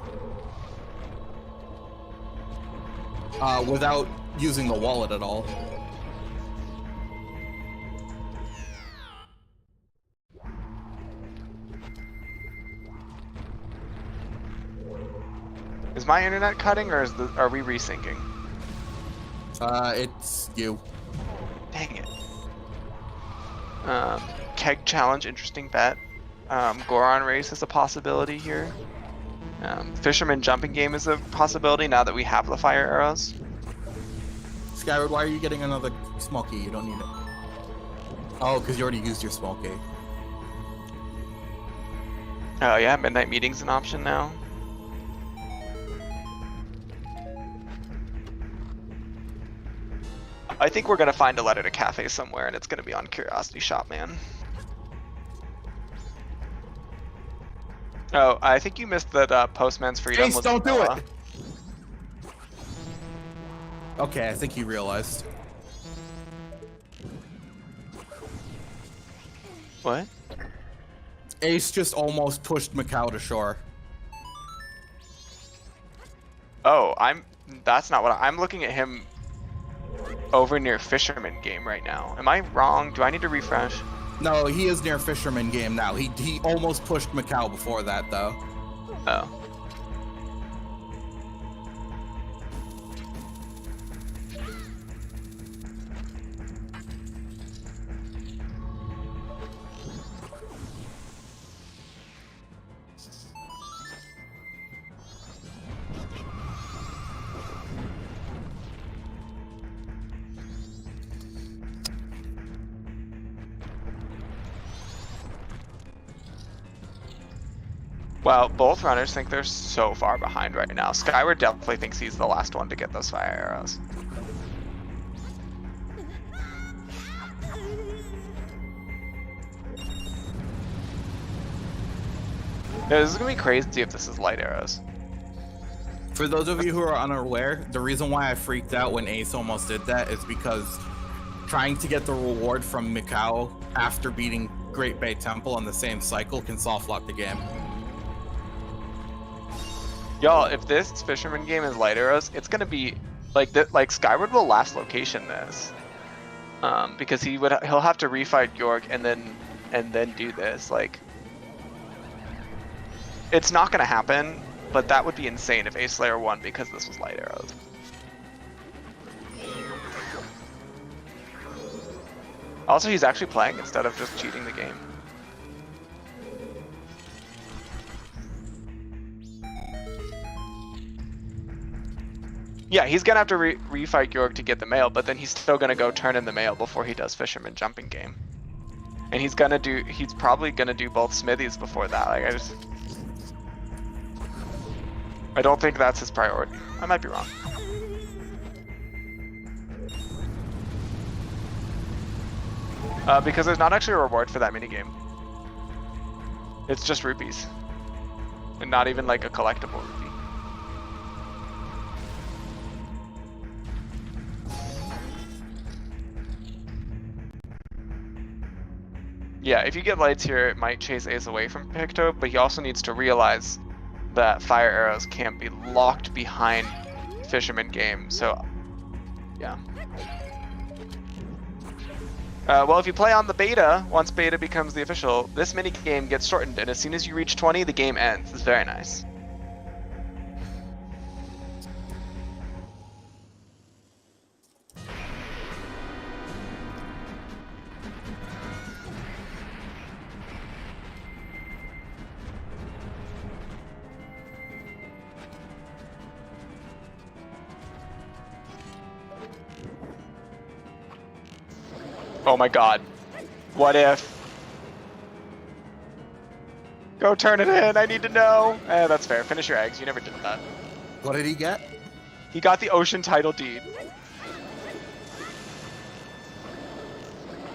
without using the wallet at all. Is my internet cutting or are we resyncing? It's you. Dang it. Keg challenge, interesting bet. Goron race is a possibility here. Fisherman jumping game is a possibility now that we have the fire arrows. Skyward, why are you getting another smoky? You don't need it. Oh, because you already used your smoky. Oh yeah, midnight meeting's an option now. I think we're gonna find a letter to cafe somewhere, and it's gonna be on Curiosity Shop, man. Oh, I think you missed that Postman's Freedom. Jace, was don't do vanilla. it! Okay, I think he realized. What? Ace just almost pushed Macau to shore. Oh, that's not what I'm looking at him over near Fisherman game right now. Am I wrong? Do I need to refresh? No, he is near Fisherman game now. He almost pushed Macau before that, though. Oh. Well, both runners think they're so far behind right now. Skyward definitely thinks he's the last one to get those fire arrows. No, this is gonna be crazy if this is light arrows. For those of you who are unaware, the reason why I freaked out when Ace almost did that is because trying to get the reward from Mikao after beating Great Bay Temple on the same cycle can soft lock the game. Y'all, if this Fisherman game is light arrows, it's gonna be like that. Like Skyward will last location this, because he'll have to refight York and then do this. Like, it's not gonna happen, but that would be insane if Aceslayer won because this was light arrows. Also, he's actually playing instead of just cheating the game. Yeah, he's gonna have to refight York to get the mail, but then he's still gonna go turn in the mail before he does Fisherman jumping game. And he's probably gonna do both smithies before that. Like, I don't think that's his priority. I might be wrong. Because there's not actually a reward for that minigame. It's just rupees. And not even like a collectible rupee. Yeah, if you get lights here, it might chase Ace away from Picto, but he also needs to realize that fire arrows can't be locked behind Fisherman game, so yeah. Well, if you play on the beta, once beta becomes the official, this mini game gets shortened, and as soon as you reach 20, the game ends. It's very nice. Oh my god. What if? Go turn it in, I need to know. That's fair. Finish your eggs, you never did that. What did he get? He got the ocean title deed.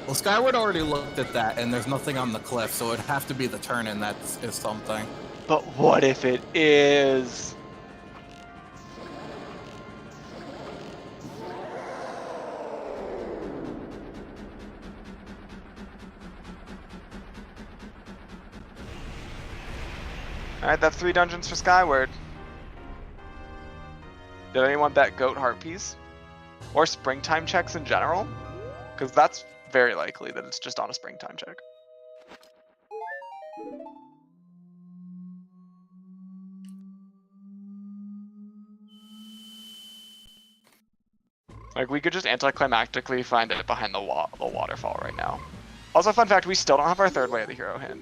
Well, Skyward already looked at that, and there's nothing on the cliff, so it'd have to be the turn-in that is something. But what if it is? Alright, that's 3 dungeons for Skyward. Did anyone bet Goat Heart Piece? Or Springtime checks in general? Because that's very likely that it's just on a Springtime check. Like, we could just anticlimactically find it behind the waterfall right now. Also, fun fact, we still don't have our third way of the hero hint.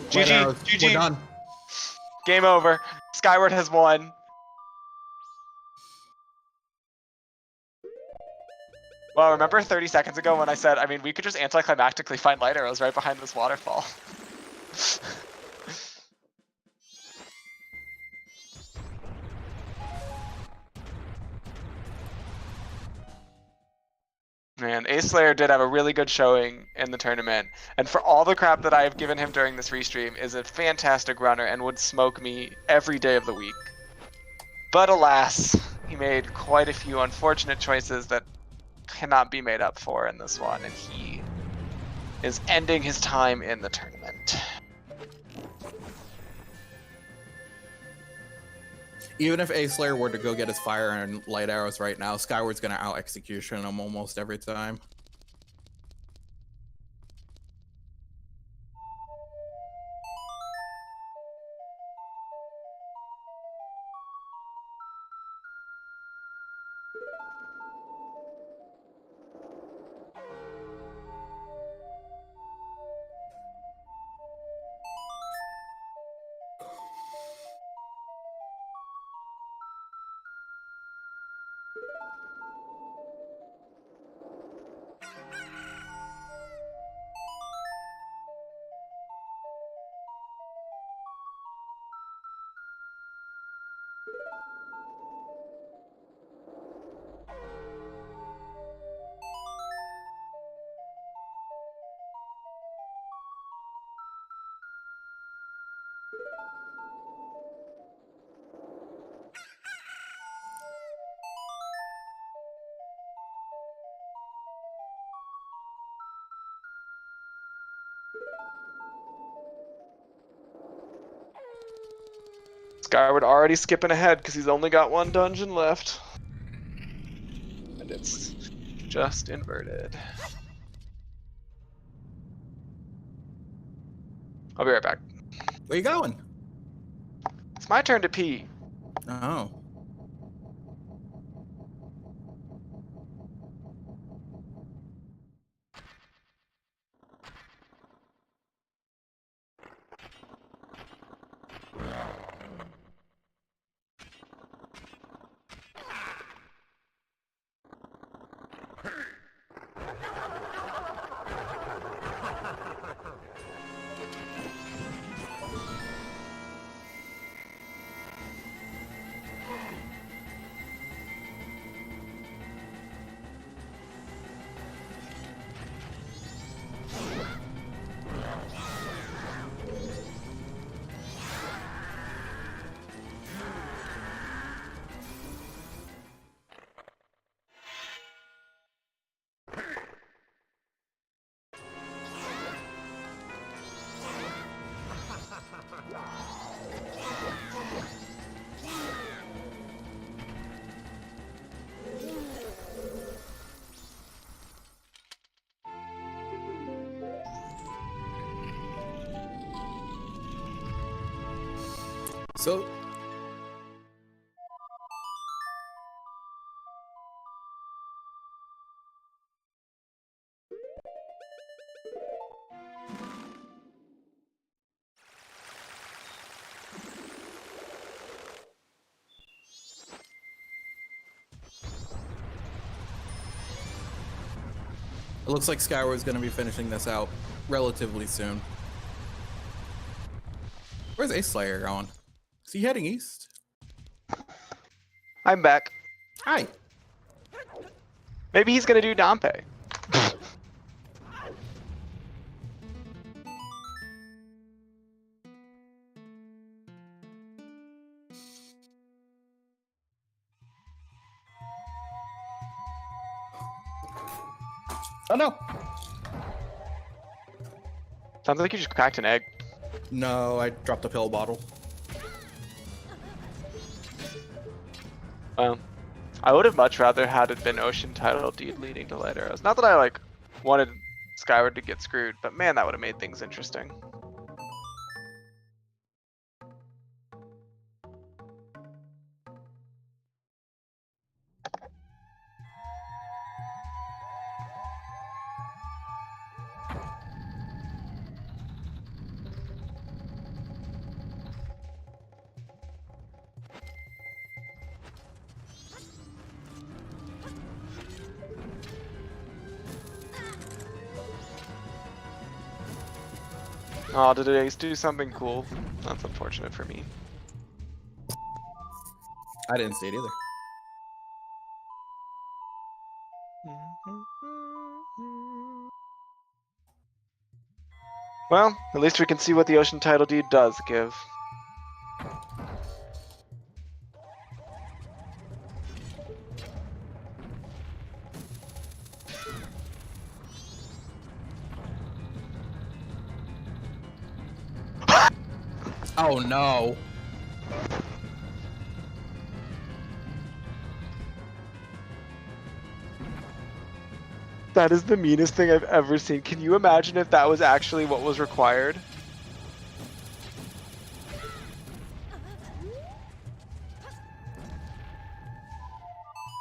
GG, GG. We're done. Game over. Skyward has won. Well, remember 30 seconds ago when I said, I mean, we could just anticlimactically find light arrows right behind this waterfall. Man, Aceslayer did have a really good showing in the tournament, and for all the crap that I have given him during this restream, is a fantastic runner and would smoke me every day of the week. But alas, he made quite a few unfortunate choices that cannot be made up for in this one, and he is ending his time in the tournament. Even if Aceslayer were to go get his fire and light arrows right now, Skyward's gonna out-execution him almost every time. Skyward already skipping ahead because he's only got one dungeon left. And it's just inverted. I'll be right back. Where you going? It's my turn to pee. Oh. So it looks like Skyward's going to be finishing this out relatively soon. Where's Aceslayer going? Is he heading east? I'm back. Hi. Maybe he's gonna do Dompe. Oh no. Sounds like you just cracked an egg. No, I dropped a pill bottle. I would have much rather had it been Ocean Title Deed leading to Light Arrows. Not that I like wanted Skyward to get screwed, but man, that would have made things interesting. Oh, did Ace do something cool? That's unfortunate for me. I didn't see it either. Well, at least we can see what the Ocean Title Deed does give. Oh no. That is the meanest thing I've ever seen. Can you imagine if that was actually what was required?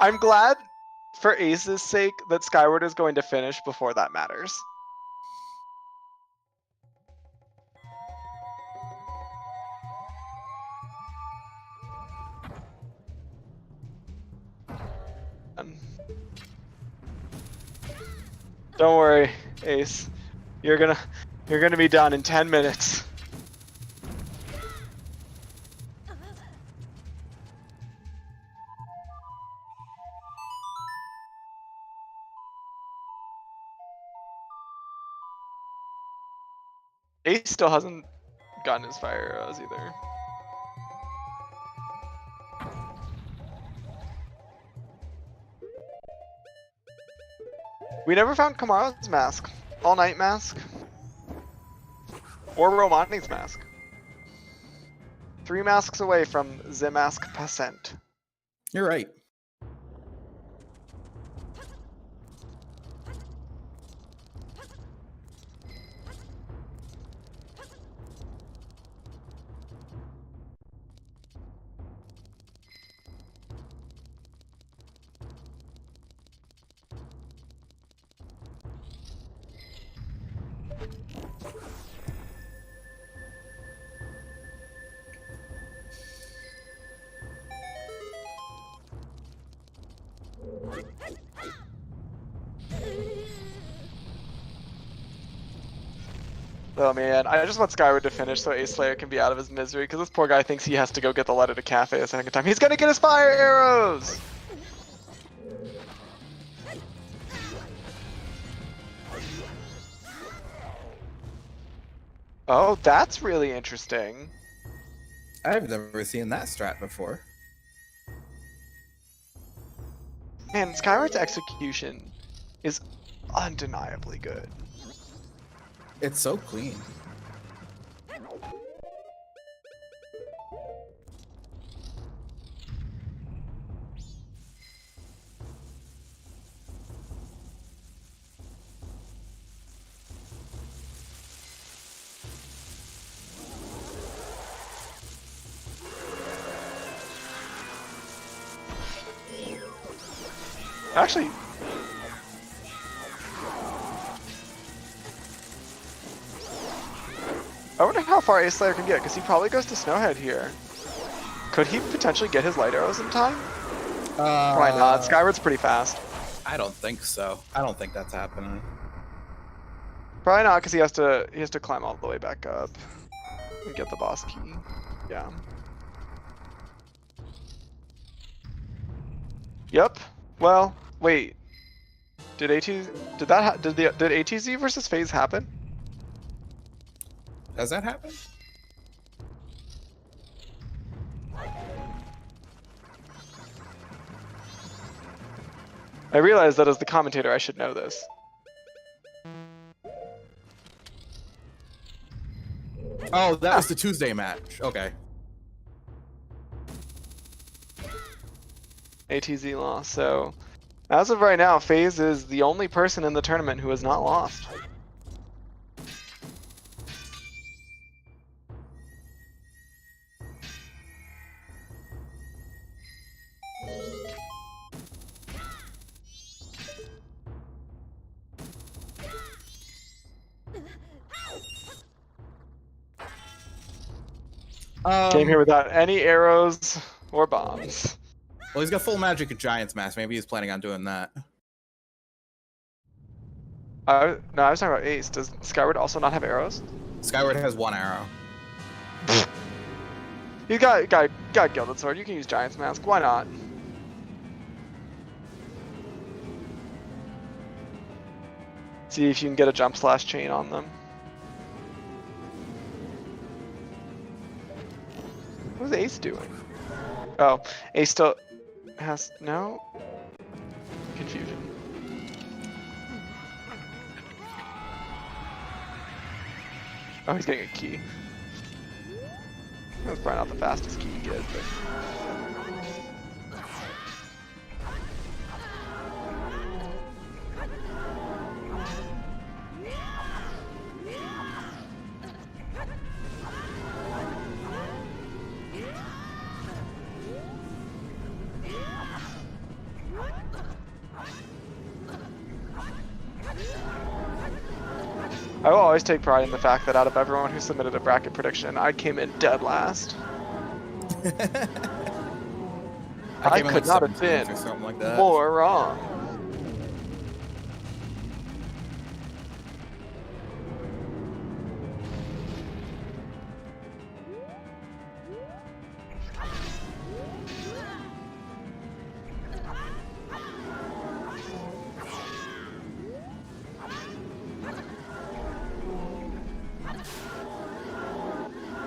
I'm glad, for Ace's sake, that Skyward is going to finish before that matters. Don't worry, Ace. You're gonna be done in 10 minutes. Ace still hasn't gotten his fire arrows either. We never found Kamaro's mask. All-night mask. Or Romani's mask. 3 masks away from the mask percent. You're right. Oh man, I just want Skyward to finish so Aceslayer can be out of his misery, because this poor guy thinks he has to go get the letter to Cafe a second time. He's gonna get his fire arrows! Oh, that's really interesting. I've never seen that strat before. Man, Skyward's execution is undeniably good. It's so clean. Actually, I wonder how far Aceslayer can get, because he probably goes to Snowhead here. Could he potentially get his light arrows in time? Probably not. Skyward's pretty fast. I don't think so. I don't think that's happening. Probably not, because he has to climb all the way back up and get the boss key. Yeah. Yep. Well, wait. Did ATZ versus FaZe happen? Does that happen? I realize that as the commentator, I should know this. Oh, that was the Tuesday match. Okay. ATZ lost. So, as of right now, FaZe is the only person in the tournament who has not lost. Came here without any arrows or bombs. Well, he's got full magic of Giant's Mask. Maybe he's planning on doing that. No, I was talking about Ace. Does Skyward also not have arrows? Skyward has 1 arrow. You got Gilded Sword. You can use Giant's Mask. Why not? See if you can get a jump slash chain on them. What's Ace doing? Oh, Ace still has no confusion. Oh, he's getting a key. That's probably not the fastest key you get, but. I will always take pride in the fact that out of everyone who submitted a bracket prediction, I came in dead last. I could not have been more wrong.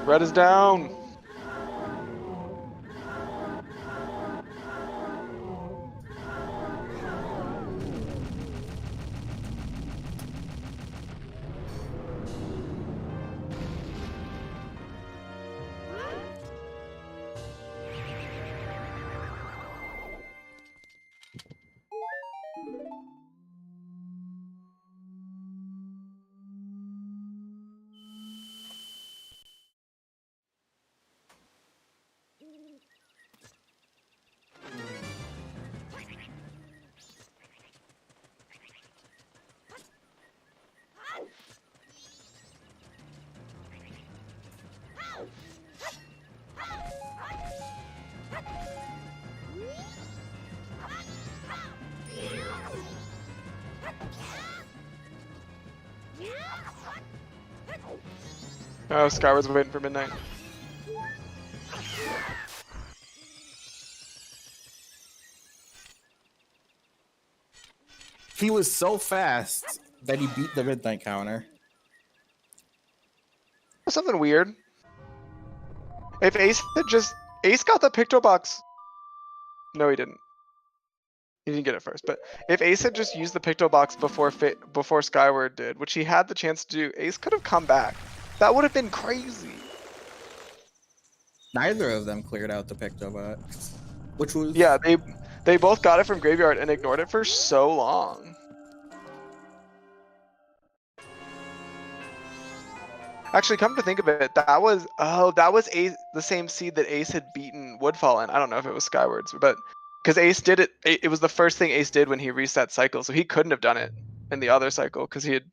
Red is down. Oh, Skyward's waiting for midnight. He was so fast that he beat the midnight counter. Something weird. If Ace had just... Ace got the Picto Box. No, he didn't. He didn't get it first. But if Ace had just used the Picto Box before Skyward did, which he had the chance to do, Ace could have come back. That would have been crazy. Neither of them cleared out the Picto Box, which was... Yeah, they both got it from Graveyard and ignored it for so long. Actually, come to think of it, that was Ace, the same seed that Ace had beaten Woodfall in. I don't know if it was Skyward's, but because Ace did it, it was the first thing Ace did when he reset cycle, so he couldn't have done it in the other cycle because he had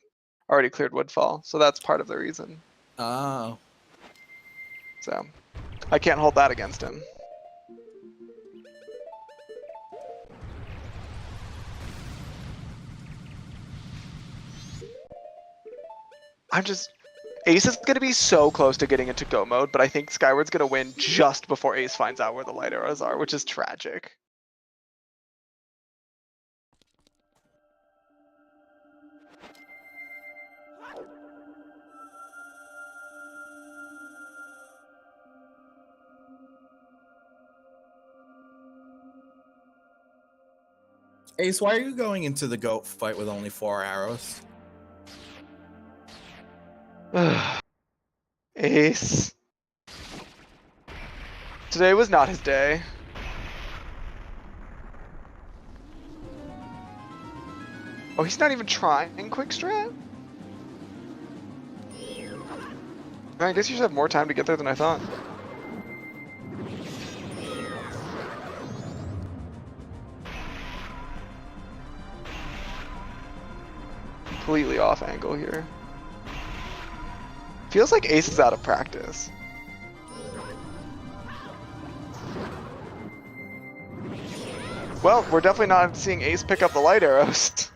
already cleared Woodfall. So that's part of the reason. Oh. So I can't hold that against him. Ace is going to be so close to getting into go mode, but I think Skyward's going to win just before Ace finds out where the light arrows are, which is tragic. Ace, why are you going into the goat fight with only 4 arrows? Ace. Today was not his day. Oh, he's not even trying quick strat? I guess you should have more time to get there than I thought. Completely off angle here. Feels like Ace is out of practice. Well, we're definitely not seeing Ace pick up the light arrows.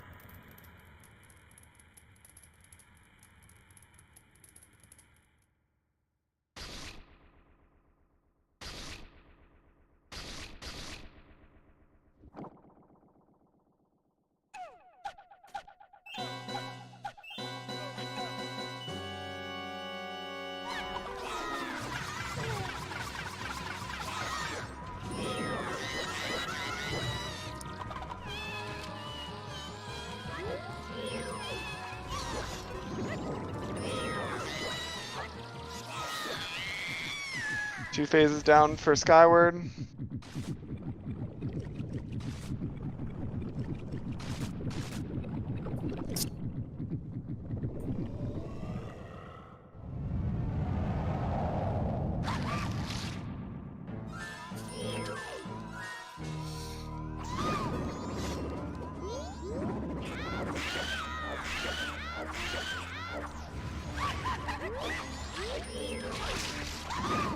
Two phases down for Skyward.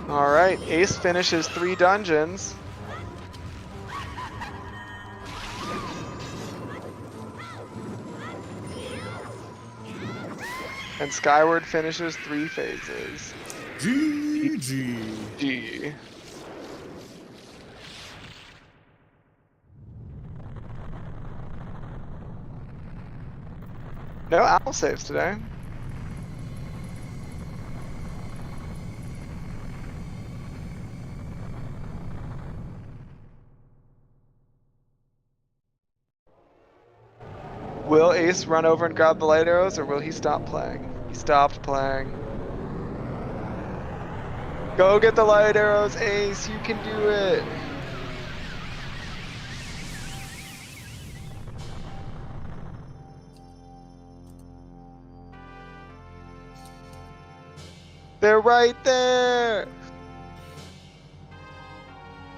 Alright, Ace finishes 3 dungeons. And Skyward finishes 3 phases. GG. G. No owl saves today. Will Ace run over and grab the light arrows, or will he stop playing? He stopped playing. Go get the light arrows, Ace, you can do it! They're right there!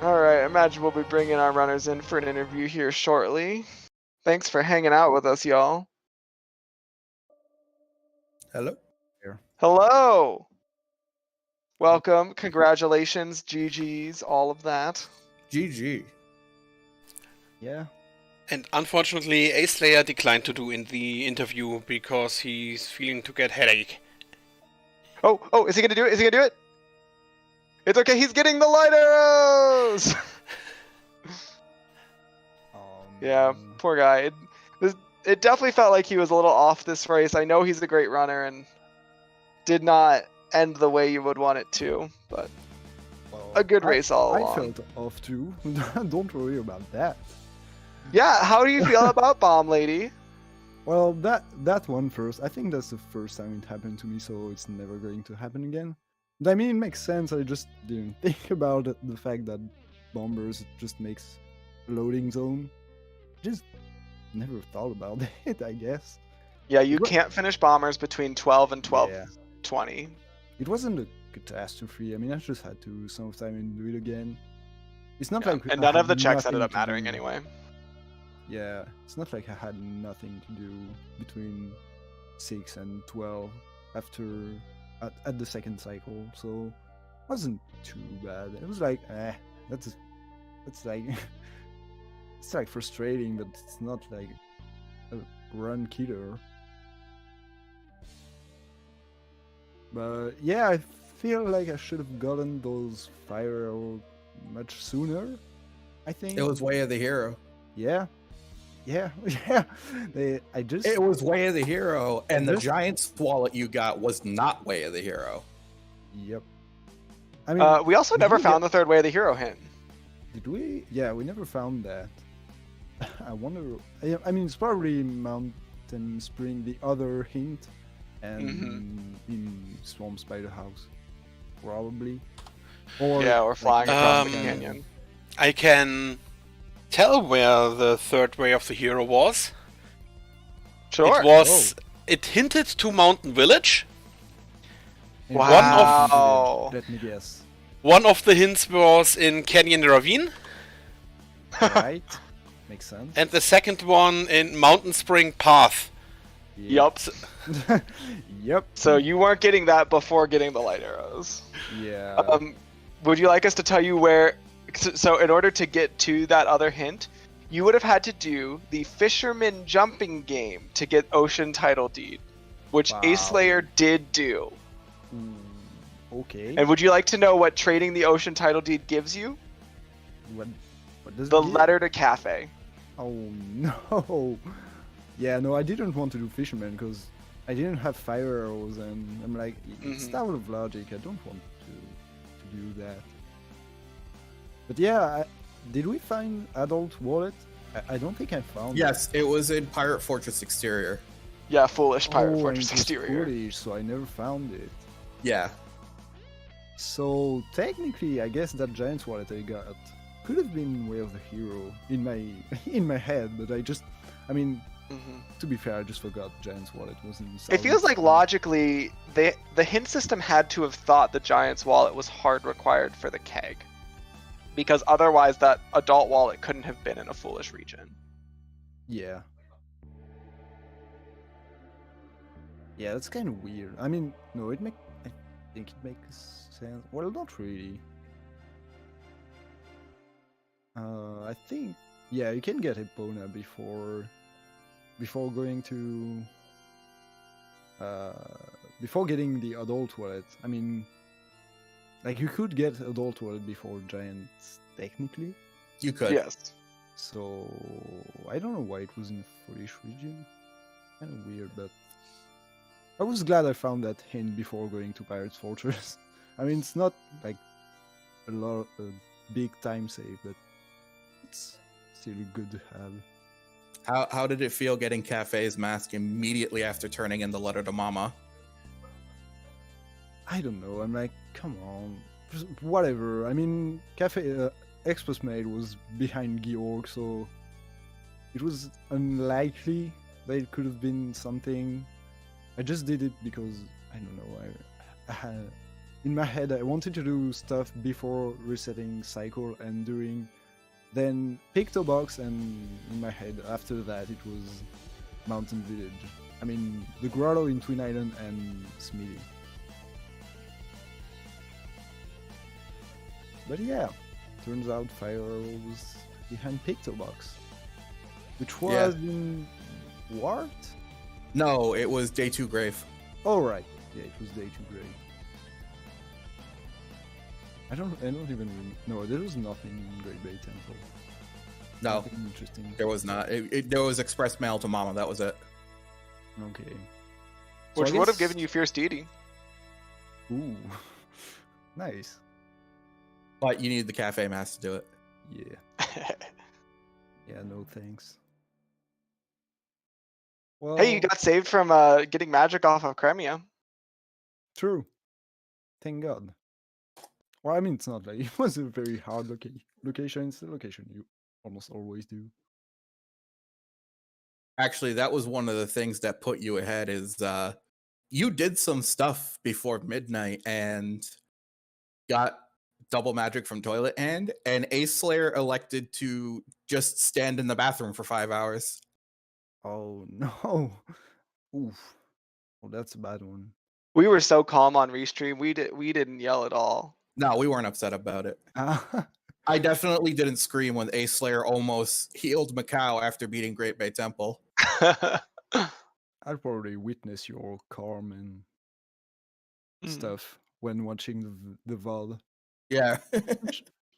Alright, imagine we'll be bringing our runners in for an interview here shortly. Thanks for hanging out with us, y'all. Hello. Hello! Welcome, congratulations, GG's, all of that. GG. Yeah. And unfortunately, Aceslayer declined to do in the interview because he's feeling to get headache. Oh, is he gonna do it? Is he gonna do it? It's okay, he's getting the light arrows! Yeah, poor guy. It definitely felt like he was a little off this race. I know he's a great runner and did not end the way you would want it to, but Well, a good race all I along. felt off too. Don't worry about that. Yeah, how do you feel about Bomb Lady? Well, that one first. I think that's the first time it happened to me, so it's never going to happen again. But I mean, it makes sense. I just didn't think about the fact that Bombers just makes a loading zone. Just never thought about it, I guess. Yeah, you What- can't finish Bombers between 12 and Yeah. 12:20. It wasn't a catastrophe. I mean, I just had to some time and do it again. It's not Yeah, like and I none of had the checks ended nothing up to mattering do. anyway. Yeah, it's not like I had nothing to do between 6 and 12 after at the second cycle, so it wasn't too bad. It was like, that's like it's like frustrating, but it's not like a run killer. But yeah, I feel like I should have gotten those fire arrows much sooner. I think It was Way of the Hero. yeah. Yeah, yeah. It was Way of the Hero, and the Just- Giant's wallet you got was not Way of the Hero. Yep. I mean, We also did never we found the third Way of the Hero hint. did we? Yeah, we never found that. I wonder. I mean, it's probably Mountain Spring, the other hint, and Mm-hmm. in Swamp Spider House, probably. Or Yeah, or flying across the Um, canyon. I can tell where the third way of the hero was. Sure. It was. It hinted to Mountain Village. in Wow. Let me guess. One of the hints was in Canyon Ravine, Right? Makes sense. and the second one in Mountain Spring Path. Yup. Yep. So you weren't getting that before getting the light arrows. Yeah. Would you like us to tell you where? So in order to get to that other hint, you would have had to do the Fisherman Jumping game to get Ocean Title Deed, which Wow. Aceslayer did do. Okay. And would you like to know what trading the Ocean Title Deed gives you? What does The it give? letter to Cafe. Oh no. Yeah, no, I didn't want to do Fisherman because I didn't have fire arrows, and I'm like, it's Mhm. out of logic. I don't want to do that. But yeah, did we find Adult Wallet? I don't think I found Yes, it was in Pirate Fortress Exterior. Yeah, foolish it. Pirate Oh, Fortress and it was Exterior. footage, so I never found it. Yeah. So technically, I guess that Giant's Wallet I got could have been Way of the Hero in my in my head, but I mean, Mhm. to be fair, I just forgot Giant's Wallet was in. It feels like logically, the hint system had to have thought the Giant's Wallet was hard required for the keg. Because otherwise that adult wallet couldn't have been in a foolish region. Yeah. Yeah, that's kind of weird. I mean, no, I think it makes sense. Well, not really. I think, yeah, you can get Epona before going to before getting the adult wallet. I mean, like you could get adult wallet before Giants technically. You could. Yes. So I don't know why it was in Foolish region. Kind of weird, but I was glad I found that hint before going to Pirate's Fortress. I mean, it's not like a big time save, but it's still good to have. How did it feel getting Cafe's mask immediately after turning in the letter to Mama? I don't know. I'm like, come on, just whatever. I mean, Cafe Express Maid was behind Georg, so it was unlikely that it could have been something. I just did it because I don't know. I had in my head I wanted to do stuff before resetting cycle and doing, then picked a box, and in my head after that it was Mountain Village. I mean, the grotto in Twin Island and Smithy. But yeah, turns out Fire was behind Picto Box, which was in Wart? No, it was Day 2 Grave. Oh right, yeah, it was Day 2 Grey. I don't even no. There was nothing in Great Bay Temple. No, Nothing interesting. there was not. There was express mail to Mama. That was it. Okay. Which I would have guess- given you Fierce Deity. Ooh, nice. But you need the cafe mask to do it. Yeah. Yeah. No thanks. Well, Hey, you got saved from getting magic off of Cremia. true. Thank God. Well, I mean, it's not like it was a very hard location. It's the location you almost always do. Actually, that was one of the things that put you ahead. Is you did some stuff before midnight and got double magic from Toilet Hand, and Aceslayer elected to just stand in the bathroom for 5 hours. Oh no. Oof. Well, that's a bad one. We were so calm on restream. We didn't yell at all. No, we weren't upset about it. I definitely didn't scream when Aceslayer almost healed Macau after beating Great Bay Temple. I'd probably witness your calm and Mm. stuff when watching the VOD. Yeah.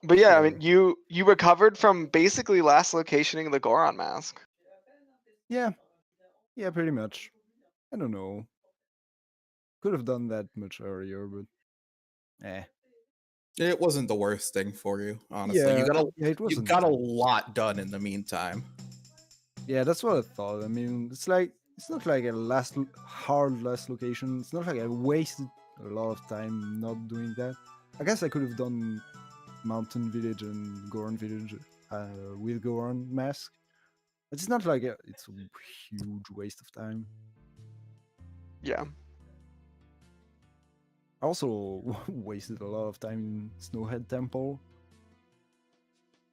But yeah, I Sure. mean, you recovered from basically last locationing the Goron mask. Yeah. Yeah, pretty much. I don't know. Could have done that much earlier, but It wasn't the worst thing for you, honestly. yeah, You it wasn't. got a lot done in the meantime. Yeah, that's what I thought. I mean, it's not like a hard last location. It's not like I wasted a lot of time not doing that. I guess I could have done Mountain Village and Goron Village with Goron mask. It's not like it's a huge waste of time. Yeah. I also wasted a lot of time in Snowhead Temple.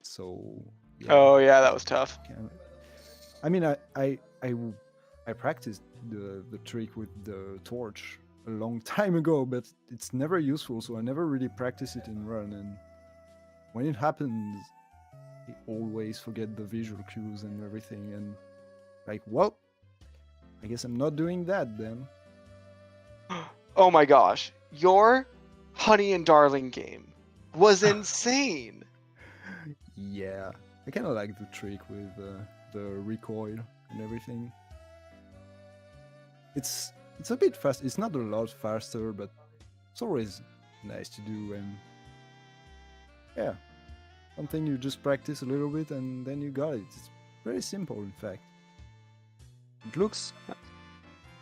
So yeah. Oh yeah, that was tough. I mean, I practiced the trick with the torch a long time ago, but it's never useful, so I never really practice it in run. And when it happens, I always forget the visual cues and everything. And like, well, I guess I'm not doing that then. Oh my gosh, your Honey and Darling game was insane. Yeah, I kind of like the trick with the recoil and everything. It's a bit fast. It's not a lot faster, but it's always nice to do. And yeah, something you just practice a little bit and then you got it. It's very simple, in fact. It looks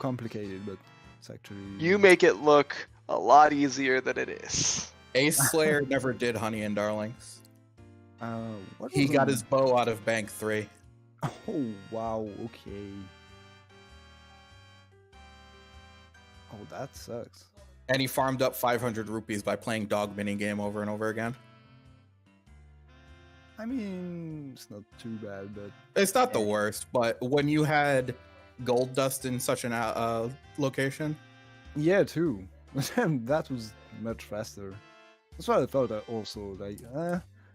complicated, but it's actually You make it look a lot easier than it is. Aceslayer never did Honey and Darlings. What He was got on- his bow out of Bank 3. Oh wow, okay. Oh, that sucks. And he farmed up 500 rupees by playing dog minigame over and over again. I mean, it's not too bad, but It's not the worst, but when you had gold dust in such an location, yeah, too. That was much faster. That's what I thought. Also, like,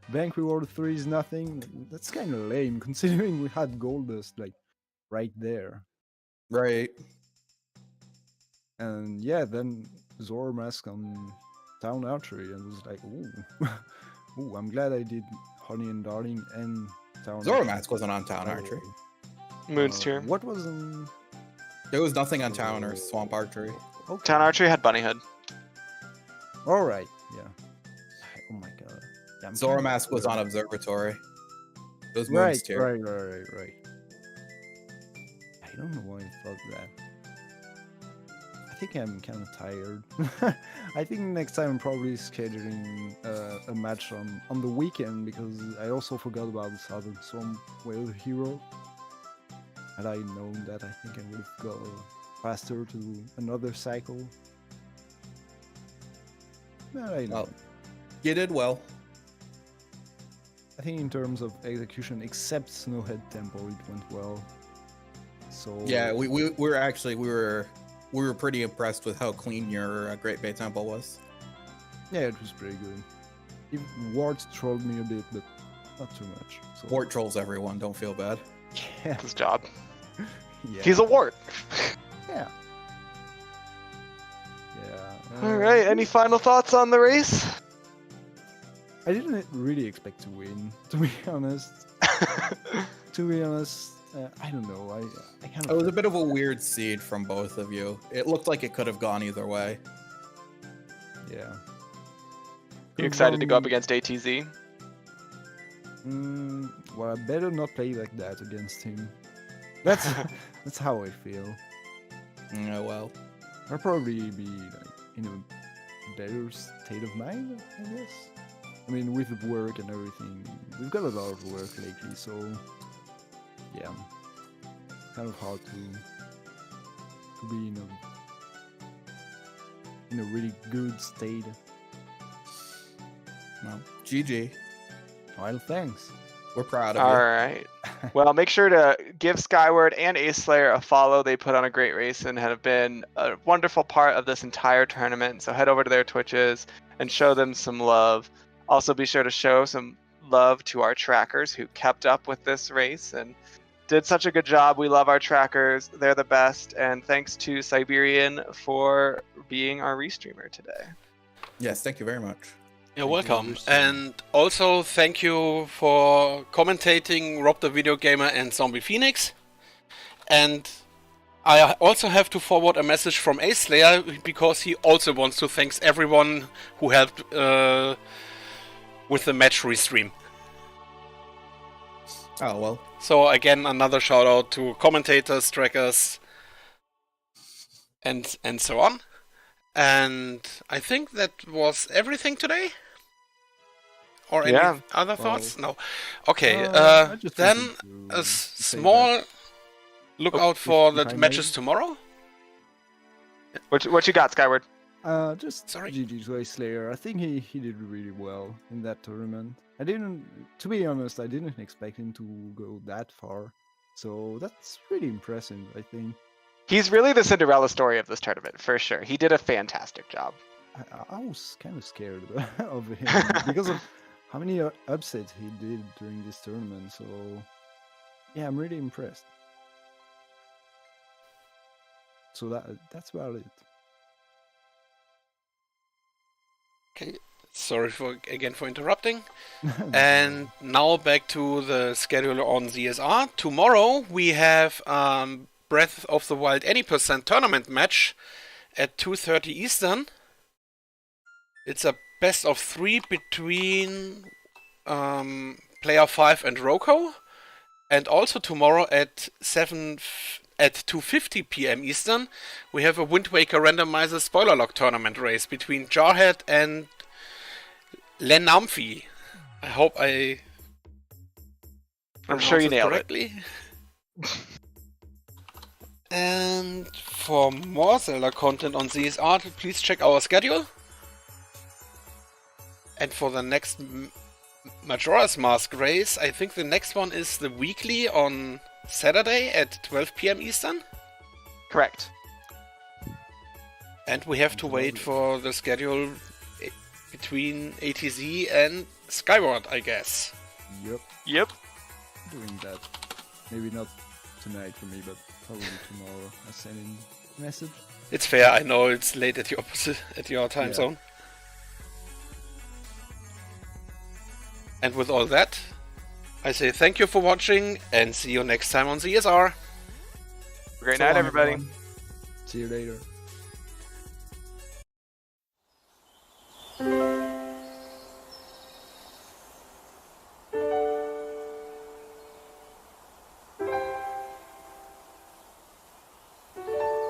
bank reward 3 is nothing. That's kind of lame, considering we had gold dust like right there. right? And yeah, then Zora mask on town archery, and was like, ooh, ooh. I'm glad I did Honey and Darling and town. Zora Archery. Mask wasn't on Town Archery. Moon's Tear. What was in There was nothing on Town or Swamp Archery. okay. Town Archery had Bunny Hood. All right, yeah. Oh my god. Yeah, I'm Zora trying to Mask was remember. on Observatory. It was Moon's Right, Tier. right. I don't know why I thought that. I think I'm kind of tired. I think next time I'm probably scheduling a match on the weekend, because I also forgot about the Southern Storm Whale Hero. Had I known that, I think I would have gone faster to another cycle. But I know. Well, you did well. I think in terms of execution, except Snowhead Temple, it went well. So Yeah, we were pretty impressed with how clean your Great Bay Temple was. yeah, it was pretty good. Ward trolled me a bit, but not too much. So Wart trolls everyone, don't feel bad. yeah, His job. yeah, He's a wart. yeah. Yeah. All right. Any final thoughts on the race? I didn't really expect to win, to be honest. I don't know. I kind It was a bit of a weird seed from both of you. It looked like it could have gone either way. yeah. You excited to go up against ATZ? Well, I better not play like that against him. That's how I feel. Oh well. I'll probably be like, in a better state of mind, I guess. I mean, with work and everything, we've got a lot of work lately, so yeah, kind of hard to be in a really good state. Well, GG. Well, thanks. We're proud of All you. right. Well, make sure to give Skyward and Aceslayer a follow. They put on a great race and have been a wonderful part of this entire tournament. So head over to their Twitches and show them some love. Also, be sure to show some love to our trackers who kept up with this race and did such a good job. We love our trackers. They're the best. And thanks to Siberian for being our restreamer today. Yes, thank you very much. You're welcome. And also thank you for commentating Rob the Video Gamer and Zombie Phoenix. And I also have to forward a message from Aceslayer because he also wants to thank everyone who helped with the match restream. Oh, well. So again, another shout out to commentators, trackers, and so on. And I think that was everything today. Or any other thoughts? No. Okay. I just Then wanted to a say small look out for the if I matches may. tomorrow. What you got, Skyward? Just Sorry. GG to Slayer. I think he did really well in that tournament. To be honest, I didn't expect him to go that far. So that's really impressive, I think. He's really the Cinderella story of this tournament, for sure. He did a fantastic job. I was kind of scared of him because of how many upsets he did during this tournament. So yeah, I'm really impressed. So that's about it. Okay. Sorry for interrupting. And now back to the schedule on ZSR. Tomorrow we have Breath of the Wild any % tournament match at 2:30 Eastern. It's a best of 3 between player 5 and Roko. And also tomorrow at 2:50 PM Eastern, we have a Wind Waker Randomizer spoiler lock tournament race between Jarhead and Lenamphi. I hope I'm sure you nailed correctly. And for more Zelda content on ZSR, please check our schedule. And for the next Majora's Mask race, I think the next one is the weekly on Saturday at 12 PM Eastern. Correct. And we have to wait for the schedule between ATZ and Skyward, I guess. Yep. Doing that. Maybe not tonight for me, but probably tomorrow. I send in a message. It's fair, I know it's late at your time zone. And with all that, I say thank you for watching and see you next time on ZSR. Great night, everybody. See you later.